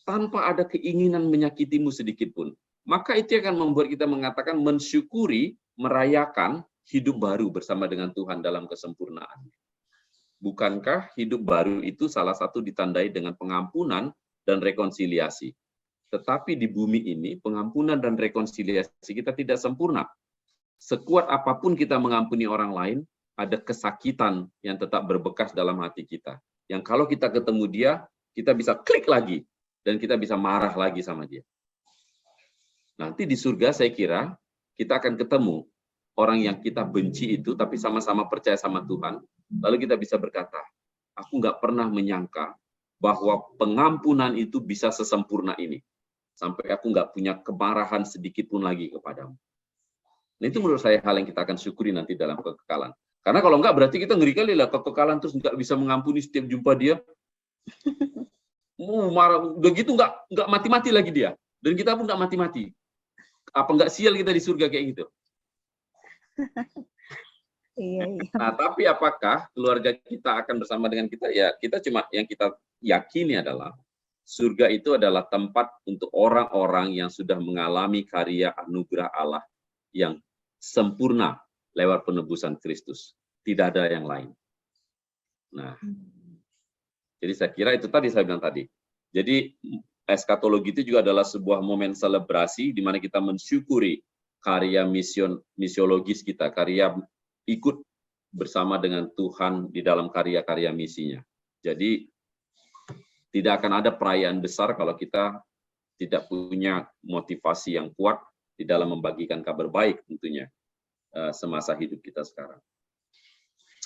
Tanpa ada keinginan menyakitimu sedikit pun. Maka itu akan membuat kita mengatakan mensyukuri merayakan hidup baru bersama dengan Tuhan dalam kesempurnaan. Bukankah hidup baru itu salah satu ditandai dengan pengampunan dan rekonsiliasi? Tetapi di bumi ini, pengampunan dan rekonsiliasi kita tidak sempurna. Sekuat apapun kita mengampuni orang lain, ada kesakitan yang tetap berbekas dalam hati kita. Yang kalau kita ketemu dia, kita bisa klik lagi, dan kita bisa marah lagi sama dia. Nanti di surga saya kira, kita akan ketemu orang yang kita benci itu, tapi sama-sama percaya sama Tuhan. Lalu kita bisa berkata, aku nggak pernah menyangka bahwa pengampunan itu bisa sesempurna ini. Sampai aku nggak punya kemarahan sedikit pun lagi kepadamu. Nah, itu menurut saya hal yang kita akan syukuri nanti dalam kekekalan. Karena kalau enggak berarti kita ngeri kali lah kekekalan terus nggak bisa mengampuni setiap jumpa dia. Marah, udah gitu nggak mati-mati lagi dia. Dan kita pun nggak mati-mati. Apa nggak sial kita di surga kayak gitu? Iya. Nah, tapi apakah keluarga kita akan bersama dengan kita? Ya, kita cuma yang kita yakini adalah surga itu adalah tempat untuk orang-orang yang sudah mengalami karya anugerah Allah yang sempurna lewat penebusan Kristus. Tidak ada yang lain. Nah, jadi saya kira itu tadi saya bilang tadi. Jadi eskatologi itu juga adalah sebuah momen selebrasi di mana kita mensyukuri karya misiologis kita, karya ikut bersama dengan Tuhan di dalam karya-karya misinya. Jadi tidak akan ada perayaan besar kalau kita tidak punya motivasi yang kuat di dalam membagikan kabar baik tentunya semasa hidup kita sekarang.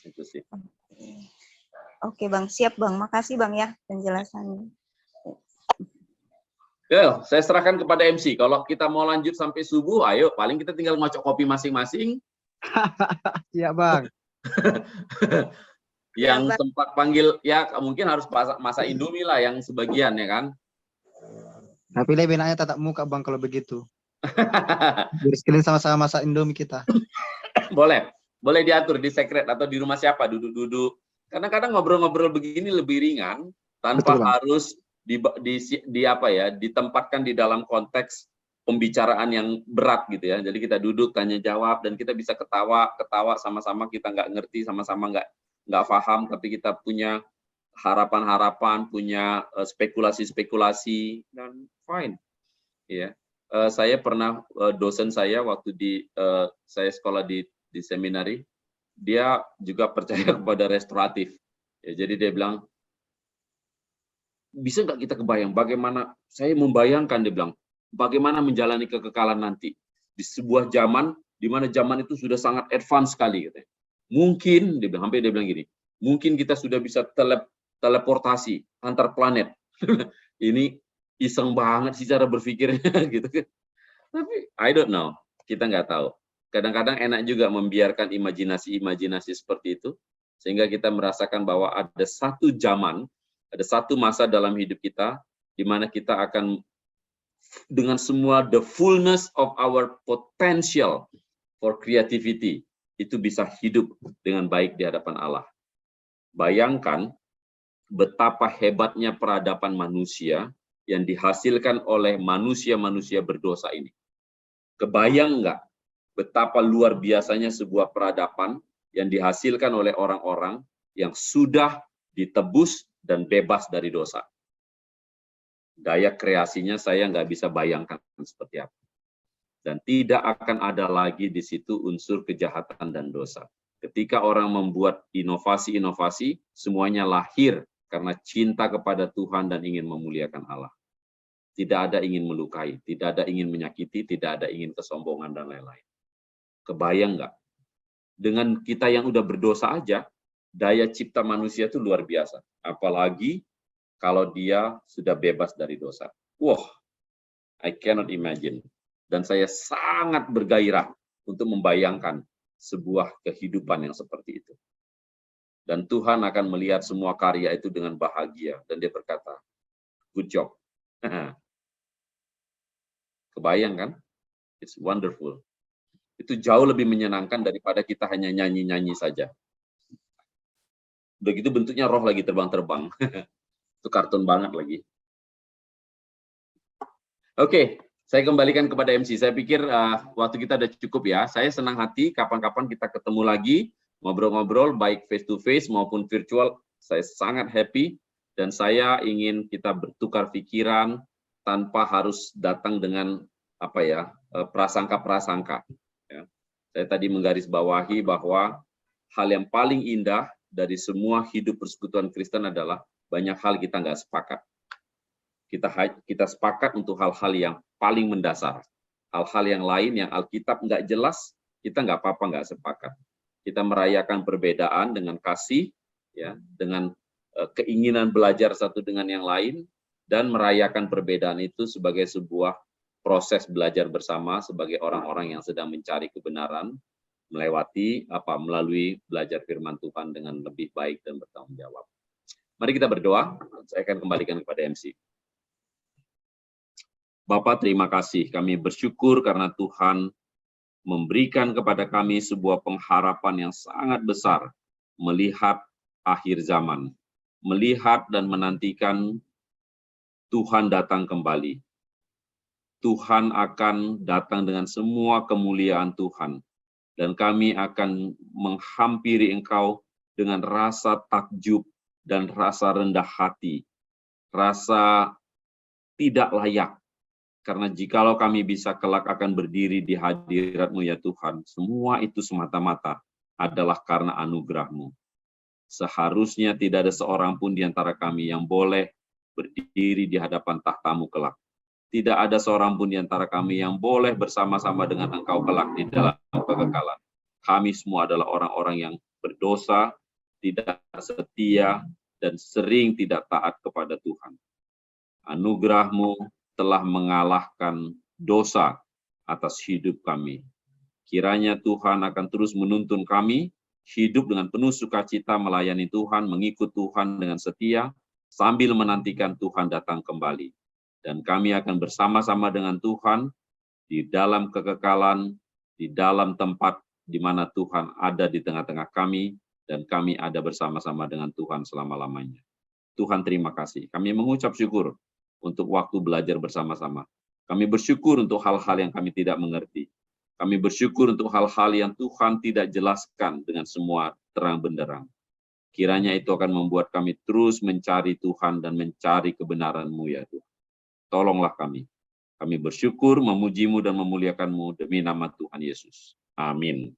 Itu sih. Oke Bang, siap Bang. Makasih Bang ya penjelasannya. Ya, saya serahkan kepada MC. Kalau kita mau lanjut sampai subuh, ayo. Paling kita tinggal ngocok kopi masing-masing. Iya Bang. Yang sempat panggil, ya mungkin harus masak Indomie lah yang sebagian ya kan. Tapi lebih enaknya tatap muka Bang kalau begitu. Biar sekalian sama-sama masak Indomie kita. Boleh diatur di secret atau di rumah siapa duduk-duduk. Kadang-kadang ngobrol-ngobrol begini lebih ringan tanpa Betul, Bang. harus ditempatkan di dalam konteks pembicaraan yang berat gitu ya. Jadi kita duduk tanya jawab dan kita bisa ketawa sama-sama, kita nggak ngerti, sama-sama nggak paham, tapi kita punya harapan-harapan, punya spekulasi-spekulasi dan fine. Ya. Saya pernah dosen saya waktu saya sekolah di seminari, dia juga percaya kepada restoratif. Ya, jadi dia bilang, bisa nggak kita kebayang bagaimana, saya membayangkan, dia bilang, bagaimana menjalani kekekalan nanti di sebuah zaman di mana zaman itu sudah sangat advance sekali. Gitu. Mungkin, dia bilang, hampir dia bilang gini, mungkin kita sudah bisa teleportasi antar planet. Ini iseng banget sih cara berpikirnya gitu kan. Tapi I don't know, kita nggak tahu. Kadang-kadang enak juga membiarkan imajinasi seperti itu, sehingga kita merasakan bahwa ada satu zaman, ada satu masa dalam hidup kita, di mana kita akan dengan semua the fullness of our potential for creativity, itu bisa hidup dengan baik di hadapan Allah. Bayangkan betapa hebatnya peradaban manusia yang dihasilkan oleh manusia-manusia berdosa ini. Kebayang nggak betapa luar biasanya sebuah peradaban yang dihasilkan oleh orang-orang yang sudah ditebus dan bebas dari dosa. Daya kreasinya saya nggak bisa bayangkan seperti apa. Dan tidak akan ada lagi di situ unsur kejahatan dan dosa. Ketika orang membuat inovasi-inovasi, semuanya lahir karena cinta kepada Tuhan dan ingin memuliakan Allah. Tidak ada ingin melukai, tidak ada ingin menyakiti, tidak ada ingin kesombongan dan lain-lain. Kebayang nggak? Dengan kita yang udah berdosa aja, daya cipta manusia itu luar biasa. Apalagi kalau dia sudah bebas dari dosa. Wah, I cannot imagine. Dan saya sangat bergairah untuk membayangkan sebuah kehidupan yang seperti itu. Dan Tuhan akan melihat semua karya itu dengan bahagia. Dan dia berkata, good job. Kebayang kan? It's wonderful. Itu jauh lebih menyenangkan daripada kita hanya nyanyi-nyanyi saja. Begitu bentuknya roh lagi terbang-terbang. Itu kartun banget lagi. Oke, Saya kembalikan kepada MC. Saya pikir waktu kita sudah cukup ya. Saya senang hati kapan-kapan kita ketemu lagi, ngobrol-ngobrol baik face to face maupun virtual. Saya sangat happy dan saya ingin kita bertukar pikiran tanpa harus datang dengan prasangka-prasangka. Ya. Saya tadi menggarisbawahi bahwa hal yang paling indah dari semua hidup persekutuan Kristen adalah banyak hal kita nggak sepakat. Kita sepakat untuk hal-hal yang paling mendasar. Hal-hal yang lain yang Alkitab nggak jelas, kita nggak apa-apa nggak sepakat. Kita merayakan perbedaan dengan kasih, ya, dengan keinginan belajar satu dengan yang lain, dan merayakan perbedaan itu sebagai sebuah proses belajar bersama sebagai orang-orang yang sedang mencari kebenaran, melalui belajar firman Tuhan dengan lebih baik dan bertanggung jawab. Mari kita berdoa. Saya akan kembalikan kepada MC. Bapak, terima kasih. Kami bersyukur karena Tuhan memberikan kepada kami sebuah pengharapan yang sangat besar melihat akhir zaman, melihat dan menantikan Tuhan datang kembali. Tuhan akan datang dengan semua kemuliaan Tuhan, dan kami akan menghampiri Engkau dengan rasa takjub dan rasa rendah hati, rasa tidak layak. Karena jikalau kami bisa kelak akan berdiri di hadirat-Mu ya Tuhan, semua itu semata-mata adalah karena anugerah-Mu. Seharusnya tidak ada seorang pun di antara kami yang boleh berdiri di hadapan tahta-Mu kelak. Tidak ada seorang pun di antara kami yang boleh bersama-sama dengan Engkau kelak di dalam kekekalan. Kami semua adalah orang-orang yang berdosa, tidak setia, dan sering tidak taat kepada Tuhan. Anugerah-Mu telah mengalahkan dosa atas hidup kami. Kiranya Tuhan akan terus menuntun kami hidup dengan penuh sukacita melayani Tuhan, mengikut Tuhan dengan setia, sambil menantikan Tuhan datang kembali. Dan kami akan bersama-sama dengan Tuhan di dalam kekekalan, di dalam tempat di mana Tuhan ada di tengah-tengah kami, dan kami ada bersama-sama dengan Tuhan selama-lamanya. Tuhan, terima kasih. Kami mengucap syukur untuk waktu belajar bersama-sama. Kami bersyukur untuk hal-hal yang kami tidak mengerti. Kami bersyukur untuk hal-hal yang Tuhan tidak jelaskan dengan semua terang benderang. Kiranya itu akan membuat kami terus mencari Tuhan dan mencari kebenaran-Mu ya Tuhan. Tolonglah kami. Kami bersyukur, memuji-Mu dan memuliakan-Mu demi nama Tuhan Yesus. Amin.